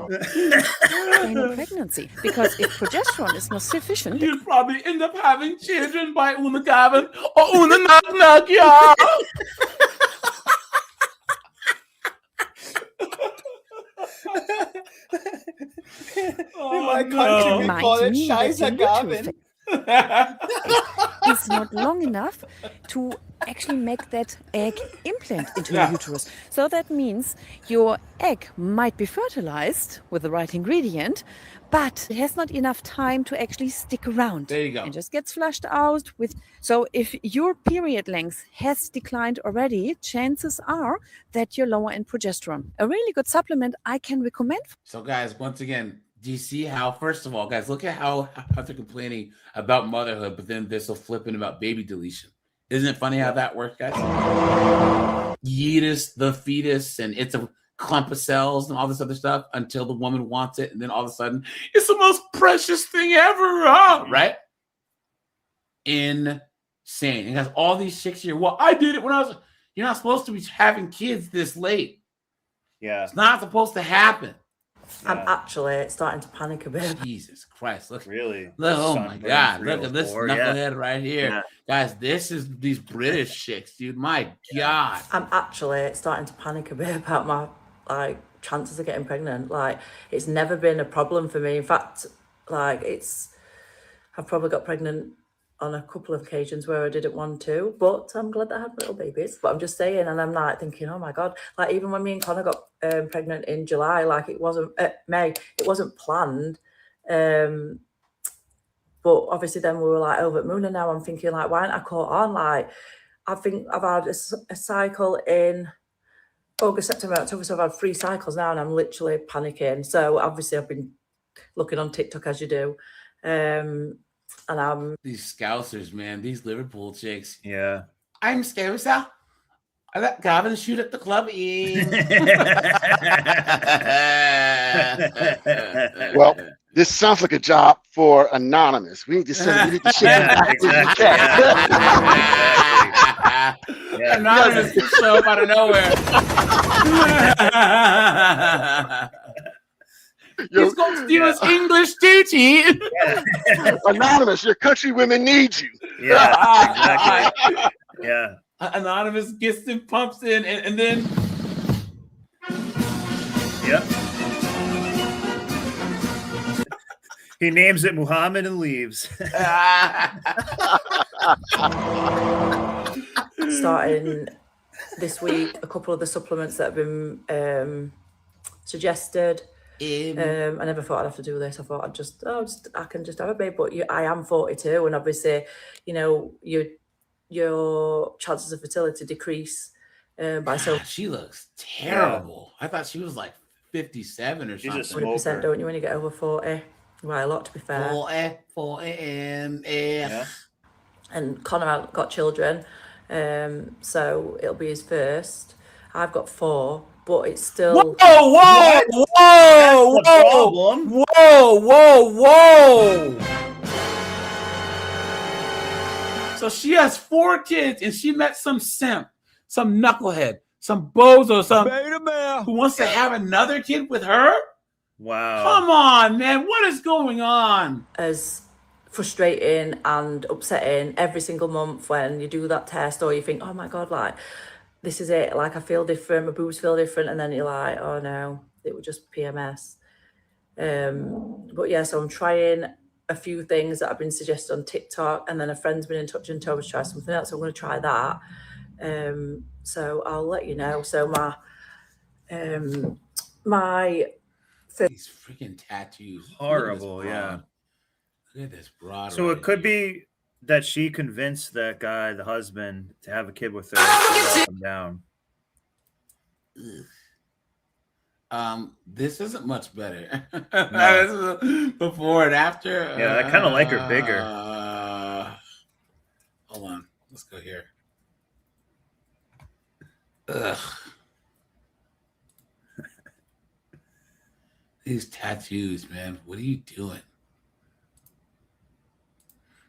Speaker 18: Sustain a pregnancy, because if progesterone is not sufficient,
Speaker 1: you'll probably end up having children by Una Gavin or Una Nog, yeah.
Speaker 15: In my country, we call it Shiza Gavin.
Speaker 18: is not long enough to actually make that egg implant into your uterus. So that means your egg might be fertilized with the right ingredient, but it has not enough time to actually stick around.
Speaker 1: There you go.
Speaker 18: And just gets flushed out with. So if your period length has declined already, chances are that you're lower in progesterone. A really good supplement I can recommend.
Speaker 1: So, guys, once again, do you see how, first of all, guys, look at how they're complaining about motherhood, but then they're so flippant about baby deletion. Isn't it funny how that works, guys? Yeetus, the fetus, and it's a clump of cells and all this other stuff until the woman wants it. And then all of a sudden, it's the most precious thing ever, right? Insane. And guys, all these chicks here, well, I did it when I was, you're not supposed to be having kids this late.
Speaker 6: Yeah.
Speaker 1: It's not supposed to happen.
Speaker 19: I'm actually starting to panic a bit.
Speaker 1: Jesus Christ. Look.
Speaker 6: Really?
Speaker 1: Look, oh my God. Look at this knucklehead right here.
Speaker 6: Yeah.
Speaker 1: Guys, this is these British chicks, dude. My God.
Speaker 19: I'm actually starting to panic a bit about my chances of getting pregnant. Like, it's never been a problem for me. In fact, I've probably got pregnant on a couple of occasions where I didn't want to, but I'm glad that I had little babies. But I'm just saying, and I'm like thinking, oh my God, like even when me and Connor got pregnant in July, like it wasn't May, it wasn't planned. But obviously then we were like over at Moona now. I'm thinking like, why aren't I caught on? Like, I think I've had a cycle in August, September, October, so I've had 3 cycles now and I'm literally panicking. So obviously I've been looking on TikTok as you do. And I'm
Speaker 1: these Scousers, man, these Liverpool chicks.
Speaker 6: Yeah.
Speaker 1: I'm Scouser. I let Gavin shoot at the club.
Speaker 3: Well, this sounds like a job for Anonymous. We need to send the shit back to the cat.
Speaker 1: Anonymous can show up out of nowhere. He's going to steal his English teaching.
Speaker 3: Anonymous, your country women need you.
Speaker 6: Yeah, exactly. Yeah.
Speaker 1: Anonymous gets and pumps in, and then.
Speaker 6: Yep. He names it Muhammad and leaves.
Speaker 19: starting this week a couple of the supplements that have been suggested. I never thought I'd have to do this. I thought I can just have a baby, but I am 42, and obviously, your chances of fertility decrease by so.
Speaker 1: She looks terrible. I thought she was like 57 or something.
Speaker 19: 20%, don't you, when you get over 40? Well, a lot, to be fair.
Speaker 1: 40,
Speaker 19: and Connor got children, so it'll be his first. I've got 4. But it's still.
Speaker 1: Whoa. So she has 4 kids, and she met some simp, some knucklehead, some bozo, who wants to have another kid with her.
Speaker 6: Wow.
Speaker 1: Come on, man. What is going on?
Speaker 19: As frustrating and upsetting every single month when you do that test, or you think, oh my God, like, this is it. Like, I feel different. My boobs feel different. And then you're like, oh no, it was just PMS. But yeah, so I'm trying a few things that have been suggested on TikTok, and then a friend's been in touch and told me to try something else. So I'm going to try that. So I'll let you know. So my
Speaker 1: these freaking tattoos.
Speaker 6: Horrible, yeah.
Speaker 1: Look at this broad.
Speaker 6: So it could be that she convinced that guy, the husband, to have a kid with her to walk him down.
Speaker 1: This isn't much better.
Speaker 6: No.
Speaker 1: Before and after.
Speaker 6: Yeah, I kind of like her bigger.
Speaker 1: Hold on. Let's go here. Ugh. These tattoos, man. What are you doing?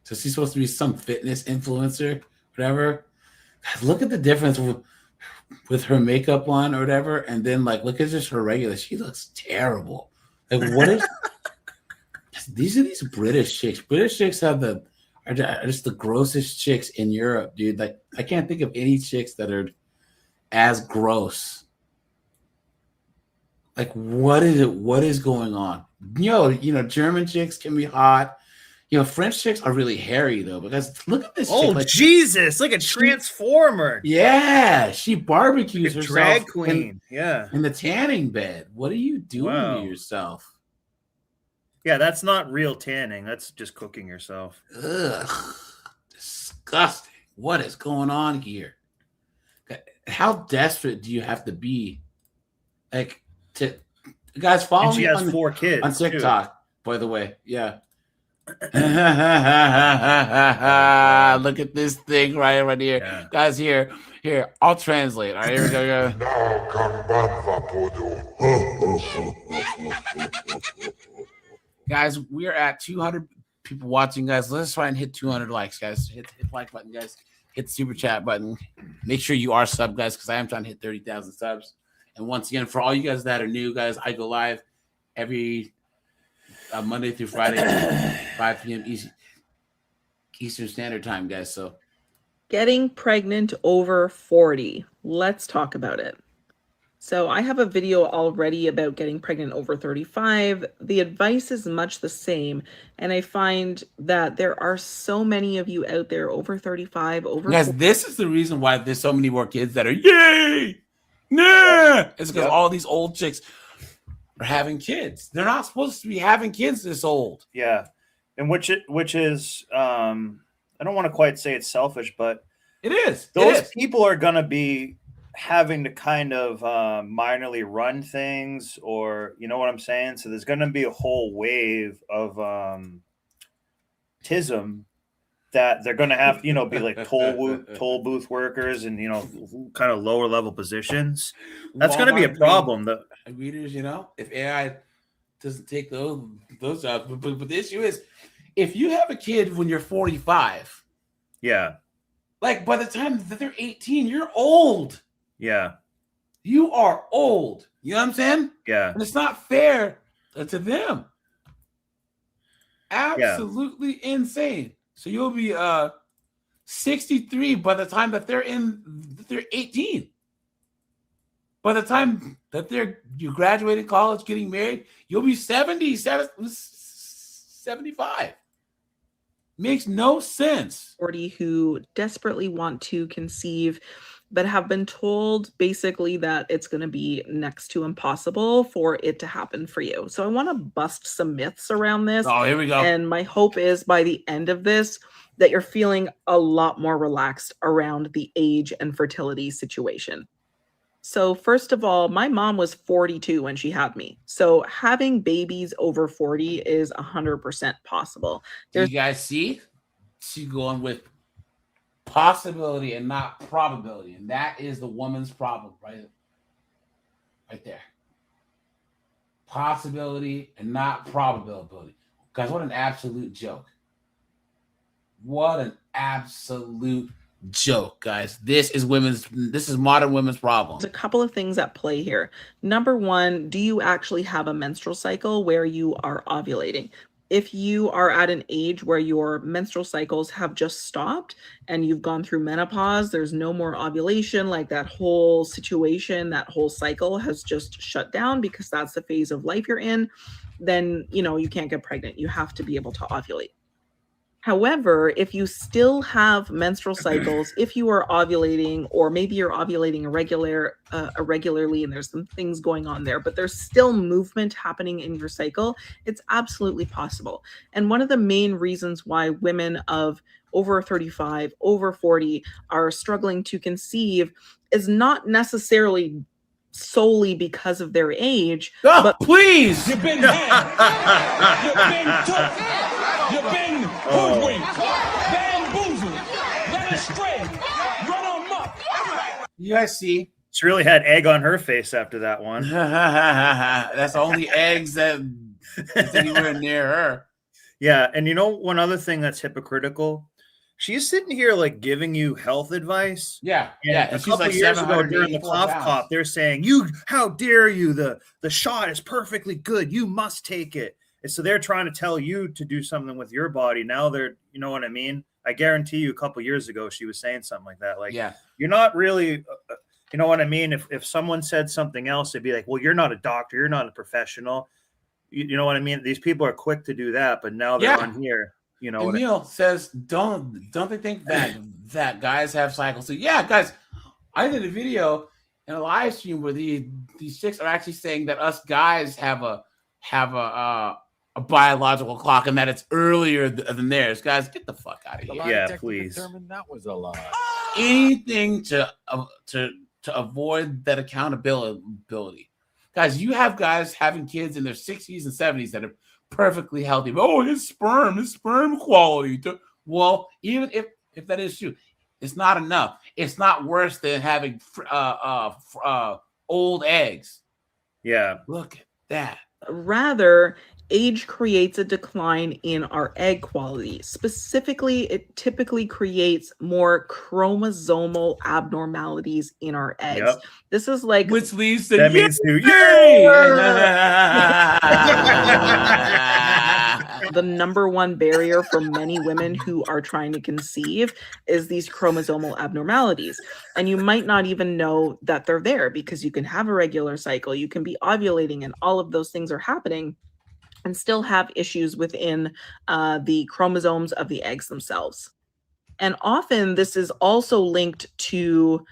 Speaker 1: So she's supposed to be some fitness influencer, whatever. God, look at the difference with her makeup on or whatever, and then like look at just her regular. She looks terrible. Like what is? These are these British chicks. British chicks are just the grossest chicks in Europe, dude. Like I can't think of any chicks that are as gross. Like what is it? What is going on? You know, German chicks can be hot. You know, French chicks are really hairy though, because look at this.
Speaker 6: Oh
Speaker 1: chick, like,
Speaker 6: Jesus! Like a transformer.
Speaker 1: Yeah, she barbecues
Speaker 6: like a
Speaker 1: herself.
Speaker 6: Drag queen.
Speaker 1: In the tanning bed. What are you doing to yourself?
Speaker 6: Yeah, that's not real tanning. That's just cooking yourself.
Speaker 1: Ugh, disgusting. What is going on here? How desperate do you have to be? Like to guys follow
Speaker 6: And she
Speaker 1: me
Speaker 6: has
Speaker 1: on,
Speaker 6: 4 kids
Speaker 1: on
Speaker 6: too.
Speaker 1: TikTok, by the way. Yeah. Look at this thing right here.
Speaker 6: Yeah.
Speaker 1: Guys, here, I'll translate. All right, here we go. Guys, we're at 200 people watching, guys. Let's try and hit 200 likes, guys. Hit the like button, guys. Hit the super chat button. Make sure you are sub, guys, because I am trying to hit 30,000 subs. And once again, for all you guys that are new, guys, I go live every Monday through Friday, 5 p.m. Eastern Standard Time, guys. So
Speaker 20: getting pregnant over 40. Let's talk about it. So I have a video already about getting pregnant over 35. The advice is much the same. And I find that there are so many of you out there over 35, over
Speaker 1: guys,
Speaker 20: 40.
Speaker 1: this is the reason why there's so many more kids that are yay! Nah! It's because all these old chicks are having kids. They're not supposed to be having kids this old.
Speaker 6: Yeah, and which is I don't want to quite say it's selfish, but
Speaker 1: it is.
Speaker 6: Those people are gonna be having to kind of minorly run things, or you know what I'm saying. So there's gonna be a whole wave of tism that they're gonna have, be like toll booth workers and kind of lower level positions. That's gonna be a problem.
Speaker 1: Readers, if AI doesn't take those jobs, but the issue is, if you have a kid when you're 45,
Speaker 6: yeah,
Speaker 1: like by the time that they're 18, you're old.
Speaker 6: Yeah,
Speaker 1: you are old. You know what I'm saying?
Speaker 6: Yeah,
Speaker 1: and it's not fair to them. Absolutely insane. So you'll be 63 by the time that they're 18. By the time that you graduated college, getting married, you'll be 75. Makes no sense.
Speaker 20: 40 who desperately want to conceive, but have been told basically that it's going to be next to impossible for it to happen for you. So I want to bust some myths around this.
Speaker 1: Oh, here we go.
Speaker 20: And my hope is by the end of this, that you're feeling a lot more relaxed around the age and fertility situation. So first of all, my mom was 42 when she had me. So having babies over 40 is 100% possible.
Speaker 1: Do you guys see? She's going with possibility and not probability. And that is the woman's problem, right there. Possibility and not probability. Guys, what an absolute joke. What an absolute joke, guys. This is modern women's problem.
Speaker 20: There's a couple of things at play here. Number one, do you actually have a menstrual cycle where you are ovulating? if you are at an age where your menstrual cycles have just stopped and you've gone through menopause, there's no more ovulation, like that whole situation, that whole cycle has just shut down because that's the phase of life you're in, then, you know, you can't get pregnant. You have to be able to ovulate. However, if you still have menstrual cycles, if you are ovulating, or maybe you're ovulating irregularly and there's some things going on there, but there's still movement happening in your cycle, it's absolutely possible. And one of the main reasons why women of over 35, over 40 are struggling to conceive is not necessarily solely because of their age, but
Speaker 1: please,
Speaker 16: you've been had, you've been took, you've been hoodwinked, bamboozled, led astray, run amok.
Speaker 1: You guys see?
Speaker 6: She really had egg on her face after that one.
Speaker 1: That's the only eggs that's anywhere near her.
Speaker 6: Yeah, and you know one other thing that's hypocritical? She's sitting here like giving you health advice.
Speaker 1: Yeah,
Speaker 6: And
Speaker 1: yeah.
Speaker 6: a
Speaker 1: And she's
Speaker 6: couple
Speaker 1: like
Speaker 6: years ago during the
Speaker 1: 784
Speaker 6: cough
Speaker 1: pounds.
Speaker 6: cop, they're saying, how dare you? The shot is perfectly good. You must take it. And so they're trying to tell you to do something with your body. Now they're, you know what I mean? I guarantee you a couple years ago, she was saying something like that. Like,
Speaker 1: yeah,
Speaker 6: you're not really, you know what I mean? If someone said something else, they'd be like, well, you're not a doctor. You're not a professional. You know what I mean? These people are quick to do that, but now they're on here. You know,
Speaker 1: Emil says, don't they think that guys have cycles? So yeah, guys, I did a video in a live stream where these chicks are actually saying that us guys have a biological clock and that it's earlier than theirs. Guys, get the fuck out of here.
Speaker 6: Yeah, please.
Speaker 4: Determined that was a lie.
Speaker 1: Anything to avoid that accountability. Guys, you have guys having kids in their 60s and 70s that are perfectly healthy. Oh, his sperm quality. Well, even if that is true, it's not enough. It's not worse than having old eggs.
Speaker 6: Yeah.
Speaker 1: Look at that.
Speaker 20: rather, age creates a decline in our egg quality. Specifically, it typically creates more chromosomal abnormalities in our eggs.
Speaker 6: Yep.
Speaker 20: This is like,
Speaker 1: which leads to
Speaker 6: That means to
Speaker 20: the number one barrier for many women who are trying to conceive is these chromosomal abnormalities. And you might not even know that they're there because you can have a regular cycle, you can be ovulating, and all of those things are happening and still have issues within the chromosomes of the eggs themselves. And often this is also linked to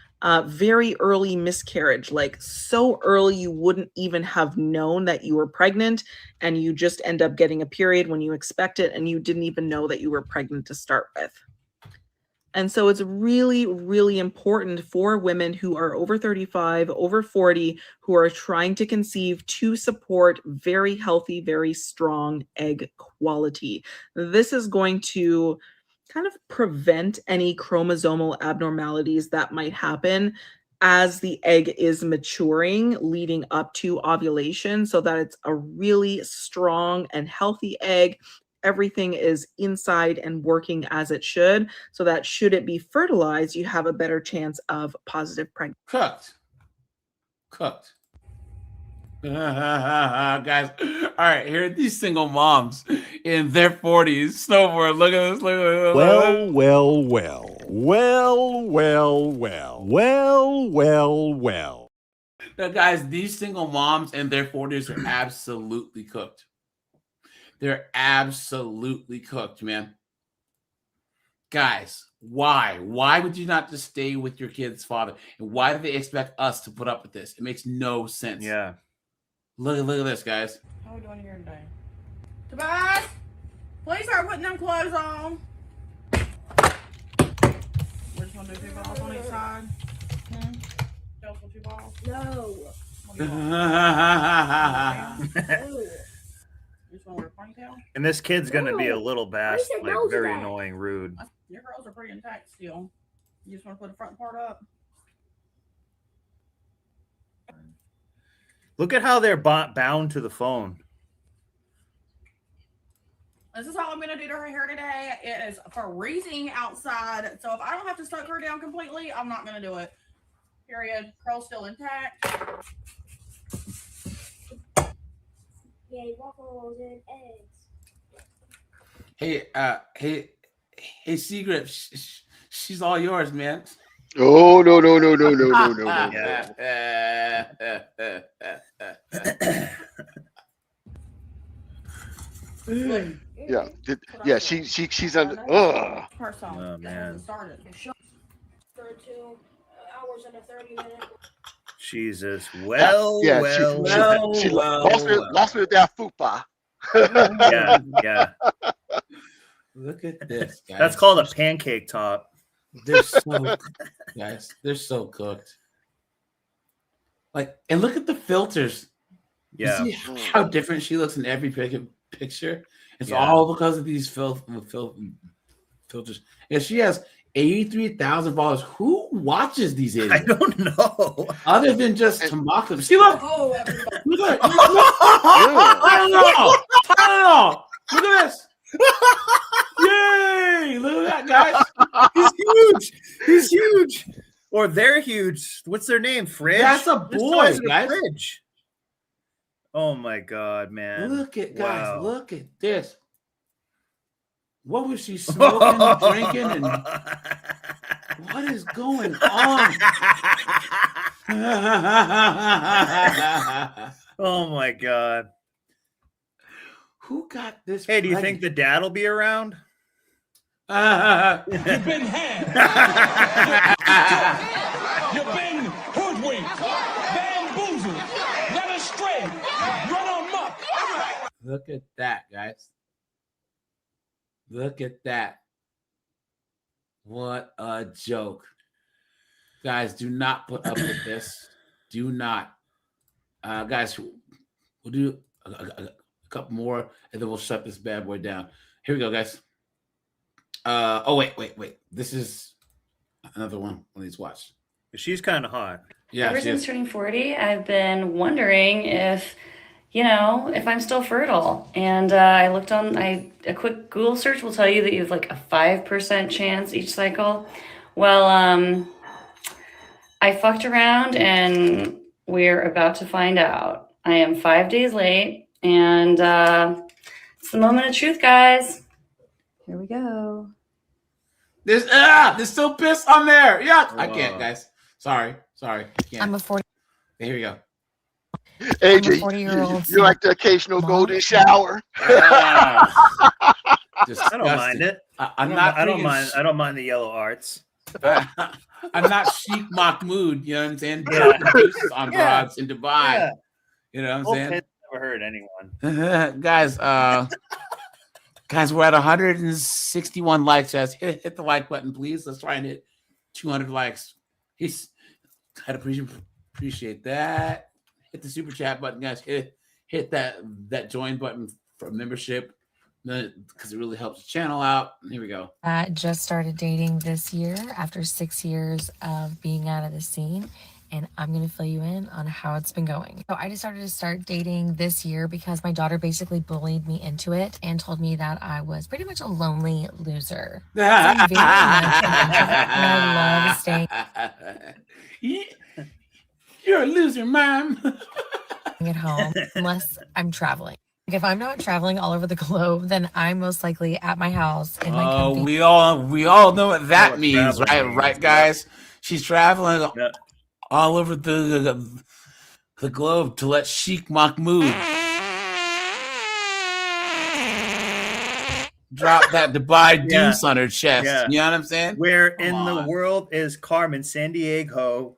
Speaker 20: very early miscarriage, like so early you wouldn't even have known that you were pregnant, and you just end up getting a period when you expect it, and you didn't even know that you were pregnant to start with. And so it's really, really important for women who are over 35, over 40, who are trying to conceive to support very healthy, very strong egg quality. This is going to kind of prevent any chromosomal abnormalities that might happen as the egg is maturing leading up to ovulation, so that it's a really strong and healthy egg. Everything is inside and working as it should, so that should it be fertilized, you have a better chance of positive pregnancy.
Speaker 1: Cooked. Guys, all right, here are these single moms in their 40s snowboard. Look at this. Look at this.
Speaker 21: Well.
Speaker 1: Now, guys, these single moms in their 40s are absolutely cooked. They're absolutely cooked, man. Guys, why? Why would you not just stay with your kid's father? And why do they expect us to put up with this? It makes no sense.
Speaker 6: Yeah.
Speaker 1: Look at this, guys.
Speaker 22: How are we doing here today? Tobias, please start putting them clothes on. We're just gonna do 2 balls on each side. Just for 2 balls? No. You just want to wear a ponytail?
Speaker 6: And this kid's gonna be a little bash,
Speaker 22: Where's your
Speaker 6: like
Speaker 22: nose
Speaker 6: very
Speaker 22: at?
Speaker 6: annoying, rude.
Speaker 22: Your girls are pretty intact still. You just want to put the front part up?
Speaker 6: Look at how they're bound to the phone.
Speaker 22: This is all I'm going to do to her hair today. It is freezing outside, so if I don't have to soak her down completely, I'm not going to do it. Period. Curl's still intact.
Speaker 23: Yay, waffles and eggs.
Speaker 1: Hey, Secret, she's all yours, man.
Speaker 3: Oh no. Yeah. She's on. Ugh.
Speaker 6: Oh man. Jesus. Well,
Speaker 3: Yeah, she
Speaker 6: well.
Speaker 3: lost me with that fupa.
Speaker 6: Yeah.
Speaker 1: Look at this, guys.
Speaker 6: That's called a pancake top.
Speaker 1: They're so guys. They're so cooked. Like, and look at the filters.
Speaker 6: Yeah.
Speaker 1: You see how different she looks in every picture. It's
Speaker 6: Yeah.
Speaker 1: all because of these filters. And she has 83,000 followers. Who watches these idiots?
Speaker 6: I don't know.
Speaker 1: Other than just to mock them. See, look.
Speaker 22: Oh,
Speaker 1: Look at it. I don't know. Look at this. Yay! Look at that, guys.
Speaker 6: He's huge. Or they're huge. What's their name? Fridge?
Speaker 1: That's a
Speaker 6: This
Speaker 1: boy,
Speaker 6: guy's a
Speaker 1: guys.
Speaker 6: Fridge. Oh my god, man.
Speaker 1: Look at guys.
Speaker 6: Wow.
Speaker 1: Look at this. What was she smoking and drinking? And what is going on?
Speaker 6: Oh my god.
Speaker 1: Who got this?
Speaker 6: Hey, do you think the dad will be around?
Speaker 16: You've been had. You've been hoodwinked, bamboozled, led astray, run amok.
Speaker 1: Look at that, guys. Look at that. What a joke. Guys, do not put up with this. Do not. Guys, we'll do a couple more and then we'll shut this bad boy down. Here we go, guys. Oh, wait. This is another one needs watch.
Speaker 6: She's kind of hot.
Speaker 1: Yeah.
Speaker 2: Ever
Speaker 1: she
Speaker 2: since
Speaker 1: is.
Speaker 2: turning 40, I've been wondering if I'm still fertile. And I looked on, a quick Google search will tell you that you have like a 5% chance each cycle. Well, I fucked around and we're about to find out. I am 5 days late and it's the moment of truth, guys. Here we go.
Speaker 1: There's still piss on there. Yeah, I can't, guys. Sorry. I can't.
Speaker 13: I'm a 40.
Speaker 1: Here we go.
Speaker 3: AJ,
Speaker 13: 40-year-old.
Speaker 3: you're like the occasional golden shower.
Speaker 6: I don't mind it.
Speaker 1: I'm not.
Speaker 6: I don't mind. I don't mind the yellow arts.
Speaker 1: I'm not Sheikh Mahmoud. You know what I'm saying?
Speaker 6: Yeah.
Speaker 1: On
Speaker 6: Yeah.
Speaker 1: broads in Dubai.
Speaker 6: Yeah.
Speaker 1: You know what I'm
Speaker 6: Whole
Speaker 1: saying?
Speaker 6: pit never hurt anyone.
Speaker 1: Guys, we're at 161 likes. Guys, hit the like button, please. Let's try and hit 200 likes. I'd appreciate that. Hit the super chat button, guys. Hit that join button for membership because it really helps the channel out. Here we go.
Speaker 13: Just started dating this year after 6 years of being out of the scene. And I'm going to fill you in on how it's been going. So I decided to start dating this year because my daughter basically bullied me into it and told me that I was pretty much a lonely loser. So I'm very much an introvert, and I love staying
Speaker 1: You're a loser, Mom.
Speaker 13: at home unless I'm traveling. If I'm not traveling all over the globe, then I'm most likely at my house in my comfy.
Speaker 1: we all know what that
Speaker 6: What
Speaker 1: means,
Speaker 6: traveling
Speaker 1: right,
Speaker 6: means,
Speaker 1: guys? She's traveling
Speaker 6: Yeah.
Speaker 1: all over the globe to let Sheikh Mahmoud drop that Dubai
Speaker 6: Yeah.
Speaker 1: deuce on her chest.
Speaker 6: Yeah.
Speaker 1: You know what I'm saying?
Speaker 6: Where in the world is Carmen Sandiego?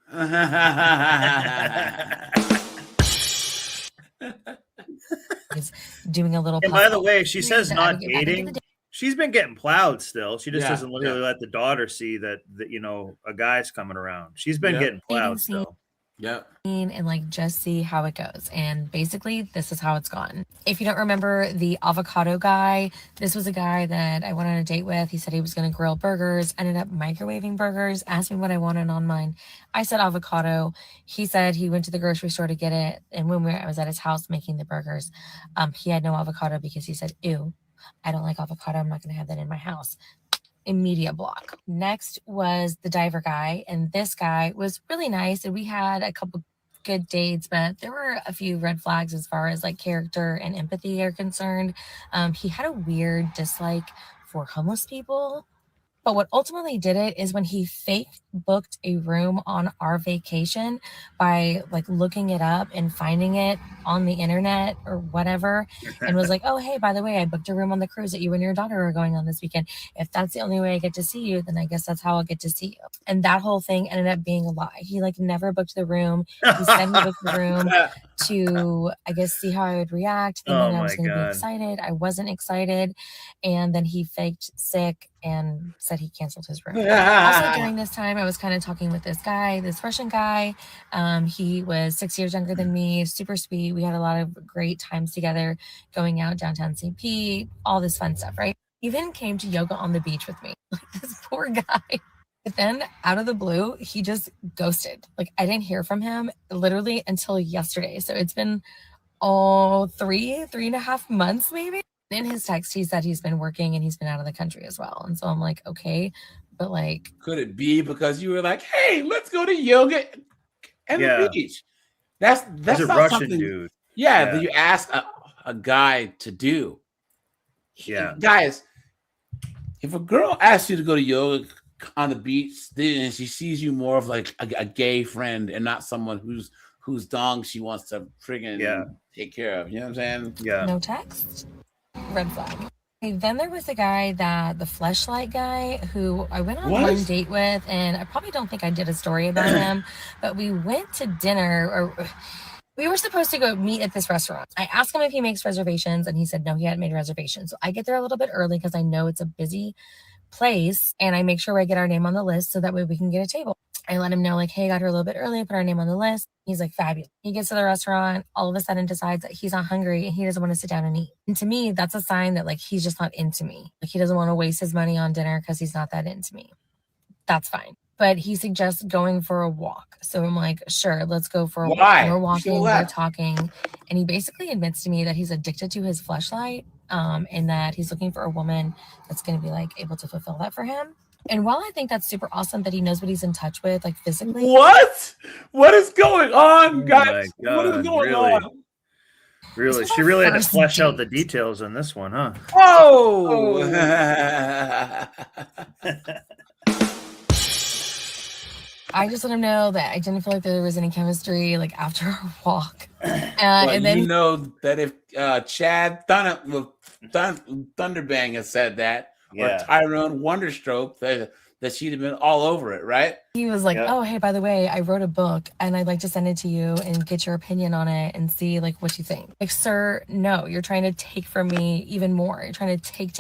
Speaker 13: Doing a little.
Speaker 6: And by the
Speaker 13: puzzle.
Speaker 6: way, she says
Speaker 13: I
Speaker 6: not
Speaker 13: would get back into
Speaker 6: dating.
Speaker 13: the day.
Speaker 6: She's been getting plowed still. She just
Speaker 1: Yeah,
Speaker 6: doesn't really let the daughter see that a guy's coming around. She's been
Speaker 1: Yeah.
Speaker 6: getting plowed
Speaker 13: Dating scene.
Speaker 6: still.
Speaker 1: Yep.
Speaker 13: And like just see how it goes. And basically this is how it's gone. If you don't remember the avocado guy, this was a guy that I went on a date with. He said he was going to grill burgers, ended up microwaving burgers, asked me what I wanted on mine. I said avocado. He said he went to the grocery store to get it. And when I was at his house making the burgers, he had no avocado because he said, ew, I don't like avocado. I'm not going to have that in my house. Immediate block. Next was the diver guy, and this guy was really nice, and we had a couple good dates, but there were a few red flags as far as like character and empathy are concerned. He had a weird dislike for homeless people. But what ultimately did it is when he fake booked a room on our vacation by like looking it up and finding it on the internet or whatever, and was like, oh, hey, by the way, I booked a room on the cruise that you and your daughter are going on this weekend. If that's the only way I get to see you, then I guess that's how I'll get to see you. And that whole thing ended up being a lie. He like never booked the room. He said he booked the room to, I guess, see how I would react, thinking I was going to be excited. I wasn't excited. And then he faked sick and said he canceled his room. Also during this time, I was kind of talking with this guy, this Russian guy. He was 6 years younger than me, super sweet. We had a lot of great times together, going out downtown St. Pete, all this fun stuff, right? He even came to yoga on the beach with me. Like this poor guy. But then out of the blue, he just ghosted. Like I didn't hear from him literally until yesterday. So it's been 3.5 months maybe. In his text, he said he's been working and he's been out of the country as well. And so I'm like, okay, but like,
Speaker 1: could it be because you were like, hey, let's go to yoga and the beach? That's
Speaker 6: a
Speaker 1: not
Speaker 6: Russian
Speaker 1: something,
Speaker 6: dude.
Speaker 1: Yeah, that you ask a guy to do.
Speaker 6: Yeah,
Speaker 1: guys, if a girl asks you to go to yoga on the beach, then she sees you more of like a gay friend and not someone whose dong she wants to friggin' take care of. You know what I'm saying?
Speaker 6: Yeah.
Speaker 13: No text. Red flag. Okay, then there was the guy the fleshlight guy who I went on one date with, and I probably don't think I did a story about him, but we went to dinner, or we were supposed to go meet at this restaurant. I asked him if he makes reservations, and he said no, he hadn't made reservations. So I get there a little bit early because I know it's a busy place, and I make sure I get our name on the list so that way we can get a table. I let him know, like, hey, I got here a little bit early, put our name on the list. He's like, fabulous. He gets to the restaurant, all of a sudden decides that he's not hungry and he doesn't want to sit down and eat. And to me, that's a sign that like he's just not into me. Like he doesn't want to waste his money on dinner because he's not that into me. That's fine. But he suggests going for a walk. So I'm like, sure, let's go for a walk. And we're walking, we're talking. And he basically admits to me that he's addicted to his fleshlight, and that he's looking for a woman that's going to be like able to fulfill that for him. And while I think that's super awesome that he knows what he's in touch with, like physically.
Speaker 1: What is going on, guys?
Speaker 6: God,
Speaker 1: what is going on?
Speaker 6: Really? She really had to flesh out the details on this one, huh?
Speaker 1: Oh!
Speaker 13: I just let him know that I didn't feel like there was any chemistry like after our walk.
Speaker 1: And then you know that if Chad Thunderbang has said that, or Tyrone Wonderstroke, that she'd have been all over it, right?
Speaker 13: He was like, oh, hey, by the way, I wrote a book and I'd like to send it to you and get your opinion on it and see like what you think. Like, sir, no, you're trying to take from me even more. You're trying to take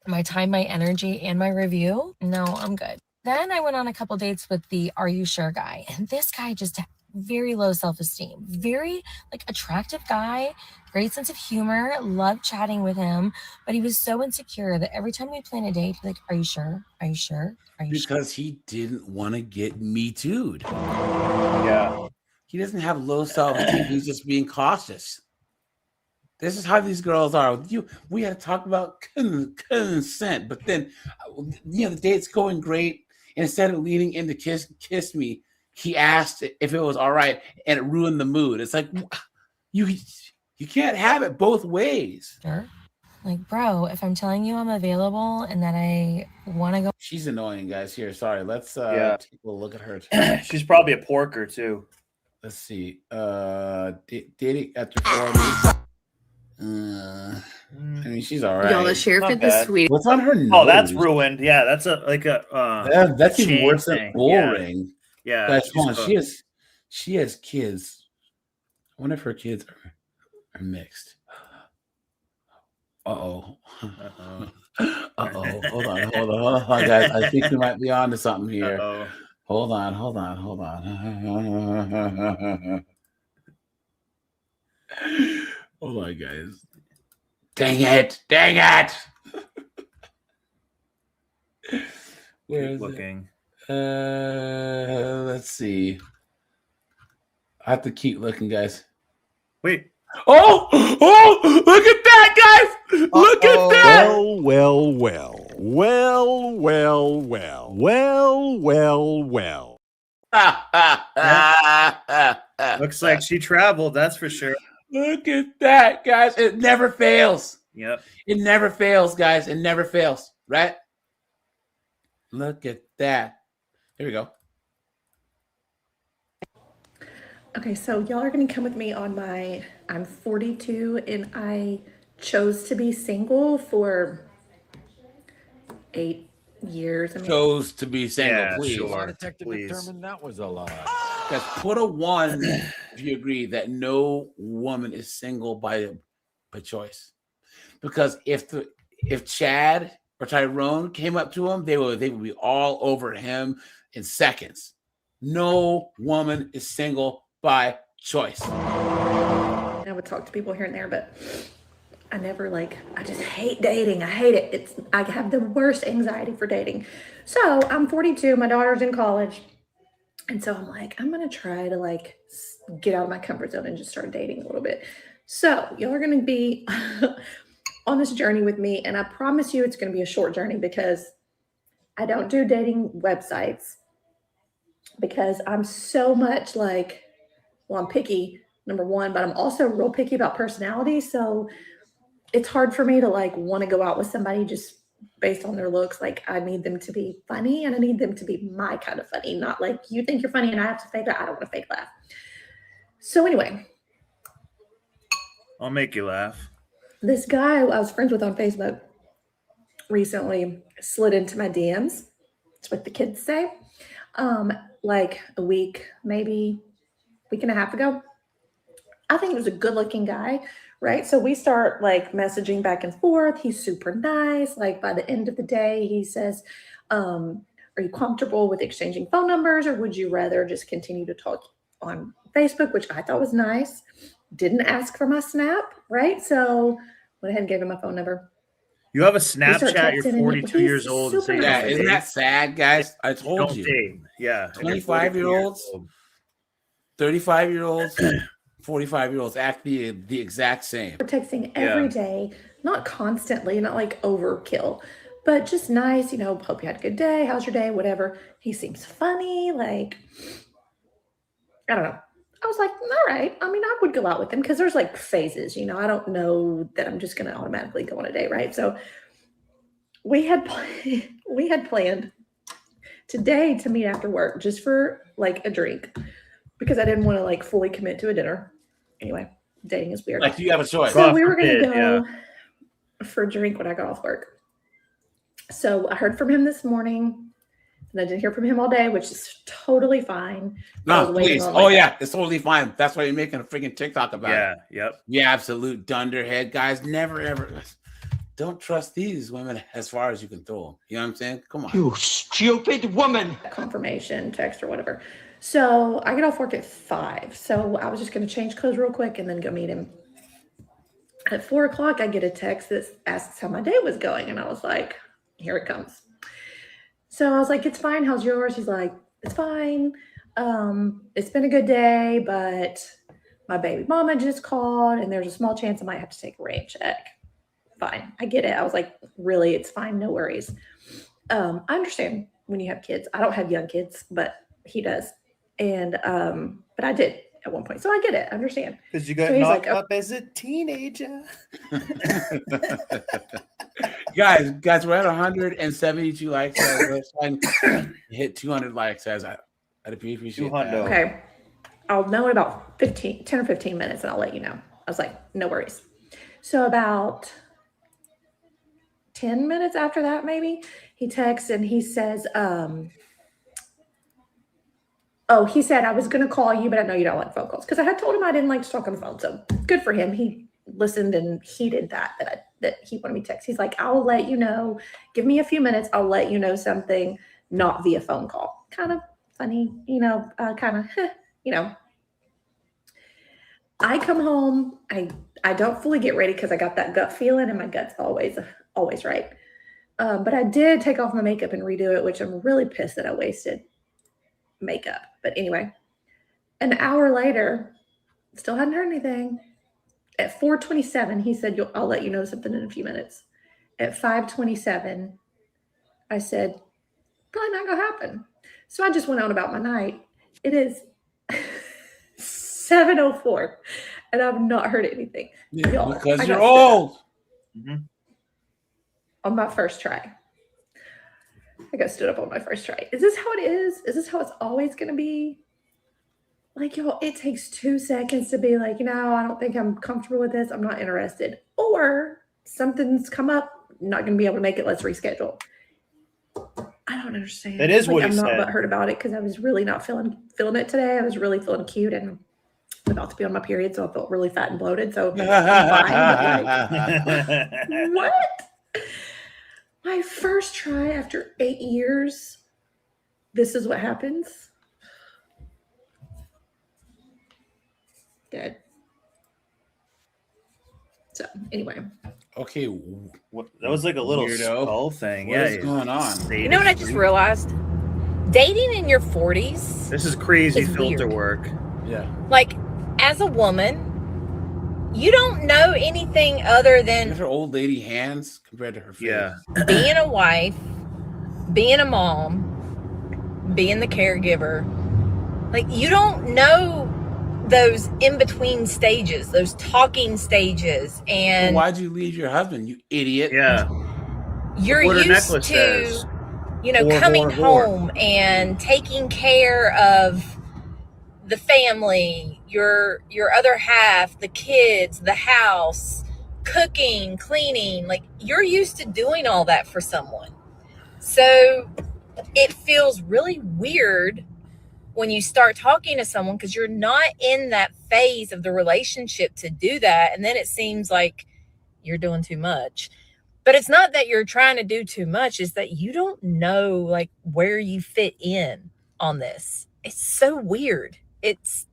Speaker 13: my time, my energy, and my review. No, I'm good. Then I went on a couple dates with the Are You Sure guy. And this guy just had very low self-esteem, very like attractive guy, great sense of humor, loved chatting with him, but he was so insecure that every time we planned a date, he'd be like, are you sure? Are you sure? Are you sure?
Speaker 1: Because he didn't want to get me too'd.
Speaker 6: Yeah.
Speaker 1: He doesn't have low self-esteem. He's just being cautious. This is how these girls are. We had to talk about consent, but then, the date's going great. And instead of leading into kiss me, he asked if it was all right, and it ruined the mood. It's like, you can't have it both ways.
Speaker 13: Sure. Like, bro, if I'm telling you I'm available and that I want to go.
Speaker 1: She's annoying, guys. Here, sorry. Let's take a look at her.
Speaker 6: She's probably a porker, too.
Speaker 1: Let's see. Dating after 4 months. I mean, she's all right.
Speaker 5: Y'all, the sheriff did the sweet.
Speaker 1: What's on her nose?
Speaker 6: Oh, that's ruined. Yeah, that's
Speaker 1: that's even worse than boring.
Speaker 6: Yeah.
Speaker 1: That's fun. She has kids. I wonder if her kids are mixed. Uh-oh. Hold on, guys. I think we might be on to something here.
Speaker 6: Uh-oh.
Speaker 1: Hold on. Hold on, guys. Dang it! Where is
Speaker 6: looking?
Speaker 1: Let's see. I have to keep looking, guys.
Speaker 6: Wait.
Speaker 1: Oh! Look at that, guys! Look at that!
Speaker 21: Well.
Speaker 6: Looks like she traveled, that's for sure.
Speaker 1: Look at that, guys. It never fails.
Speaker 6: Yep.
Speaker 1: It never fails, guys. It never fails, right? Look at that. Here we go.
Speaker 7: Okay, so y'all are gonna come with me on I'm 42 and I chose to be single for 8 years. I mean,
Speaker 1: Chose to be single,
Speaker 6: Yeah,
Speaker 1: please.
Speaker 6: sure.
Speaker 4: Lie detector
Speaker 6: Please.
Speaker 4: determined that was a lie.
Speaker 1: Guys, put a 1 if you agree that no woman is single by choice. Because if Chad or Tyrone came up to him, they would be all over him in seconds. No woman is single by choice.
Speaker 7: I would talk to people here and there, but I never I just hate dating. I hate it. I have the worst anxiety for dating. So I'm 42, my daughter's in college. And so I'm like, I'm going to try to get out of my comfort zone and just start dating a little bit. So y'all are going to be on this journey with me. And I promise you it's going to be a short journey because I don't do dating websites because I'm so much I'm picky, number one, but I'm also real picky about personality. So it's hard for me to want to go out with somebody just based on their looks. I need them to be funny and I need them to be my kind of funny, not you think you're funny and I have to fake that. I don't want to fake laugh. So anyway,
Speaker 6: I'll make you laugh.
Speaker 7: this guy I was friends with on Facebook recently slid into my DMs. That's what the kids say. A week, maybe week and a half ago. I think he was a good looking guy, right? So we start messaging back and forth. He's super nice. By the end of the day, he says, are you comfortable with exchanging phone numbers or would you rather just continue to talk on Facebook, which I thought was nice. Didn't ask for my Snap, right? So went ahead and gave him my phone number.
Speaker 6: You have a
Speaker 7: start
Speaker 6: Snapchat, you're
Speaker 7: texting and
Speaker 6: 42 years old. and
Speaker 7: super
Speaker 6: saying
Speaker 1: Yeah,
Speaker 7: nice.
Speaker 1: isn't that sad, guys? I told
Speaker 6: Don't
Speaker 1: you.
Speaker 6: date. Yeah. and you're
Speaker 1: 25-year-olds,
Speaker 6: 42 years old.
Speaker 1: 35-year-olds, 45-year-olds act the exact same.
Speaker 7: We're texting every day, not constantly, not overkill, but just nice, hope you had a good day. How's your day? Whatever. He seems funny. I don't know. I was like, all right. I mean, I would go out with him because there's phases, I don't know that I'm just going to automatically go on a date. Right. So we had planned today to meet after work just for a drink because I didn't want to fully commit to a dinner. Anyway, dating is weird.
Speaker 1: You have a choice.
Speaker 7: So we were going to go for a drink when I got off work. So I heard from him this morning and I didn't hear from him all day, which is totally fine. I
Speaker 1: No,
Speaker 7: was waiting
Speaker 1: please.
Speaker 7: on,
Speaker 1: Oh, yeah. It's totally fine. That's why you're making a freaking TikTok about
Speaker 6: Yeah,
Speaker 1: it.
Speaker 6: yep.
Speaker 1: Yeah, absolute dunderhead. Guys, never, ever. Don't trust these women as far as you can throw them. You know what I'm saying? Come on.
Speaker 7: You stupid woman. Confirmation, text or whatever. So I get off work at 5. So I was just going to change clothes real quick and then go meet him. At 4 o'clock, I get a text that asks how my day was going. And I was like, here it comes. So I was like, it's fine. How's yours? He's like, it's fine. It's been a good day, but my baby mama just called and there's a small chance I might have to take a rain check. Fine. I get it. I was like, really, it's fine. No worries. I understand when you have kids. I don't have young kids, but he does. And, but I did at one point. So I get it. I understand.
Speaker 15: Because you got
Speaker 7: So he's
Speaker 15: knocked
Speaker 7: like,
Speaker 15: up as a teenager.
Speaker 1: guys, we're at 172 likes. Let's try and hit 200 likes. I'd appreciate that.
Speaker 7: Okay. I'll know in about 10 or 15 minutes and I'll let you know. I was like, no worries. So about 10 minutes after that, maybe he texts and he says, he said, I was going to call you, but I know you don't like phone calls. Because I had told him I didn't like to talk on the phone. So good for him. He listened and heeded that he wanted me to text. He's like, I'll let you know. Give me a few minutes. I'll let you know something, not via phone call. Kind of funny, I come home. I don't fully get ready because I got that gut feeling and my gut's always right. But I did take off my makeup and redo it, which I'm really pissed that I wasted makeup. But anyway, an hour later, still hadn't heard anything. At 4:27, he said, I'll let you know something in a few minutes. At 5:27, I said, probably not going to happen. So I just went on about my night. It is 7:04, and I've not heard anything. Y'all,
Speaker 1: Because
Speaker 7: I
Speaker 1: you're
Speaker 7: got stood up
Speaker 1: old.
Speaker 7: on my first try. I got stood up on my first try. Is this how it is? Is this how it's always going to be? Like, y'all, it takes 2 seconds to be like, no, I don't think I'm comfortable with this. I'm not interested. Or something's come up, not going to be able to make it. Let's reschedule. I don't understand.
Speaker 6: That is what
Speaker 7: I'm
Speaker 6: he
Speaker 7: not
Speaker 6: said.
Speaker 7: butthurt about it because I was really not feeling it today. I was really feeling cute and about to be on my period, so I felt really fat and bloated. So I'm fine, but like, what? My first try after 8 years. This is what happens. Dead. So anyway.
Speaker 1: Okay.
Speaker 6: That was like a little
Speaker 1: Weirdo.
Speaker 6: skull thing.
Speaker 1: What
Speaker 6: yeah,
Speaker 1: is going on?
Speaker 8: You know what I just realized? Dating in your 40s.
Speaker 6: This is crazy
Speaker 8: is
Speaker 6: filter
Speaker 8: weird.
Speaker 6: work.
Speaker 1: Yeah.
Speaker 8: Like, as a woman, you don't know anything other than
Speaker 1: Her old lady hands compared to her face.
Speaker 6: Yeah.
Speaker 8: being a wife, being a mom, being the caregiver. Like, you don't know those in-between stages, those talking stages, and
Speaker 1: Why'd you leave your husband, you idiot?
Speaker 6: Yeah.
Speaker 8: you're
Speaker 6: What her
Speaker 8: used
Speaker 6: necklace
Speaker 8: to,
Speaker 6: says. Whore,
Speaker 8: coming
Speaker 6: whore, whore.
Speaker 8: home and taking care of the family, your other half, the kids, the house, cooking, cleaning. Like, you're used to doing all that for someone. So it feels really weird when you start talking to someone because you're not in that phase of the relationship to do that. And then it seems like you're doing too much. But it's not that you're trying to do too much. It's that you don't know like where you fit in on this. It's so weird. It's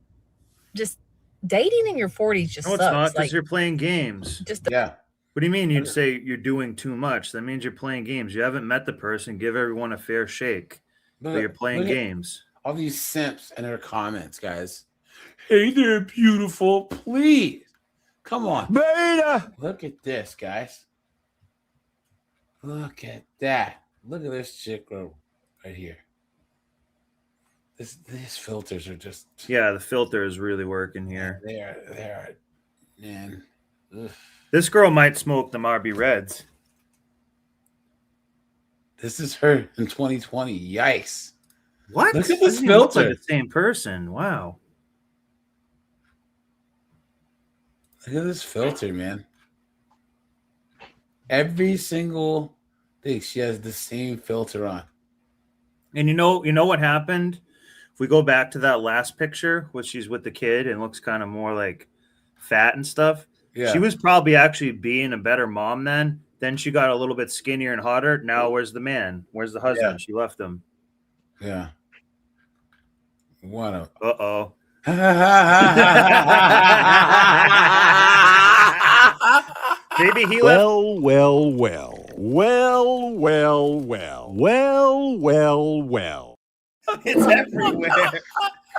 Speaker 8: just dating in your 40s just
Speaker 6: No, it's
Speaker 8: sucks.
Speaker 6: not because
Speaker 8: Like,
Speaker 6: you're playing games.
Speaker 8: just
Speaker 1: Yeah.
Speaker 6: What do you mean you'd say you're doing too much? That means you're playing games. You haven't met the person. Give everyone a fair shake. But you're playing
Speaker 1: look at
Speaker 6: games.
Speaker 1: All these simps and their comments, guys. Hey there, beautiful. Please. Come on.
Speaker 4: Beta.
Speaker 1: Look at this, guys. Look at that. Look at this chick right here. These filters are just
Speaker 6: Yeah, the filter is really working here.
Speaker 1: they are man. Ugh.
Speaker 6: This girl might smoke the Marby Reds.
Speaker 1: This is her in 2020. Yikes.
Speaker 6: What?
Speaker 1: Look at this
Speaker 6: Doesn't even look
Speaker 1: filter.
Speaker 6: like the same person. Wow.
Speaker 1: Look at this filter, man. Every single thing, she has the same filter on.
Speaker 6: And you know what happened? If we go back to that last picture, where she's with the kid and looks kind of more like fat and stuff.
Speaker 1: Yeah.
Speaker 6: She was probably actually being a better mom then. Then she got a little bit skinnier and hotter. Now where's the man? Where's the husband?
Speaker 1: Yeah.
Speaker 6: She left him.
Speaker 1: Yeah. What a
Speaker 6: Uh-oh. Maybe he left.
Speaker 21: Well, well, well. Well, well, well. Well, well, well.
Speaker 6: It's everywhere.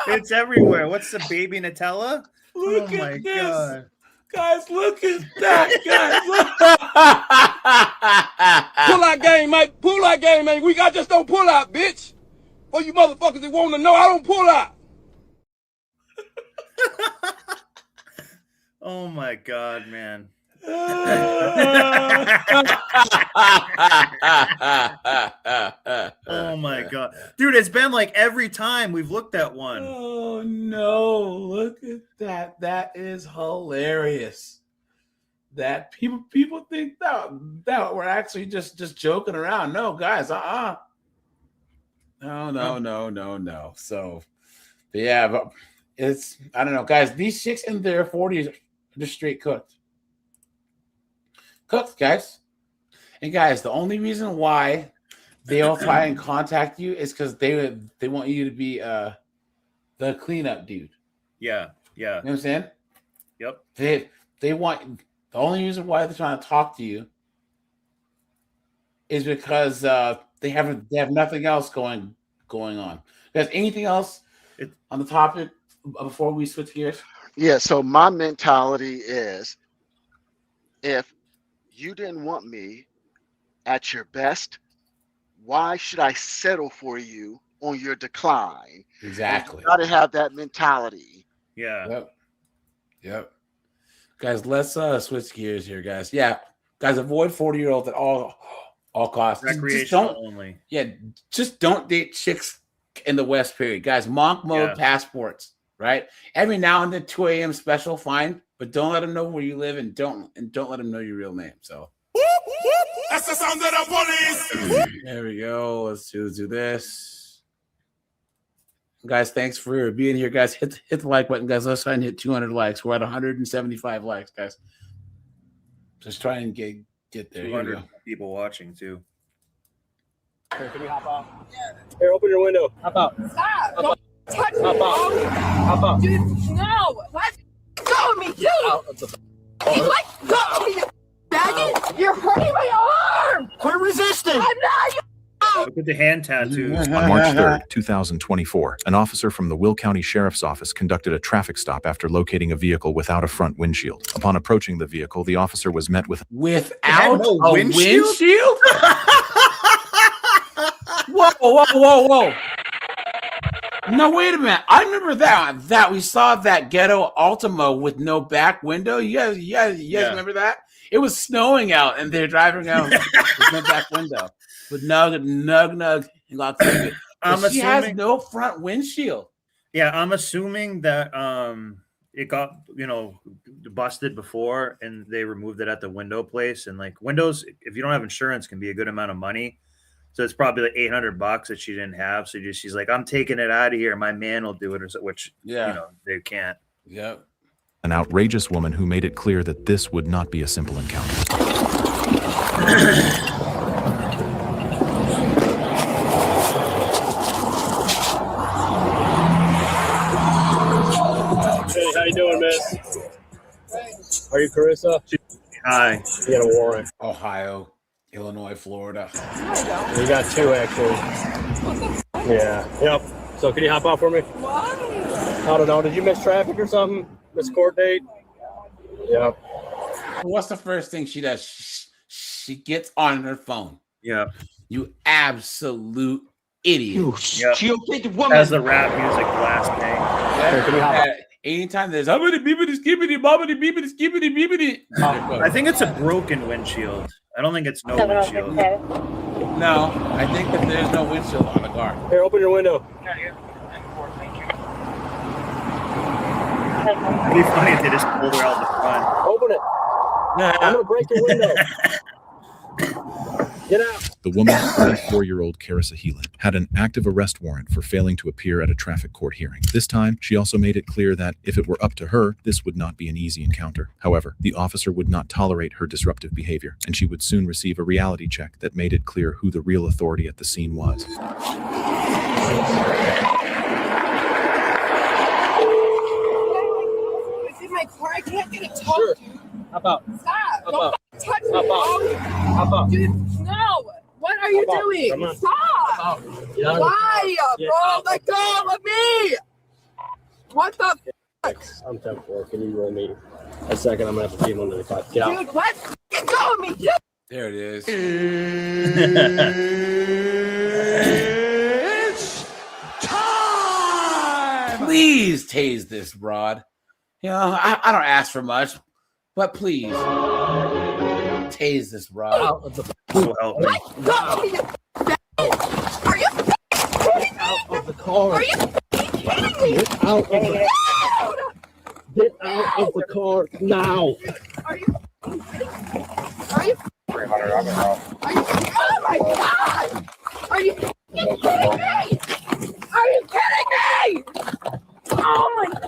Speaker 6: It's everywhere. What's the baby Nutella?
Speaker 1: Look
Speaker 6: Oh my
Speaker 1: at this.
Speaker 6: God.
Speaker 1: Guys, look at that, guys.
Speaker 16: Pull out game, mate. Pull out game, man. I just don't pull out, bitch. For you motherfuckers that want to know, I don't pull out.
Speaker 6: Oh my God, man. Oh my God. Dude, it's been like every time we've looked at one.
Speaker 1: Oh no, look at that. That is hilarious. That people think that we're actually just joking around. No, guys, No. So yeah, but it's I don't know, guys. These chicks in their 40s are just straight cooked. Cooked, guys. And guys, the only reason why they'll try and contact you is because they want you to be the cleanup dude.
Speaker 6: Yeah.
Speaker 1: You know what I'm saying?
Speaker 6: Yep.
Speaker 1: They want the only reason why they're trying to talk to you is because they have nothing else going on. Guys, anything else on the topic before we switch gears?
Speaker 3: Yeah, so my mentality is if you didn't want me at your best, why should I settle for you on your decline?
Speaker 1: Exactly.
Speaker 3: You got to have that mentality.
Speaker 6: Yeah.
Speaker 1: Yep. Guys, let's switch gears here, guys. Yeah, guys, avoid 40-year-olds at all costs.
Speaker 6: Recreational only.
Speaker 1: Yeah, just don't date chicks in the West. Period, guys. Monk mode passports, right? Every now and then, 2 a.m. special, fine, but don't let them know where you live, and don't let them know your real name. So
Speaker 16: That's the sound of the police.
Speaker 1: there we go. Let's do this. Guys, thanks for being here, guys. Hit the like button, guys. Let's try and hit 200 likes. We're at 175 likes, guys. Just try and get there. Here we
Speaker 6: 200
Speaker 1: go.
Speaker 6: people watching too.
Speaker 9: Here, can we hop out? Here, open your window. Hop out.
Speaker 22: Stop!
Speaker 9: Hop
Speaker 22: Don't
Speaker 9: out.
Speaker 22: touch me!
Speaker 9: Hop out. Hop out.
Speaker 22: Dude, no! Let go of me, dude! You let go of me, you faggot! You're hurting my arm!
Speaker 9: Quit resisting!
Speaker 22: I'm not!
Speaker 6: Look at the hand tattoos.
Speaker 10: On March 3rd, 2024, an officer from the Will County Sheriff's Office conducted a traffic stop after locating a vehicle without a front windshield. Upon approaching the vehicle, the officer was met with
Speaker 1: without a windshield? Whoa. No, wait a minute. I remember that we saw that ghetto Ultimo with no back window. You guys remember that? It was snowing out and they're driving out with no back window. With nug, and lots of it. She has no front windshield.
Speaker 6: Yeah, I'm assuming that it got busted before and they removed it at the window place. And like windows, if you don't have insurance, can be a good amount of money. So it's probably like $800 that she didn't have. So she's like, I'm taking it out of here. My man will do it, which they can't.
Speaker 1: Yep.
Speaker 10: an outrageous woman who made it clear that this would not be a simple encounter.
Speaker 9: Hey, how you doing, miss? Are you Carissa?
Speaker 6: Hi.
Speaker 9: You got a warrant.
Speaker 1: Ohio, Illinois, Florida.
Speaker 9: You got two, actually. Yeah. Yep. So can you hop out for me? I don't know. Did you miss traffic or something? Miss court date? Yep.
Speaker 1: What's the first thing she does? She gets on her phone.
Speaker 6: Yeah.
Speaker 1: You absolute idiot.
Speaker 6: Yeah. Has the rap music blasting.
Speaker 1: Anytime there's skibbity.
Speaker 6: I think it's a broken windshield. I don't think it's no windshield.
Speaker 1: No, I think that there's no windshield on the car.
Speaker 9: Here, open your window.
Speaker 6: It'd be funny if they just pulled her out the front.
Speaker 9: Open it. I'm gonna break your window. Get out.
Speaker 10: The woman, 34-year-old Carissa Heelan, had an active arrest warrant for failing to appear at a traffic court hearing. This time, she also made it clear that if it were up to her, this would not be an easy encounter. However, the officer would not tolerate her disruptive behavior, and she would soon receive a reality check that made it clear who the real authority at the scene was.
Speaker 22: It's in my car. I can't get it towed.
Speaker 9: Sure. Hop out.
Speaker 22: Stop.
Speaker 9: Hop
Speaker 22: Don't
Speaker 9: out.
Speaker 22: touch me.
Speaker 9: Hop out. Hop out.
Speaker 22: Dude, no. What are you
Speaker 9: Hop out.
Speaker 22: doing?
Speaker 9: Come on.
Speaker 22: Stop.
Speaker 9: Get out.
Speaker 22: Why,
Speaker 9: Get
Speaker 22: bro?
Speaker 9: out.
Speaker 22: Let go of me. What the fuck?
Speaker 9: I'm 10-4. Can you roll me a second? I'm gonna have to feed 195. Get out.
Speaker 22: Dude, what? Get go of me, dude.
Speaker 1: There it is.
Speaker 16: It's time!
Speaker 1: Please tase this broad. You know, I don't ask for much, but please tase this broad.
Speaker 6: So help me.
Speaker 22: Let go of me, you are you kidding me?
Speaker 9: Out of the car.
Speaker 22: Are you kidding me?
Speaker 9: Get out of the Get out of the car now.
Speaker 22: Are you kidding me? Are you? Are you? Oh my God! Are you kidding me? Are you kidding me? Oh my God!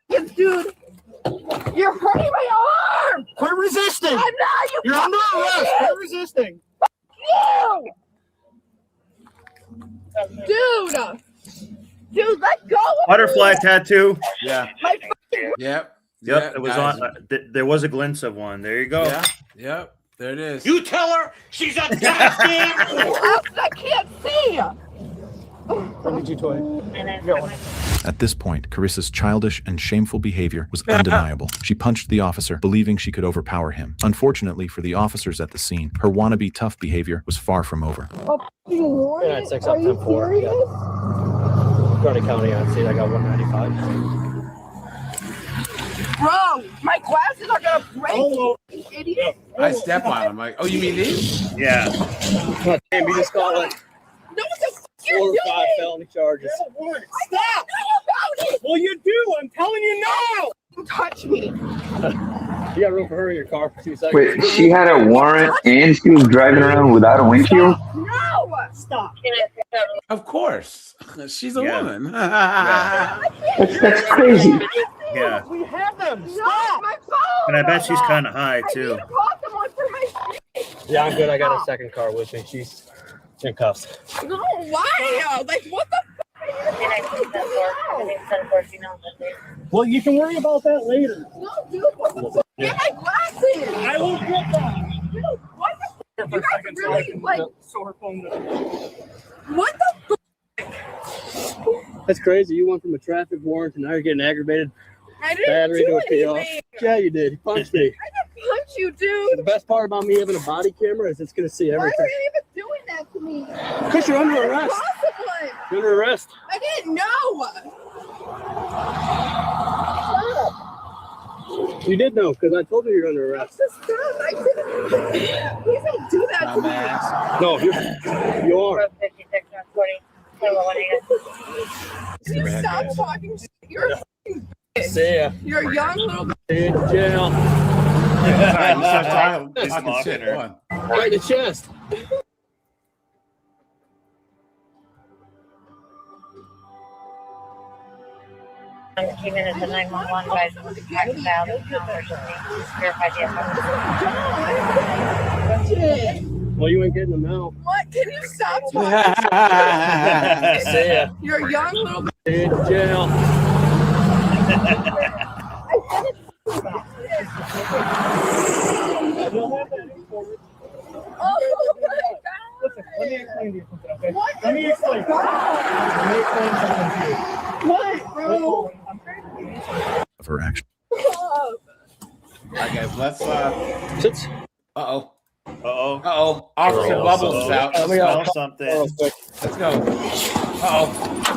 Speaker 22: You dude! You're hurting my arm!
Speaker 9: Quit resisting!
Speaker 22: I'm not!
Speaker 9: You're under arrest! Quit resisting!
Speaker 22: You! Dude, let go of
Speaker 6: Butterfly
Speaker 22: me!
Speaker 6: tattoo.
Speaker 1: Yeah.
Speaker 22: My fucking
Speaker 1: Yep.
Speaker 6: Yep. It was
Speaker 1: guys.
Speaker 6: on. There was a glimpse of one. There you go.
Speaker 1: Yeah. Yep. There it is.
Speaker 16: You tell her she's a goddamn
Speaker 22: I can't see!
Speaker 9: 7220.
Speaker 10: At this point, Carissa's childish and shameful behavior was undeniable. She punched the officer, believing she could overpower him. Unfortunately for the officers at the scene, her wannabe tough behavior was far from over.
Speaker 9: Yeah, it's 6 up 10-4. Karate County on seat. I got 195.
Speaker 22: Bro, my glasses are gonna break.
Speaker 9: Oh,
Speaker 22: you idiot.
Speaker 1: I step on them. Like, oh, you mean these?
Speaker 6: Yeah.
Speaker 9: Damn, you just got like
Speaker 22: No, what the fuck
Speaker 9: 4 or
Speaker 22: you
Speaker 9: 5
Speaker 22: doing?
Speaker 9: felony charges.
Speaker 22: Stop! I don't know about it.
Speaker 9: Well, you do. I'm telling you now.
Speaker 22: Don't touch me.
Speaker 9: You got room for her in your car for 2 seconds.
Speaker 11: Wait, she had a warrant and she was driving around without a windshield?
Speaker 22: No! Stop.
Speaker 1: Of course. She's a
Speaker 6: Yeah.
Speaker 1: woman.
Speaker 11: That's crazy.
Speaker 6: Yeah.
Speaker 9: We have them.
Speaker 22: Stop! My phone!
Speaker 6: And I bet she's kind of high too.
Speaker 22: Call someone for my
Speaker 9: Yeah, I'm good. I got a second car with me. She's in cuffs.
Speaker 22: No, why? Like, what the
Speaker 9: Well, you can worry about that later.
Speaker 22: No, dude, what the fuck? Get my glasses!
Speaker 9: I will get them.
Speaker 22: Dude, what the fuck? You guys really, like, what the fuck?
Speaker 9: That's crazy. You went from a traffic warrant to now you're getting aggravated
Speaker 22: I didn't
Speaker 9: battery
Speaker 22: do
Speaker 9: to a payoff.
Speaker 22: anything.
Speaker 9: Yeah, you did. You punched me.
Speaker 22: I didn't punch you, dude.
Speaker 9: The best part about me having a body camera is it's going to see
Speaker 22: Why are
Speaker 9: everything.
Speaker 22: you even doing that to me?
Speaker 9: Because you're under arrest.
Speaker 22: Call someone.
Speaker 9: You're under arrest.
Speaker 22: I didn't know.
Speaker 9: You did know because I told you you're under arrest.
Speaker 22: Stop. I didn't. Please don't do that to me.
Speaker 9: No, you are.
Speaker 22: Can you stop talking shit? You're a fucking bitch.
Speaker 9: See ya.
Speaker 22: You're a young little bitch.
Speaker 9: See you in jail.
Speaker 1: Sorry, you start talking
Speaker 6: He's
Speaker 1: fucking
Speaker 6: mocking
Speaker 1: shit.
Speaker 6: her.
Speaker 1: Go on.
Speaker 9: Right in the chest.
Speaker 12: Came in at the 911 guys was packed out of verified
Speaker 22: Shit.
Speaker 9: Well, you ain't getting them now.
Speaker 22: What? Can you stop talking shit?
Speaker 9: See ya.
Speaker 22: You're a young little bitch.
Speaker 9: See you in jail.
Speaker 22: Oh my
Speaker 9: Listen, let me explain to you something, okay?
Speaker 22: What?
Speaker 9: Let me explain. Let me explain something to you.
Speaker 22: What, bro?
Speaker 10: Of her action.
Speaker 1: All right, guys, let's.
Speaker 9: Sit.
Speaker 6: Uh-oh.
Speaker 1: Officer Bubbles is out.
Speaker 6: Let's smell something.
Speaker 1: Let's go.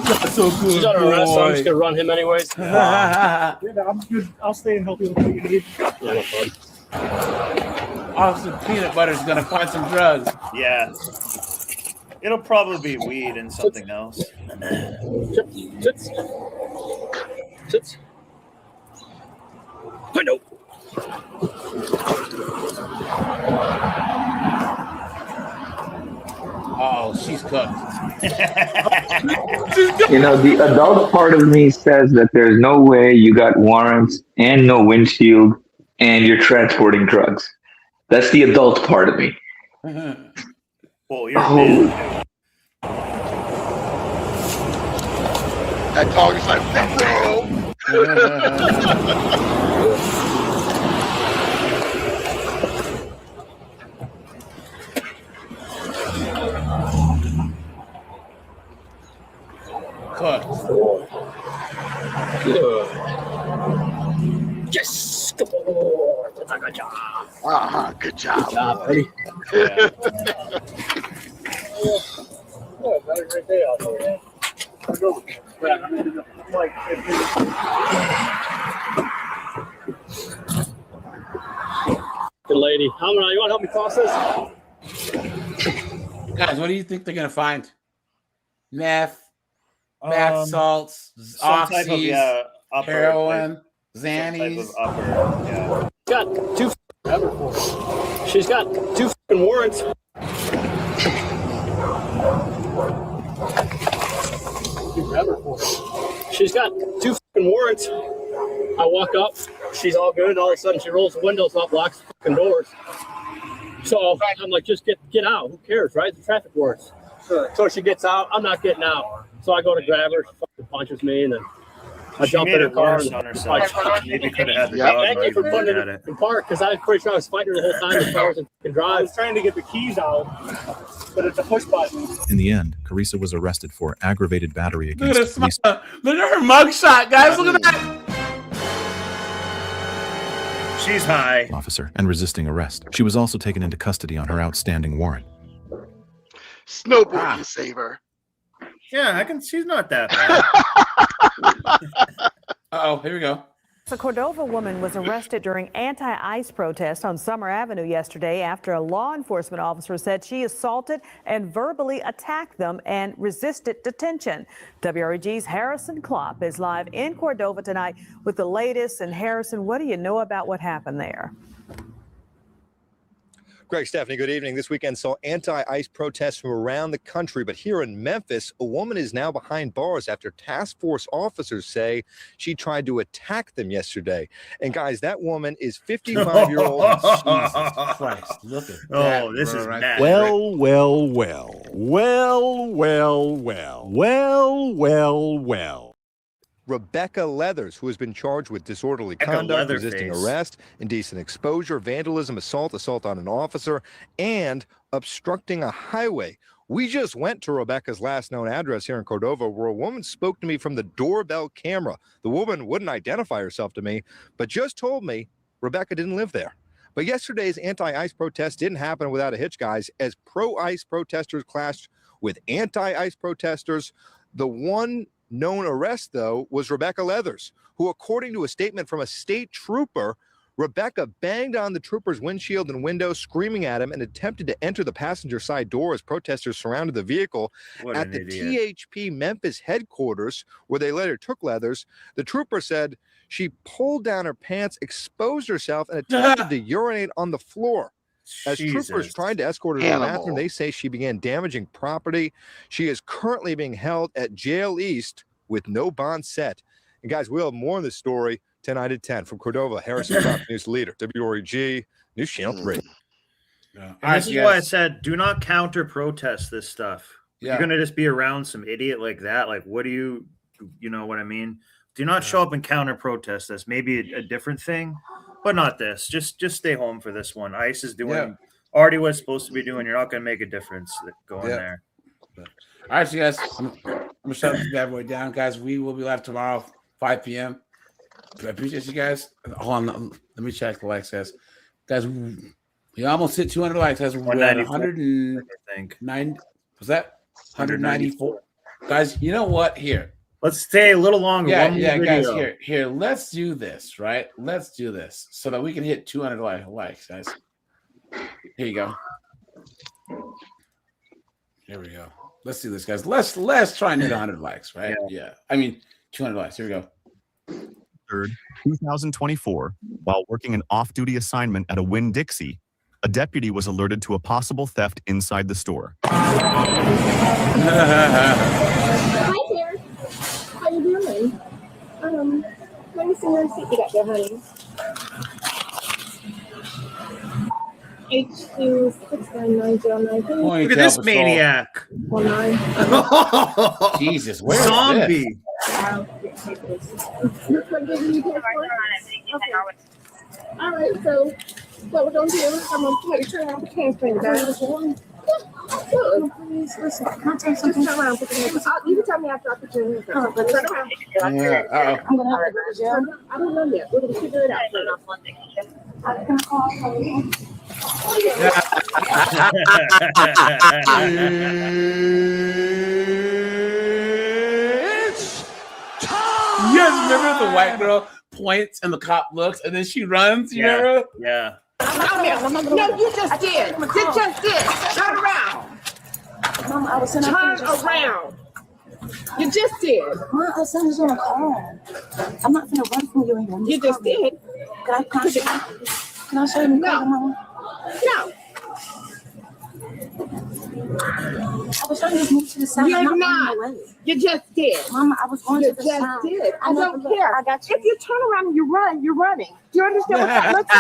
Speaker 1: That's so good.
Speaker 9: She's under arrest, so I'm just going to run him anyways.
Speaker 1: Yeah,
Speaker 9: I'm good. I'll stay and help you with what you need. Yeah, no problem.
Speaker 1: Officer Peanut Butter's gonna find some drugs.
Speaker 6: Yeah. It'll probably be weed and something else.
Speaker 9: Sit. Sit. Window.
Speaker 1: Oh, she's cooked.
Speaker 11: You know, the adult part of me says that there's no way you got warrants and no windshield and you're transporting drugs. That's the adult part of me.
Speaker 6: Well, you're
Speaker 3: That dog is like, bro.
Speaker 1: Cooked.
Speaker 9: Yes. Good job.
Speaker 3: Good job.
Speaker 9: Good job, buddy. Good lady. How many? You want to help me toss this?
Speaker 1: Guys, what do you think they're gonna find? Meth, bath salts,
Speaker 6: some type of,
Speaker 1: oxys,
Speaker 6: upper,
Speaker 1: heroin,
Speaker 6: some type
Speaker 1: Xannies.
Speaker 6: of upper, yeah.
Speaker 9: Got 2 She's got 2 fucking warrants. She's got 2 fucking warrants. I walk up, she's all good. All of a sudden, she rolls the windows up, locks the fucking doors. So I'm like, just get out. Who cares, right? The traffic warrants. So she gets out. I'm not getting out. So I go to grab her. She fucking punches me, and then I
Speaker 6: She
Speaker 9: jump
Speaker 6: made
Speaker 9: in her
Speaker 6: it
Speaker 9: car.
Speaker 6: worse
Speaker 9: and
Speaker 6: on herself. Maybe could have had the
Speaker 9: Yeah,
Speaker 6: dog
Speaker 9: thank you for
Speaker 6: right
Speaker 9: putting
Speaker 6: at
Speaker 9: it
Speaker 6: it.
Speaker 9: in park because I was pretty sure I was fighting her the whole time as far as I can drive. I was trying to get the keys out, but it's a push button.
Speaker 10: In the end, Carissa was arrested for aggravated battery
Speaker 1: Look at
Speaker 10: against
Speaker 1: her
Speaker 10: a police
Speaker 1: smile. Look at her mugshot, guys. Look at that.
Speaker 6: She's high.
Speaker 10: officer and resisting arrest. She was also taken into custody on her outstanding warrant.
Speaker 3: Snowboard, you save her.
Speaker 6: Yeah, I can. She's not that bad.
Speaker 1: Oh, here we go.
Speaker 14: A Cordova woman was arrested during anti-ICE protests on Summer Avenue yesterday after a law enforcement officer said she assaulted and verbally attacked them and resisted detention. WREG's Harrison Klopp is live in Cordova tonight with the latest. And Harrison, what do you know about what happened there?
Speaker 17: Greg, Stephanie, good evening. This weekend saw anti-ICE protests from around the country, but here in Memphis, a woman is now behind bars after task force officers say she tried to attack them yesterday. And guys, that woman is 55-year-old.
Speaker 1: Jesus Christ, look at that.
Speaker 6: Oh, this is
Speaker 1: right
Speaker 6: bad.
Speaker 1: there.
Speaker 17: Well. Rebecca Leathers, who has been charged with disorderly conduct, resisting arrest, indecent exposure, vandalism, assault on an officer, and obstructing a highway. We just went to Rebecca's last known address here in Cordova, where a woman spoke to me from the doorbell camera. The woman wouldn't identify herself to me, but just told me Rebecca didn't live there. But yesterday's anti-ICE protest didn't happen without a hitch, guys, as pro-ICE protesters clashed with anti-ICE protesters. The one known arrest, though, was Rebecca Leathers, who, according to a statement from a state trooper, Rebecca banged on the trooper's windshield and window, screaming at him, and attempted to enter the passenger side door as protesters surrounded the vehicle. At the THP Memphis headquarters, where they later took Leathers, the trooper said she pulled down her pants, exposed herself, and attempted to urinate on the floor. As troopers tried to escort her to the bathroom, they say she began damaging property. She is currently being held at Jail East with no bond set. And guys, we'll have more on this story tonight at 10 from Cordova. Harrison Klopp, news leader, WREG, News Channel 3.
Speaker 6: And this is why I said, do not counter protest this stuff.
Speaker 1: Yeah.
Speaker 6: You're gonna just be around some idiot like that. Like, what do you know what I mean? Do not show up and counter protest this. Maybe a different thing. But not this. Just stay home for this one. ICE is doing already what it's supposed to be doing. You're not going to make a difference going there.
Speaker 1: All right, so you guys, I'm gonna shut this bad boy down, guys. We will be live tomorrow, 5 p.m. I appreciate you guys. Hold on, let me check the likes, guys. Guys, we almost hit 200 likes. Guys, we're at 109. Was that 194? Guys, you know what? Here.
Speaker 6: Let's stay a little longer.
Speaker 1: Yeah, guys. Here. Let's do this, right? Let's do this so that we can hit 200 likes, guys. Here you go. Here we go. Let's do this, guys. Let's try and hit 100 likes, right? Yeah. I mean, 200 likes. Here we go.
Speaker 23: 3rd, 2024, while working an off-duty assignment at a Winn-Dixie, a deputy was alerted to a possible theft inside the store.
Speaker 22: Hi there. How you doing? Let me see your receipt you got there, honey. H269909.
Speaker 6: Look at this maniac.
Speaker 22: 19.
Speaker 1: Jesus, where
Speaker 6: zombie.
Speaker 1: Is
Speaker 22: All right, so what we're gonna do is I'm gonna put your turn around, put your hands behind your back. Please listen. Can I tell you something? Just turn around, put your hands. You can tell me after I put your hands down. Turn around.
Speaker 1: Yeah.
Speaker 22: I'm gonna have to go to jail. I don't know yet. We're gonna figure it out. I'm gonna call someone.
Speaker 1: You guys remember the white girl points and the cop looks and then she runs? You remember?
Speaker 6: Yeah.
Speaker 22: No, you just did. You just did. Turn around. Mom, I was turn around. You just did.
Speaker 24: Mom, I was on a call. I'm not gonna run from you.
Speaker 22: You just did.
Speaker 24: Can I show you?
Speaker 22: No. No.
Speaker 24: I was trying to move to the side.
Speaker 22: You're not. You just did.
Speaker 24: Mama, I was going to the
Speaker 22: side.
Speaker 24: side.
Speaker 22: You just did. I don't care. I got you. If you turn around and you run, you're running. Do you understand what that looks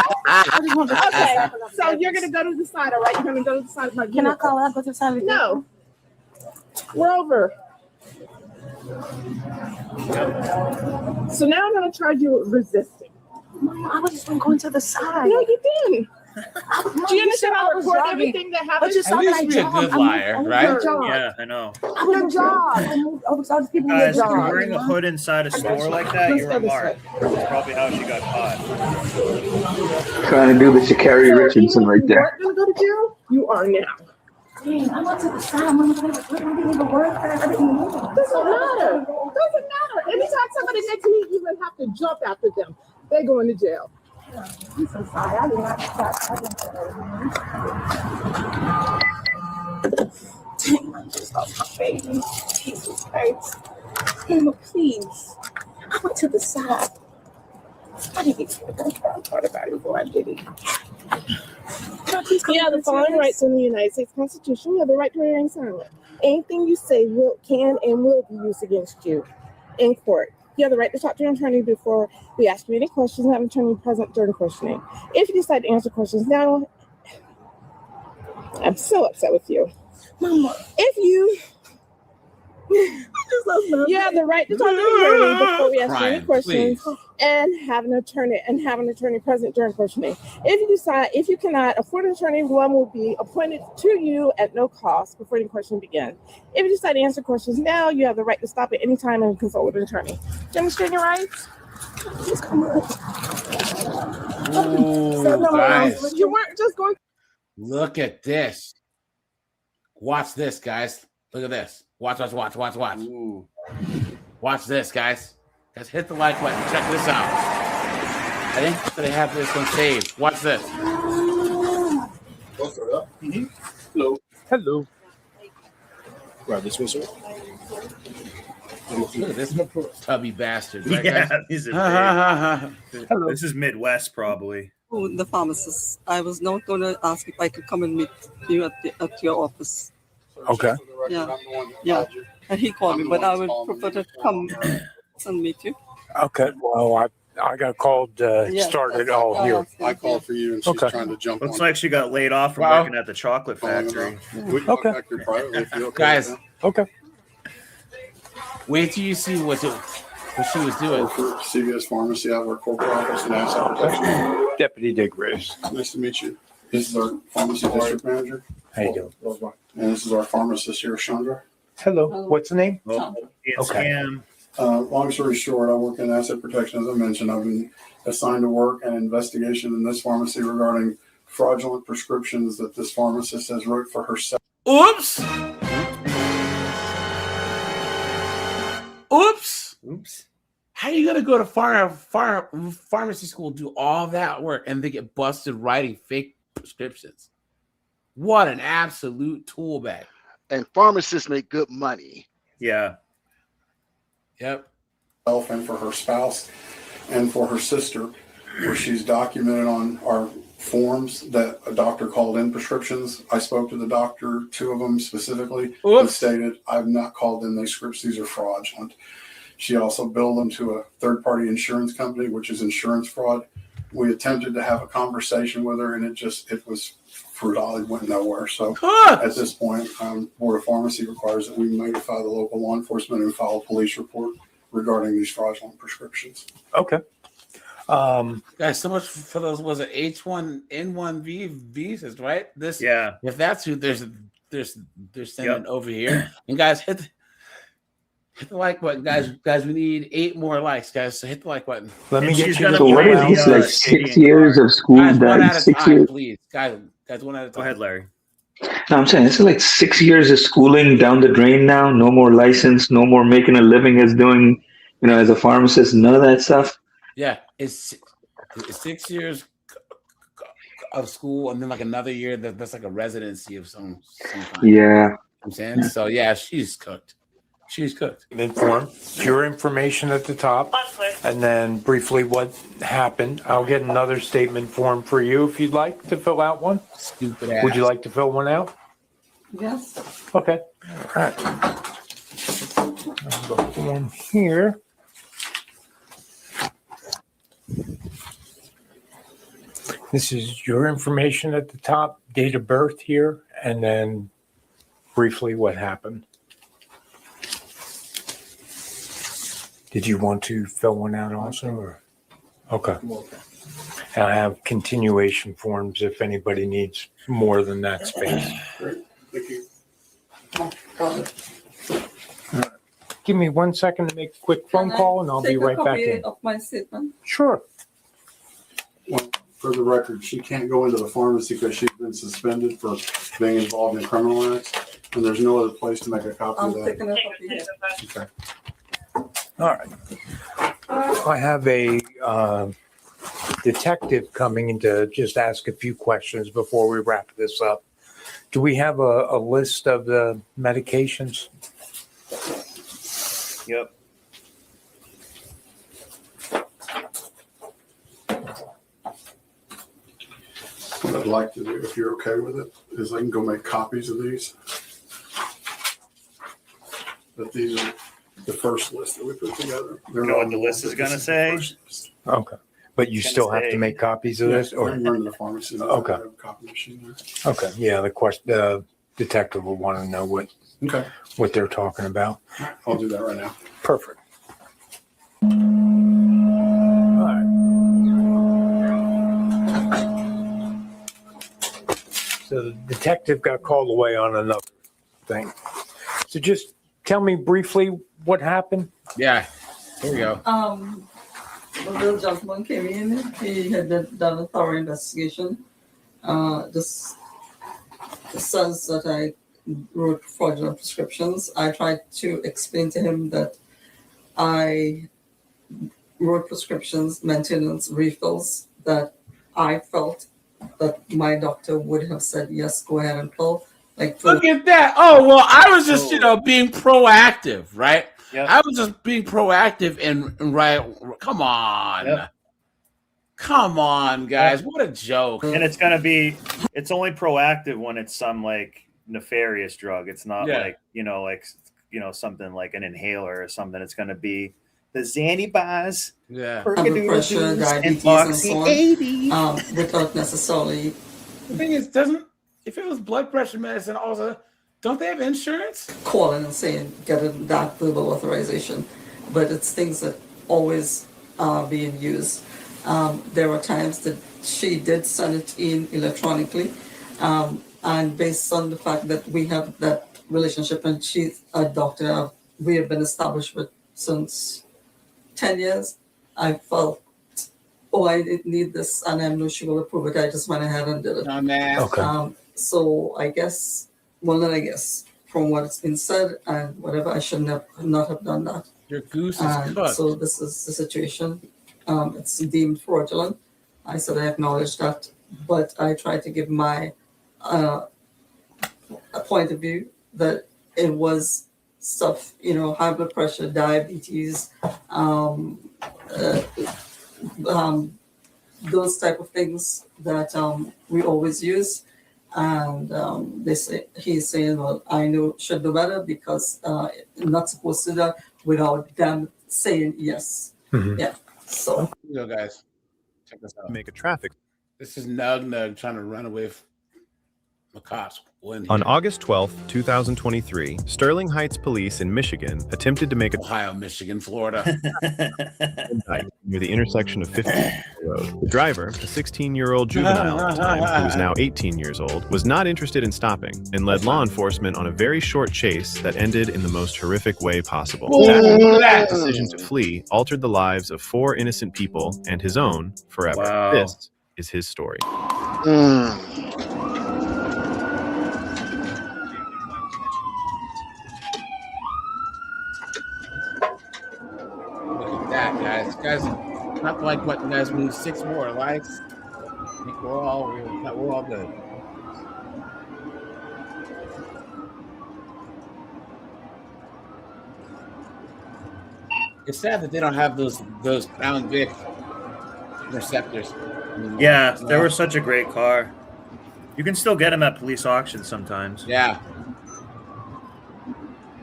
Speaker 22: like? Okay. So you're going to go to the side, all right? You're going to go to the side of my vehicle.
Speaker 24: Can I call out go to the side of the
Speaker 22: No. We're over. So now I'm going to charge you with resisting.
Speaker 24: Mama, I was just going to the side.
Speaker 22: No, you didn't. Do you understand how I record everything that happens?
Speaker 1: At least be a good liar, right?
Speaker 6: Yeah, I know.
Speaker 22: Good job.
Speaker 6: Guys, if you're wearing a hood inside a store like that, you're a mark. That's probably how she got caught.
Speaker 11: Trying to do the Sha'Carri Richardson right there.
Speaker 22: You weren't going to go to jail? You are now.
Speaker 24: Dang, I went to the side. Mama didn't even work. I didn't move.
Speaker 22: Doesn't matter. Doesn't matter. Anytime somebody makes me even have to jump after them, they go into jail.
Speaker 24: I'm so sorry. I did not stop. Dang, I just lost my baby. Jesus Christ. Mama, please. I went to the side. I didn't get to the part about it before I did it.
Speaker 22: You have the following rights in the United States Constitution. You have the right to remain silent. Anything you say can and will be used against you in court. You have the right to talk to your attorney before we ask you any questions and have an attorney present during questioning. If you decide to answer questions now, I'm so upset with you.
Speaker 24: Mama.
Speaker 22: If you have the right to talk to your attorney before we ask you any questions and have an attorney present during questioning. If you cannot afford an attorney, one will be appointed to you at no cost before any question begins. If you decide to answer questions now, you have the right to stop at any time and consult with an attorney. Demonstrate your rights.
Speaker 24: Just come on.
Speaker 1: Ooh, guys,
Speaker 22: You weren't just going.
Speaker 1: look at this. Watch this, guys. Look at this. Watch.
Speaker 3: Ooh.
Speaker 1: Watch this, guys. Guys, hit the like button. Check this out. I think they have this one saved. Watch this.
Speaker 2: Hello. Hello. Grab this one, sir.
Speaker 1: Look at this tubby bastard. Right,
Speaker 6: Yeah,
Speaker 1: guys?
Speaker 6: these are big. This is Midwest, probably.
Speaker 18: Oh, the pharmacist. I was not going to ask if I could come and meet you at your office.
Speaker 2: Okay.
Speaker 18: Yeah. And he called me, but I would prefer to come and meet you.
Speaker 2: Okay. Well, I got called, started all here.
Speaker 18: I called
Speaker 2: for you and she's trying
Speaker 17: to jump
Speaker 6: Looks like she got laid off from working at the chocolate factory.
Speaker 2: Okay.
Speaker 1: Guys.
Speaker 2: Okay.
Speaker 1: Wait till you see what she was doing.
Speaker 2: CVS Pharmacy, I work corporate office and asset protection. Deputy Dick Grace. Nice to meet you. This is our pharmacy district manager. How you doing? And this is our pharmacist here, Chandra. Hello. What's the name?
Speaker 6: It's him.
Speaker 2: Long story short, I work in asset protection. As I mentioned, I've been assigned to work an investigation in this pharmacy regarding fraudulent prescriptions that this pharmacist has wrote for herself.
Speaker 1: Oops. How you gonna go to pharmacy school, do all that work, and they get busted writing fake prescriptions? What an absolute tool bag.
Speaker 3: And pharmacists make good money.
Speaker 6: Yeah.
Speaker 1: Yep.
Speaker 2: And for her spouse and for her sister, where she's documented on our forms that a doctor called in prescriptions. I spoke to the doctor, 2 of them specifically, who stated, I've not called in these scripts. These are fraudulent. She also billed them to a third-party insurance company, which is insurance fraud. We attempted to have a conversation with her, and it was fruitful. It went nowhere. So at this point, Board of Pharmacy requires that we notify the local law enforcement and file a police report regarding these fraudulent prescriptions. Okay.
Speaker 1: Guys, so much for those, was it H1N1 visas, right? This,
Speaker 6: yeah.
Speaker 1: If that's who they're sending over here. And guys, hit the like button, guys. Guys, we need 8 more likes, guys. So hit the like button.
Speaker 2: Let me get you.
Speaker 11: So what is this, like 6 years of school?
Speaker 1: Guys, one at a
Speaker 11: 6
Speaker 1: time,
Speaker 11: years?
Speaker 1: please. Guys, one at a time.
Speaker 6: Go ahead, Larry.
Speaker 11: No, I'm saying this is like 6 years of schooling down the drain now. No more license. No more making a living as doing, as a pharmacist. None of that stuff.
Speaker 1: Yeah, it's 6 years of school, and then like another year that's like a residency of some kind.
Speaker 11: Yeah.
Speaker 1: I'm saying, so yeah, she's cooked. She's cooked.
Speaker 2: Inform your information at the top, and then briefly what happened. I'll get another statement form for you if you'd like to fill out one.
Speaker 1: Stupid ass.
Speaker 2: Would you like to fill one out?
Speaker 18: Yes.
Speaker 2: Okay. All right. I'll go form here. This is your information at the top, date of birth here, and then briefly what happened. Did you want to fill one out also? Or? Okay. And I have continuation forms if anybody needs more than that space.
Speaker 17: Great. Thank you.
Speaker 2: Give me 1 second to make a quick phone call and I'll be right back in.
Speaker 18: Of my statement.
Speaker 2: Sure.
Speaker 17: Well,
Speaker 2: for the record, she can't go into the pharmacy because she's been suspended for being involved in criminal acts, and there's no other place to make a copy
Speaker 18: I'm
Speaker 2: of that.
Speaker 18: picking it up here.
Speaker 2: Okay.
Speaker 4: All right. I have a detective coming in to just ask a few questions before we wrap this up. Do we have a list of the medications?
Speaker 6: Yep.
Speaker 2: What I'd like to do, if you're okay with it, is I can go make copies of these. But these are the first list that we put together.
Speaker 6: You know what the list is going to say?
Speaker 4: Okay. But you
Speaker 6: It's
Speaker 4: still
Speaker 6: gonna
Speaker 4: have to
Speaker 6: say-
Speaker 4: make copies of this?
Speaker 2: I
Speaker 4: Or
Speaker 2: can run to the pharmacy.
Speaker 4: Okay.
Speaker 2: I have a copy machine there.
Speaker 4: Okay, yeah, the detective will want to know
Speaker 2: Okay.
Speaker 4: what they're talking about.
Speaker 2: I'll do that right now.
Speaker 4: Perfect. So the detective got called away on another thing. So just tell me briefly what happened.
Speaker 1: Yeah, here we go.
Speaker 18: The gentleman came in. He had done a thorough investigation. This says that I wrote fraudulent prescriptions. I tried to explain to him that I wrote prescriptions, maintenance, refills that I felt that my doctor would have said, yes, go ahead and fill. Like,
Speaker 1: Look at that. Oh, well, I was just, being proactive, right? I was just being proactive and right. Come on.
Speaker 6: Yep.
Speaker 1: Come on, guys. What a joke.
Speaker 6: And it's only proactive when it's some like nefarious drug. It's not
Speaker 1: Yeah.
Speaker 6: something like an inhaler or something. It's going to be the Xanibars,
Speaker 1: Yeah.
Speaker 18: blood pressure, diabetes, and so on, without necessarily.
Speaker 1: The thing is, if it was blood pressure medicine, also, don't they have insurance?
Speaker 18: Calling and saying, getting that verbal authorization. But it's things that always are being used. There were times that she did send it in electronically. And based on the fact that we have that relationship and she's a doctor we have been established with since 10 years, I felt, I didn't need this and I know she will approve it. I just went ahead and did it.
Speaker 1: Oh, man.
Speaker 4: Okay.
Speaker 18: So I guess, from what's been said and whatever, I should not have done that.
Speaker 1: Your goose is cooked.
Speaker 18: So this is the situation. It's deemed fraudulent. I said I acknowledge that, but I tried to give my a point of view that it was stuff, high blood pressure, diabetes, those type of things that we always use. And he's saying, well, I should do better because I'm not supposed to do that without them saying yes.
Speaker 4: Mhm.
Speaker 18: Yeah. So
Speaker 1: Here you go, guys. Check this out.
Speaker 23: Make a traffic.
Speaker 1: This is Nug trying to run away from the cops.
Speaker 5: On August 12th, 2023, Sterling Heights Police in Michigan attempted to make a
Speaker 1: Ohio, Michigan, Florida
Speaker 5: near the intersection of 15th Road. The driver, a 16-year-old juvenile at the time, who is now 18 years old, was not interested in stopping and led law enforcement on a very short chase that ended in the most horrific way possible. That decision to flee altered the lives of 4 innocent people and his own forever.
Speaker 6: Wow.
Speaker 5: This is his story.
Speaker 1: Look at that, guys. Guys, not like what you guys need 6 more likes. I think we're all good. It's sad that they don't have those Crown Vic Interceptors anymore.
Speaker 6: Yeah, they were such a great car. You can still get them at police auctions sometimes.
Speaker 1: Yeah.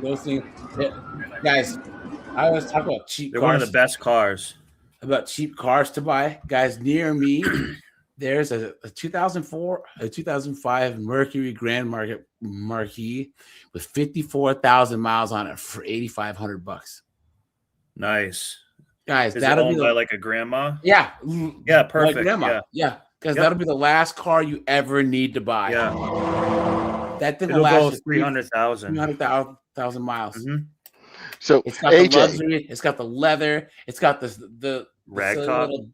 Speaker 1: Those things, guys. I always talk about cheap
Speaker 6: They're
Speaker 1: cars.
Speaker 6: one of the best cars.
Speaker 1: About cheap cars to buy, guys. Near me, there's a 2004, a 2005 Mercury Grand Marquis with 54,000 miles on it for $8,500.
Speaker 6: Nice,
Speaker 1: guys.
Speaker 6: Is
Speaker 1: That'll
Speaker 6: it owned
Speaker 1: be
Speaker 6: by like a grandma?
Speaker 1: Yeah,
Speaker 6: yeah, perfect.
Speaker 1: Like grandma. Yeah, because that'll be the last car you ever need to buy.
Speaker 6: Yeah,
Speaker 1: that thing
Speaker 6: it'll
Speaker 1: will
Speaker 6: go
Speaker 1: last
Speaker 6: 300,000.
Speaker 1: 300,000 miles.
Speaker 3: So
Speaker 1: it's got
Speaker 3: AJ,
Speaker 1: the luxury. It's got the leather. It's got the
Speaker 6: rag
Speaker 1: silly
Speaker 6: top.
Speaker 1: little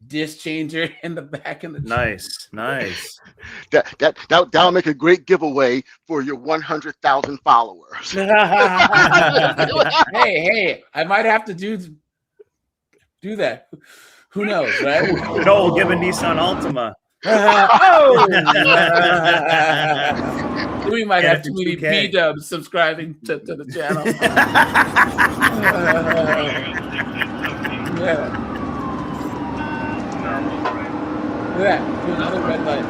Speaker 1: disc changer in the back of the
Speaker 6: Nice.
Speaker 3: That'll make a great giveaway for your 100,000 followers.
Speaker 1: hey, I might have to do that. Who knows, right?
Speaker 6: No, we'll give a Nissan Altima.
Speaker 1: We might have too many B-dubs subscribing to the channel. Yeah. Look at that. Do another red light.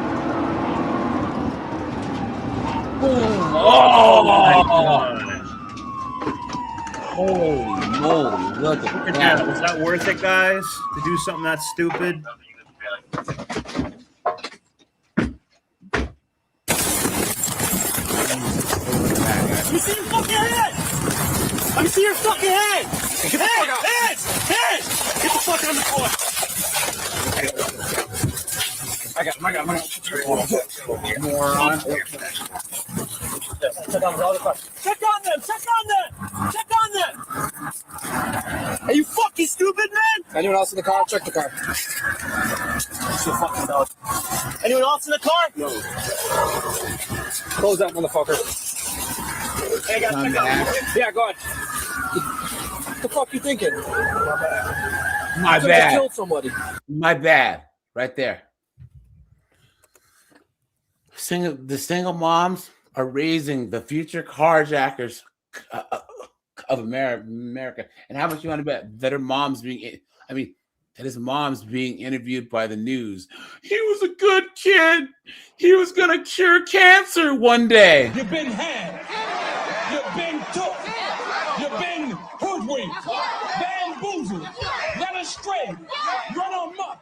Speaker 1: Boom. Holy moly. Look at that.
Speaker 6: Was that worth it, guys? To do something that stupid?
Speaker 22: Let me see your fucking head! Let me see your fucking head! Get the fuck out! Head! Get the fuck on the floor! I got him.
Speaker 1: Moron.
Speaker 22: Check on them! Are you fucking stupid, man? Anyone else in the car? Check the car. It's your fucking dog. Anyone else in the car? No. Close that motherfucker. Hey, guys, check out. Yeah, go ahead. What the fuck you thinking?
Speaker 1: My
Speaker 22: You
Speaker 1: bad.
Speaker 22: just killed somebody.
Speaker 1: My bad. Right there. The single moms are raising the future carjackers of America. And how much you want to bet that her mom's that his mom's being interviewed by the news. He was a good kid. He was going to cure cancer one day.
Speaker 22: You've been had. You've been took. You've been hoodwinked. Bamboozled. Led astray. Run amok.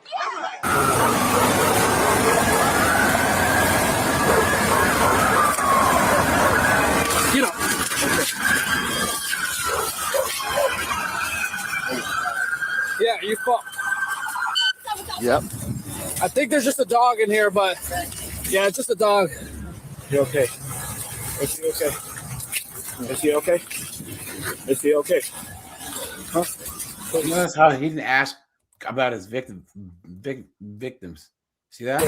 Speaker 22: Get up. Yeah, you fucked.
Speaker 3: Yep.
Speaker 22: I think there's just a dog in here, but yeah, it's just a dog. You okay? Is he okay? Is he okay? Is he okay? Huh?
Speaker 1: So notice how he didn't ask about his victims. See that?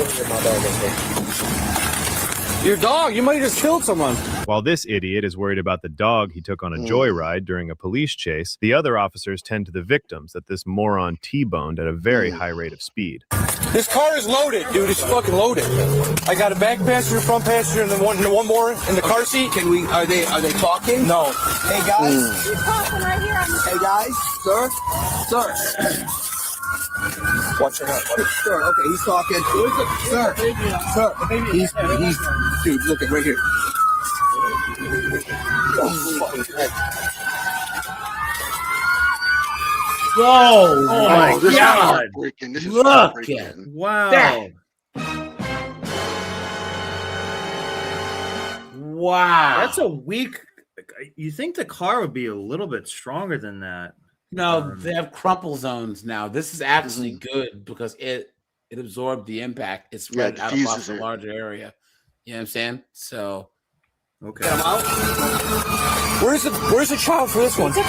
Speaker 22: Your dog, you might have just killed someone.
Speaker 5: While this idiot is worried about the dog he took on a joyride during a police chase, the other officers tend to the victims that this moron T-boned at a very high rate of speed.
Speaker 22: This car is loaded, dude. It's fucking loaded. I got a back passenger, front passenger, and then one more in the car seat.
Speaker 13: Can we? Are they talking?
Speaker 22: No.
Speaker 13: Hey guys.
Speaker 22: He's talking right here.
Speaker 13: Hey guys, sir.
Speaker 22: Watch your mouth, buddy.
Speaker 13: Sir, okay, he's talking. Sir, he's dude, look at right here.
Speaker 1: Oh
Speaker 6: my
Speaker 3: this
Speaker 6: God.
Speaker 3: Is breaking. This is
Speaker 1: Look
Speaker 3: breaking.
Speaker 1: at
Speaker 6: Wow.
Speaker 1: that. Wow.
Speaker 6: That's a weak. You think the car would be a little bit stronger than that?
Speaker 1: No, they have crumple zones now. This is actually good because it absorbed the impact. It's spread out across a larger area. You know what I'm saying? So,
Speaker 6: okay.
Speaker 22: Where's the child for this one? So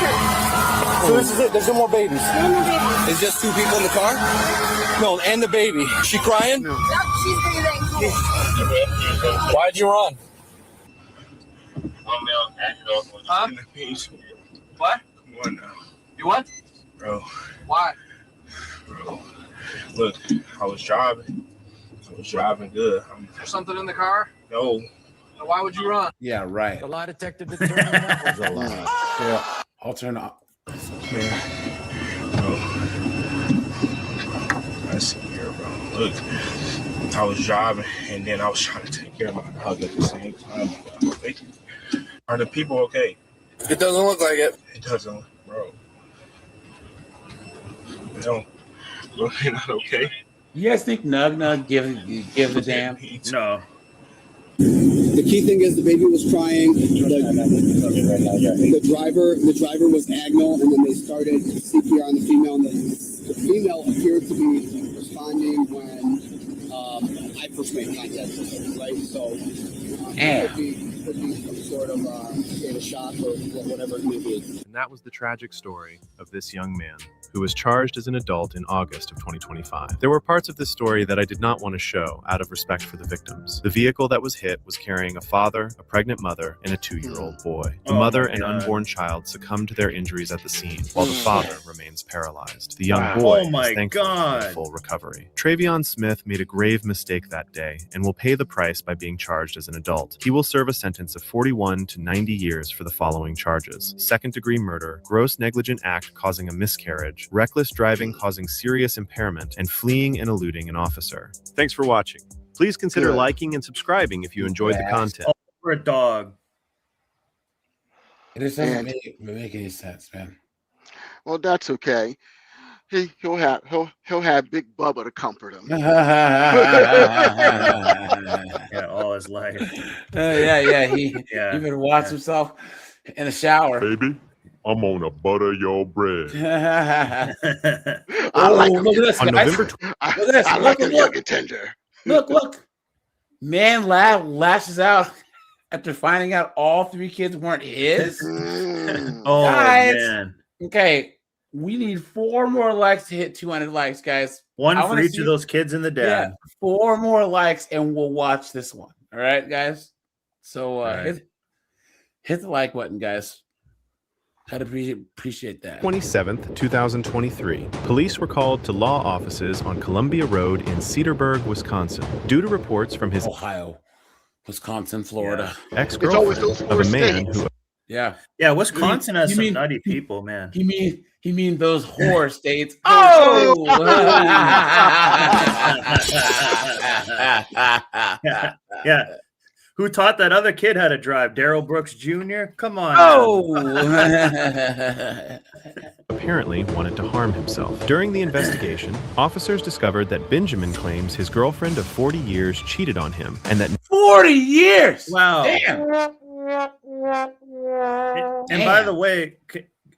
Speaker 22: this is it. There's no more babies.
Speaker 13: It's just two people in the car?
Speaker 22: No, and the baby. She crying?
Speaker 13: No.
Speaker 22: She's breathing. Why'd you run?
Speaker 13: Huh? What? You what?
Speaker 15: Bro.
Speaker 13: Why?
Speaker 15: Bro. Look, I was driving good.
Speaker 13: There's something in the car?
Speaker 15: No.
Speaker 13: So why would you run?
Speaker 1: yeah, right.
Speaker 4: The lie detector determined that was a lie.
Speaker 1: Yeah. I'll turn off.
Speaker 15: Bro. That's here, bro. Look, I was driving and then I was trying to take care of my dog at the same time. Are the people okay?
Speaker 22: It doesn't look like it.
Speaker 15: It doesn't, bro. No. Look, they're not okay.
Speaker 1: You guys think Nug give a damn?
Speaker 6: No.
Speaker 19: The key thing is the baby was crying. The driver was Agnel, and then they started CPR on the female. And the female appeared to be responding when I first made contact with her, right? So, could be some sort of data shock or whatever it may be.
Speaker 5: And that was the tragic story of this young man who was charged as an adult in August of 2025. There were parts of this story that I did not want to show out of respect for the victims. The vehicle that was hit was carrying a father, a pregnant mother, and a 2-year-old boy. The mother and unborn child succumbed to their injuries at the scene, while the father remains paralyzed. The young boy is thankfully in full recovery. Travion Smith made a grave mistake that day and will pay the price by being charged as an adult. He will serve a sentence of 41 to 90 years for the following charges: second-degree murder, gross negligent act causing a miscarriage, reckless driving causing serious impairment, and fleeing and eluding an officer. Thanks for watching. Please consider liking and subscribing if you enjoyed the content.
Speaker 6: For a dog.
Speaker 1: It just doesn't make any sense, man.
Speaker 3: Well, that's okay. He'll have Big Bubba to comfort him.
Speaker 6: Yeah, all his life.
Speaker 1: He even watch himself in the shower.
Speaker 7: Baby, I'm on a butter your bread.
Speaker 3: I like him.
Speaker 1: Look at this,
Speaker 3: On
Speaker 1: guys.
Speaker 3: November
Speaker 1: Look at this.
Speaker 3: I like him young and tender.
Speaker 1: Look. Man lashes out after finding out all 3 kids weren't his.
Speaker 6: Oh,
Speaker 1: guys,
Speaker 6: man.
Speaker 1: Okay, we need 4 more likes to hit 200 likes, guys.
Speaker 6: One
Speaker 1: I
Speaker 6: for
Speaker 1: wanna
Speaker 6: each
Speaker 1: see-
Speaker 6: of those kids and the dad.
Speaker 1: Yeah, 4 more likes and we'll watch this one. All right, guys. So hit the like button, guys. I'd appreciate that.
Speaker 5: 27th, 2023. Police were called to law offices on Columbia Road in Cedarburg, Wisconsin, due to reports from his
Speaker 1: Ohio, Wisconsin, Florida.
Speaker 5: ex-girlfriend of a man who
Speaker 1: Yeah.
Speaker 6: Yeah, Wisconsin has
Speaker 1: You
Speaker 6: some
Speaker 1: mean-
Speaker 6: nutty people, man.
Speaker 1: He mean those whore states. Oh!
Speaker 6: yeah. Who taught that other kid how to drive? Daryl Brooks Jr.? Come on.
Speaker 1: Oh!
Speaker 5: apparently wanted to harm himself. During the investigation, officers discovered that Benjamin claims his girlfriend of 40 years cheated on him and that
Speaker 1: 40 years.
Speaker 6: Wow.
Speaker 1: Damn.
Speaker 6: And by the way,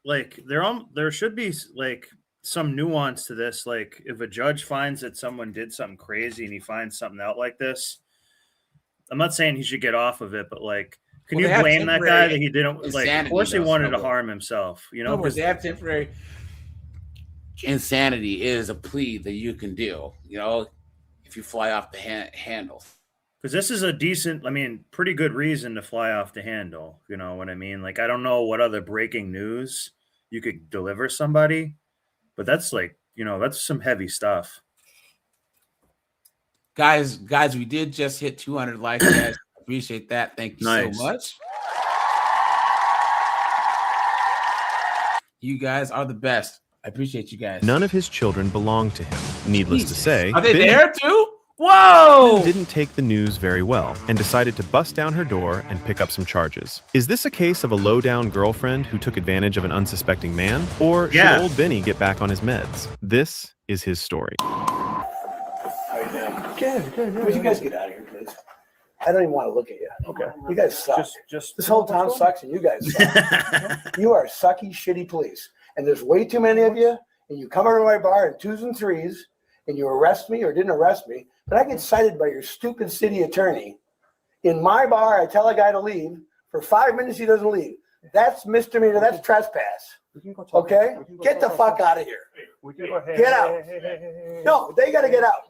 Speaker 6: like there should be like some nuance to this. Like if a judge finds that someone did something crazy and he finds something out like this, I'm not saying he should get off of it, but like, can you blame that guy that he didn't like? Of course, he wanted to harm himself. You know,
Speaker 1: because they have temporary insanity is a plea that you can do. You know, if you fly off the handle.
Speaker 6: Because this is a decent, I mean, pretty good reason to fly off the handle. You know what I mean? Like, I don't know what other breaking news you could deliver somebody, but that's like, you know, that's some heavy stuff.
Speaker 1: Guys, we did just hit 200 likes, guys. Appreciate that. Thank you
Speaker 6: Nice.
Speaker 1: so much. You guys are the best. I appreciate you guys.
Speaker 5: none of his children belonged to him. Needless to say,
Speaker 1: Are they
Speaker 5: Benjamin
Speaker 1: there too? Whoa!
Speaker 5: didn't take the news very well and decided to bust down her door and pick up some charges. Is this a case of a low-down girlfriend who took advantage of an unsuspecting man? Or should
Speaker 6: Yeah.
Speaker 5: old Benny get back on his meds? This is his story.
Speaker 8: Good. Would you guys get out of here, please? I don't even want to look at you. Okay. You guys suck. Just this whole town sucks, and you guys suck. You are sucky, shitty police, and there's way too many of you. And you come over to my bar in 2s and 3s, and you arrest me or didn't arrest me. But I get cited by your stupid city attorney. In my bar, I tell a guy to leave. For 5 minutes, he doesn't leave. That's misdemeanor. That's trespass. Okay? Get the fuck out of here. Get out. No, they got to get out.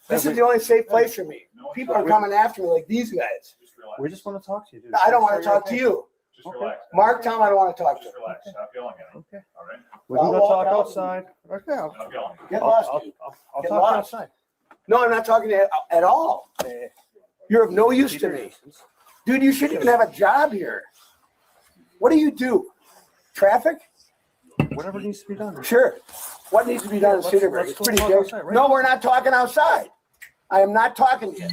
Speaker 8: This is the only safe place for me. People are coming after me like these guys.
Speaker 20: We just want to talk to you, dude.
Speaker 8: I don't want to talk to you.
Speaker 20: Just relax.
Speaker 8: Mark, tell him I don't want to talk to
Speaker 20: Just
Speaker 8: you.
Speaker 20: relax. Stop yelling at him. Okay. All right. We can
Speaker 8: I'll
Speaker 20: go
Speaker 8: walk
Speaker 20: talk
Speaker 8: out.
Speaker 20: outside. Okay.
Speaker 8: Stop
Speaker 20: yelling.
Speaker 8: Get lost, dude.
Speaker 20: I'll
Speaker 8: Get
Speaker 20: talk
Speaker 8: lost.
Speaker 20: outside.
Speaker 8: No, I'm not talking to you at all. You're of no use to me. Dude, you shouldn't even have a job here. What do you do? Traffic?
Speaker 20: Whatever needs to be done.
Speaker 8: Sure. What needs to be done in Cedarburg?
Speaker 20: let's
Speaker 8: It's
Speaker 20: go
Speaker 8: pretty
Speaker 20: talk
Speaker 8: good.
Speaker 20: outside, right?
Speaker 8: No, we're not talking outside. I am not talking to you.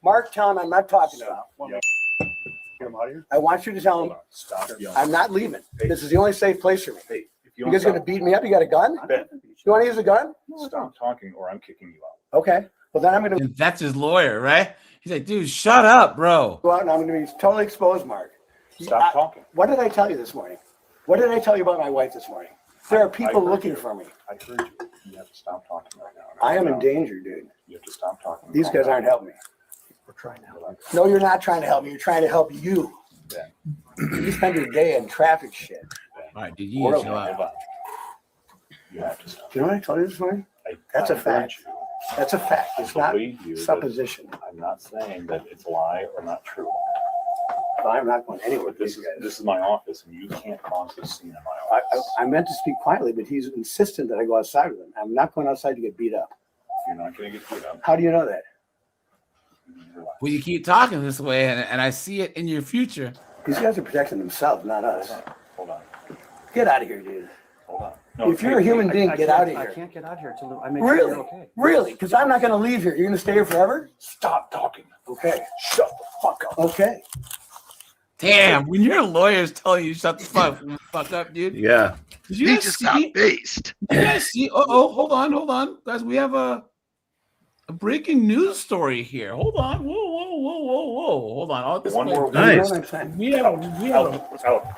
Speaker 8: Mark, tell him I'm not talking to him.
Speaker 20: Get him out of here.
Speaker 8: I want you to tell him
Speaker 20: Stop yelling.
Speaker 8: I'm not leaving. This is the only safe place for me.
Speaker 20: Hey, if
Speaker 8: You guys gonna beat me up? You got a gun? You want to use a gun?
Speaker 20: Stop talking, or I'm kicking you out.
Speaker 8: Okay. Well, then I'm gonna
Speaker 1: And that's his lawyer, right? He's like, dude, shut up, bro.
Speaker 8: go out and I'm gonna be totally exposed, Mark.
Speaker 20: Stop talking.
Speaker 8: What did I tell you this morning? What did I tell you about my wife this morning? There are people
Speaker 20: heard
Speaker 8: looking
Speaker 20: you.
Speaker 8: for me.
Speaker 20: I heard you. You have to stop talking right now.
Speaker 8: I am in danger, dude.
Speaker 20: You have to stop talking.
Speaker 8: These guys aren't helping me. trying to help. No, you're not trying to help me. You're trying to help you. You spend your day in traffic shit.
Speaker 1: All right, dude, you chill out.
Speaker 20: You have to stop.
Speaker 8: You know what I told you this morning? That's a fact. That's a fact. It's not supposition.
Speaker 20: I'm not saying that it's a lie or not true.
Speaker 8: I'm not going anywhere.
Speaker 20: This is my office, and you can't cause this scene in my office.
Speaker 8: I meant to speak quietly, but he's insistent that I go outside with him. I'm not going outside to get beat up.
Speaker 20: You're not going to get beat up.
Speaker 8: How do you know that?
Speaker 1: Well, you keep talking this way, and I see it in your future.
Speaker 8: These guys are protecting themselves, not us.
Speaker 20: Hold on.
Speaker 8: Get out of here, dude.
Speaker 20: Hold on. No,
Speaker 8: if you're a human being, get out of here.
Speaker 20: I can't get out of here until I make
Speaker 8: Really?
Speaker 20: sure you're okay.
Speaker 8: Really? Because I'm not going to leave here. You're going to stay here forever?
Speaker 20: Stop talking.
Speaker 8: Okay. Shut the fuck up. Okay.
Speaker 1: Damn, when your lawyer's telling you shut the fuck up, dude.
Speaker 6: Yeah.
Speaker 1: Did you
Speaker 3: He
Speaker 1: guys
Speaker 3: just
Speaker 1: see?
Speaker 3: got based.
Speaker 1: Did you guys see? Oh, hold on, guys. We have a breaking news story here. Hold on. Whoa. Hold on. All this
Speaker 20: One more.
Speaker 6: Nice.
Speaker 1: We have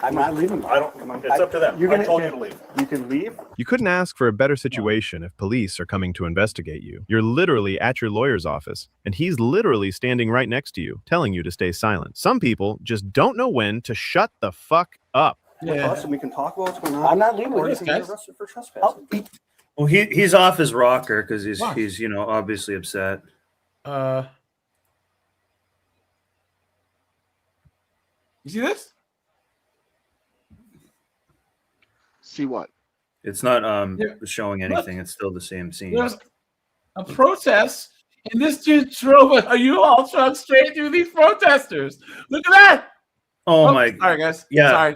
Speaker 8: I'm not leaving.
Speaker 20: I don't. It's up to them. I told you to leave.
Speaker 8: You can leave.
Speaker 5: You couldn't ask for a better situation if police are coming to investigate you. You're literally at your lawyer's office, and he's literally standing right next to you, telling you to stay silent. Some people just don't know when to shut the fuck up.
Speaker 20: With us, and we can talk about what's going on.
Speaker 8: I'm not leaving
Speaker 20: Or
Speaker 8: with
Speaker 20: you
Speaker 8: you
Speaker 20: can
Speaker 8: guys.
Speaker 20: get arrested for trespassing.
Speaker 6: Well, he's off his rocker because he's obviously upset.
Speaker 1: You see this?
Speaker 3: See what?
Speaker 6: It's not showing anything. It's still the same scene.
Speaker 1: There's a protest, and this dude drove a U-Haul truck straight through these protesters. Look at that!
Speaker 6: Oh my!
Speaker 1: Sorry, guys.
Speaker 6: Yeah.
Speaker 1: Sorry,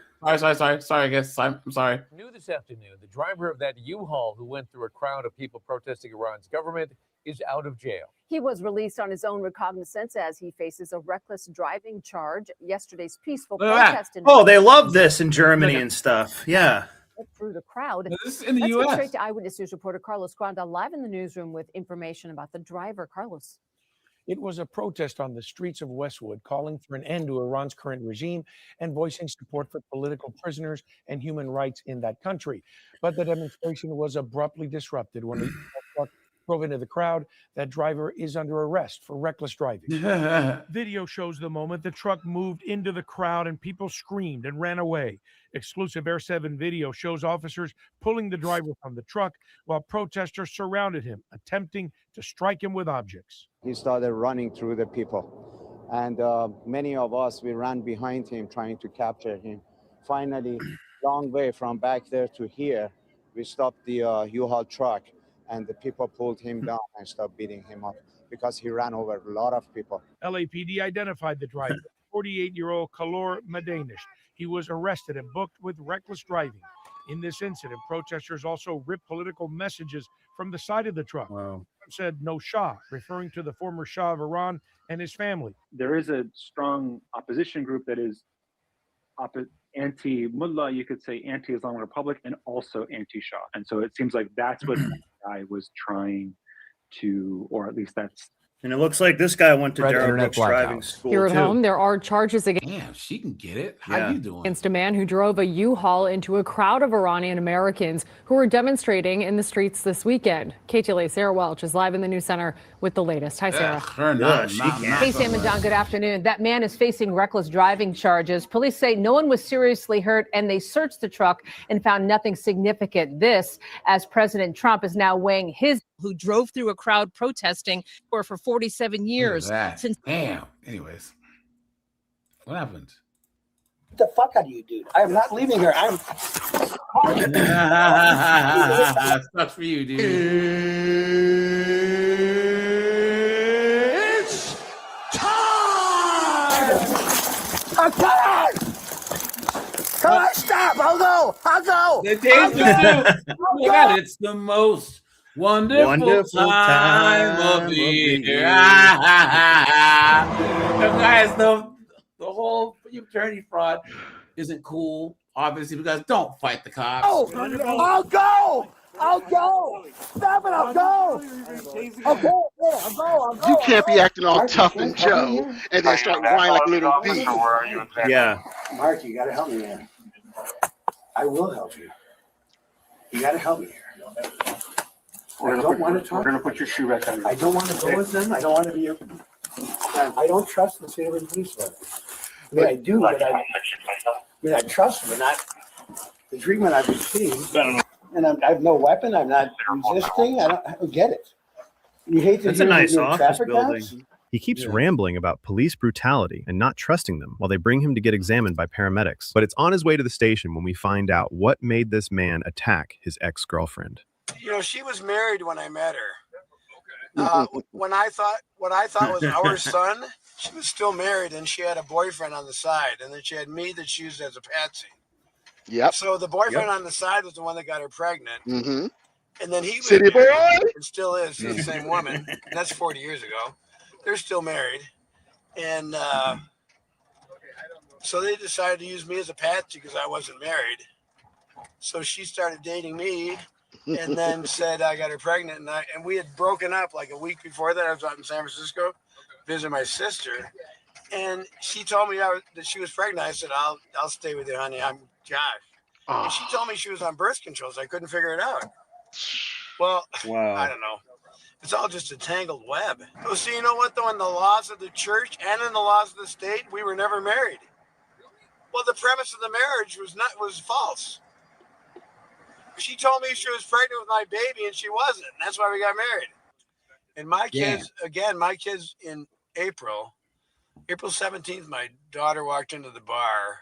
Speaker 1: guys. I'm sorry.
Speaker 4: New this afternoon, the driver of that U-Haul who went through a crowd of people protesting Iran's government is out of jail.
Speaker 9: He was released on his own recognizance as he faces a reckless driving charge. Yesterday's peaceful
Speaker 1: Look at that.
Speaker 9: protest in
Speaker 6: Oh, they love this in Germany and stuff. Yeah.
Speaker 9: through the crowd.
Speaker 1: Now, this is in the
Speaker 9: Let's
Speaker 1: US.
Speaker 9: get straight to Eyewitness News reporter Carlos Granda live in the newsroom with information about the driver. Carlos.
Speaker 4: It was a protest on the streets of Westwood calling for an end to Iran's current regime and voicing support for political prisoners and human rights in that country. But the demonstration was abruptly disrupted when a truck drove into the crowd. That driver is under arrest for reckless driving.
Speaker 12: Video shows the moment the truck moved into the crowd and people screamed and ran away. Exclusive Air 7 video shows officers pulling the driver from the truck while protesters surrounded him, attempting to strike him with objects.
Speaker 16: He started running through the people, and many of us, we ran behind him trying to capture him. Finally, long way from back there to here, we stopped the U-Haul truck, and the people pulled him down and started beating him up because he ran over a lot of people.
Speaker 12: LAPD identified the driver, 48-year-old Kalor Madanish. He was arrested and booked with reckless driving. In this incident, protesters also ripped political messages from the side of the truck.
Speaker 6: Wow.
Speaker 12: Said no Shah, referring to the former Shah of Iran and his family.
Speaker 21: There is a strong opposition group that is anti-Mullah, you could say anti-Islamic Republic, and also anti-Shah. And so it seems like that's what the guy was trying to, or at least that's.
Speaker 6: And it looks like this guy went to
Speaker 25: Red
Speaker 6: Darrell
Speaker 25: Internet
Speaker 6: Brooks driving
Speaker 25: Blackouts.
Speaker 6: school
Speaker 25: Here at
Speaker 6: too.
Speaker 25: home, there are charges against.
Speaker 1: Damn, she can get it. How
Speaker 6: Yeah.
Speaker 1: you doing?
Speaker 25: Against a man who drove a U-Haul into a crowd of Iranian Americans who were demonstrating in the streets this weekend. KTLA Sarah Welch is live in the news center with the latest. Hi, Sarah.
Speaker 9: Hey, Sam and John, good afternoon. That man is facing reckless driving charges. Police say no one was seriously hurt, and they searched the truck and found nothing significant. This, as President Trump is now weighing his.
Speaker 26: Who drove through a crowd protesting for 47 years. Since
Speaker 1: Damn. Anyways, what happened?
Speaker 8: Get the fuck out of you, dude. I am not leaving here. I'm.
Speaker 1: Sucks for you, dude.
Speaker 8: It's time! Okay! Come on, stop! I'll go!
Speaker 1: The days to do. Oh my God, it's the most wonderful time of the year. Guys, the whole attorney fraud isn't cool, obviously, because don't fight the cops.
Speaker 8: Oh, I'll go! I'll go! Stop it! I'll go! Okay, I'll go.
Speaker 3: You can't be acting all tough and Joe and then start whining like little B.
Speaker 6: Yeah.
Speaker 8: Mark, you gotta help me, man. I will help you. You gotta help me here. I don't want to talk.
Speaker 20: We're gonna put your shoe back on.
Speaker 8: I don't want to go with them. I don't want to be your. I don't trust the St. Louis Police Department. I mean, I do, but I trust them, but not the treatment I've received. And I have no weapon. I'm not resisting. I don't get it. You hate to
Speaker 6: That's a
Speaker 8: hear
Speaker 6: nice
Speaker 8: these new
Speaker 6: office
Speaker 8: traffic
Speaker 6: building.
Speaker 8: cops?
Speaker 5: He keeps rambling about police brutality and not trusting them while they bring him to get examined by paramedics. But it's on his way to the station when we find out what made this man attack his ex-girlfriend.
Speaker 8: You know, she was married when I met her. When I thought what I thought was our son, she was still married and she had a boyfriend on the side, and then she had me that she used as a patsy.
Speaker 3: Yep.
Speaker 8: So the boyfriend on the side was the one that got her pregnant,
Speaker 3: Mm-hmm.
Speaker 8: and then he was
Speaker 3: City boy.
Speaker 8: married, and still is to the same woman. And that's 40 years ago. They're still married, and so they decided to use me as a patsy because I wasn't married. So she started dating me, and then said I got her pregnant, and we had broken up like a week before that. I was out in San Francisco visiting my sister, and she told me that she was pregnant. I said, I'll stay with you, honey. I'm Josh. And she told me she was on birth control, so I couldn't figure it out. Well, I don't know. It's all just a tangled web. Oh, so you know what, though? In the laws of the church and in the laws of the state, we were never married. Well, the premise of the marriage was false. She told me she was pregnant with my baby, and she wasn't. And that's why we got married. And my kids, my kids in April 17th, my daughter walked into the bar,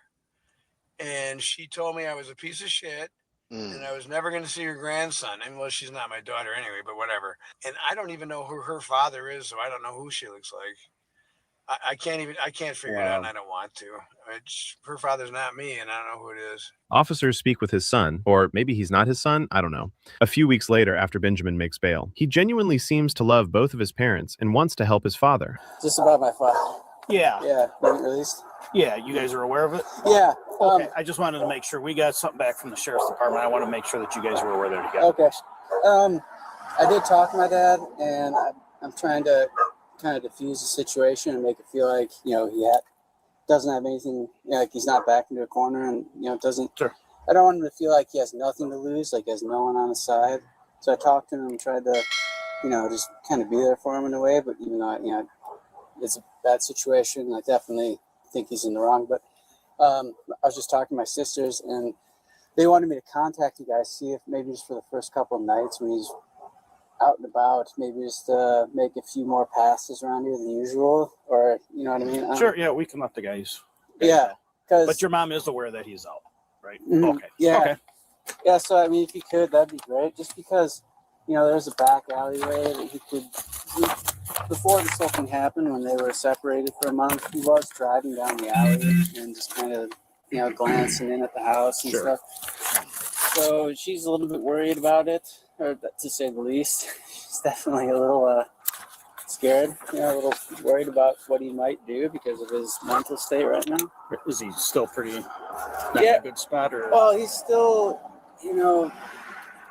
Speaker 8: and she told me I was a piece of shit. And I was never going to see her grandson. And well, she's not my daughter anyway, but whatever. And I don't even know who her father is, so I don't know who she looks like. I can't figure it out, and I don't want to. Her father's not me, and I don't know who it is.
Speaker 5: Officers speak with his son, or maybe he's not his son, I don't know. A few weeks later, after Benjamin makes bail, he genuinely seems to love both of his parents and wants to help his father.
Speaker 2: Just about my father.
Speaker 10: Yeah.
Speaker 2: Yeah, released.
Speaker 10: Yeah, you guys are aware of it?
Speaker 2: Yeah.
Speaker 10: Okay, I just wanted to make sure. We got something back from the sheriff's department. I want to make sure that you guys were aware they're together.
Speaker 2: Okay. I did talk to my dad, and I'm trying to kind of diffuse the situation and make it feel like, you know, he doesn't have anything, you know, like he's not backed into a corner, and, you know, doesn't. Sure. I don't want him to feel like he has nothing to lose, like he has no one on his side. So I talked to him and tried to, you know, just kind of be there for him in a way. But even though, you know, it's a bad situation, I definitely think he's in the wrong. But I was just talking to my sisters, and they wanted me to contact you guys, see if maybe just for the first couple of nights when he's out and about, maybe just make a few more passes around here than usual, or you know what I mean?
Speaker 10: Sure, yeah, we can let the guys.
Speaker 2: Yeah, because.
Speaker 10: But your mom is aware that he's out, right?
Speaker 2: Mhm,
Speaker 10: Okay.
Speaker 2: Yeah.
Speaker 10: Okay.
Speaker 2: Yeah. So I mean, if you could, that'd be great. Just because, you know, there's a back alleyway that before this whole thing happened, when they were separated for a month, he was driving down the alley and just kind of, you know, glancing in at the house and stuff. So she's a little bit worried about it, or to say the least. She's definitely a little scared, you know, a little worried about what he might do because of his mental state right now.
Speaker 10: Is he still pretty not in a good spot, or?
Speaker 2: Well, he's still, you know,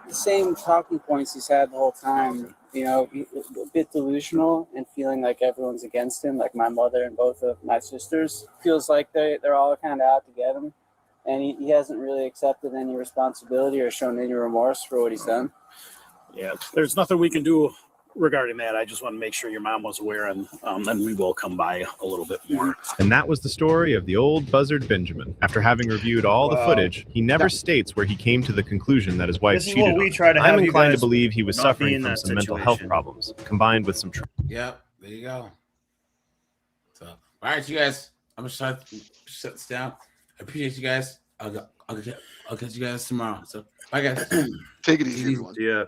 Speaker 2: the same talking points he's had the whole time. You know, a bit delusional and feeling like everyone's against him, like my mother and both of my sisters. Feels like they're all kind of out to get him. And he hasn't really accepted any responsibility or shown any remorse for what he's done.
Speaker 10: Yeah, there's nothing we can do regarding that. I just want to make sure your mom was aware, and then we will come by a little bit more.
Speaker 5: And that was the story of the old buzzard Benjamin. After having reviewed all the footage, he never states where he came to the conclusion that his wife
Speaker 6: This is
Speaker 5: cheated
Speaker 6: what we
Speaker 5: on
Speaker 6: try
Speaker 5: him.
Speaker 6: to
Speaker 5: I'm
Speaker 6: have you
Speaker 5: inclined to
Speaker 6: guys
Speaker 5: believe he was
Speaker 6: not be
Speaker 5: suffering
Speaker 6: in
Speaker 5: from
Speaker 6: that
Speaker 5: some mental health
Speaker 6: situation.
Speaker 5: problems, combined with some
Speaker 1: Yep, there you go. So, all right, you guys. I'm gonna shut this down. I appreciate you guys. I'll catch you guys tomorrow. So, bye, guys.
Speaker 3: Take it easy, everyone.
Speaker 6: Yeah.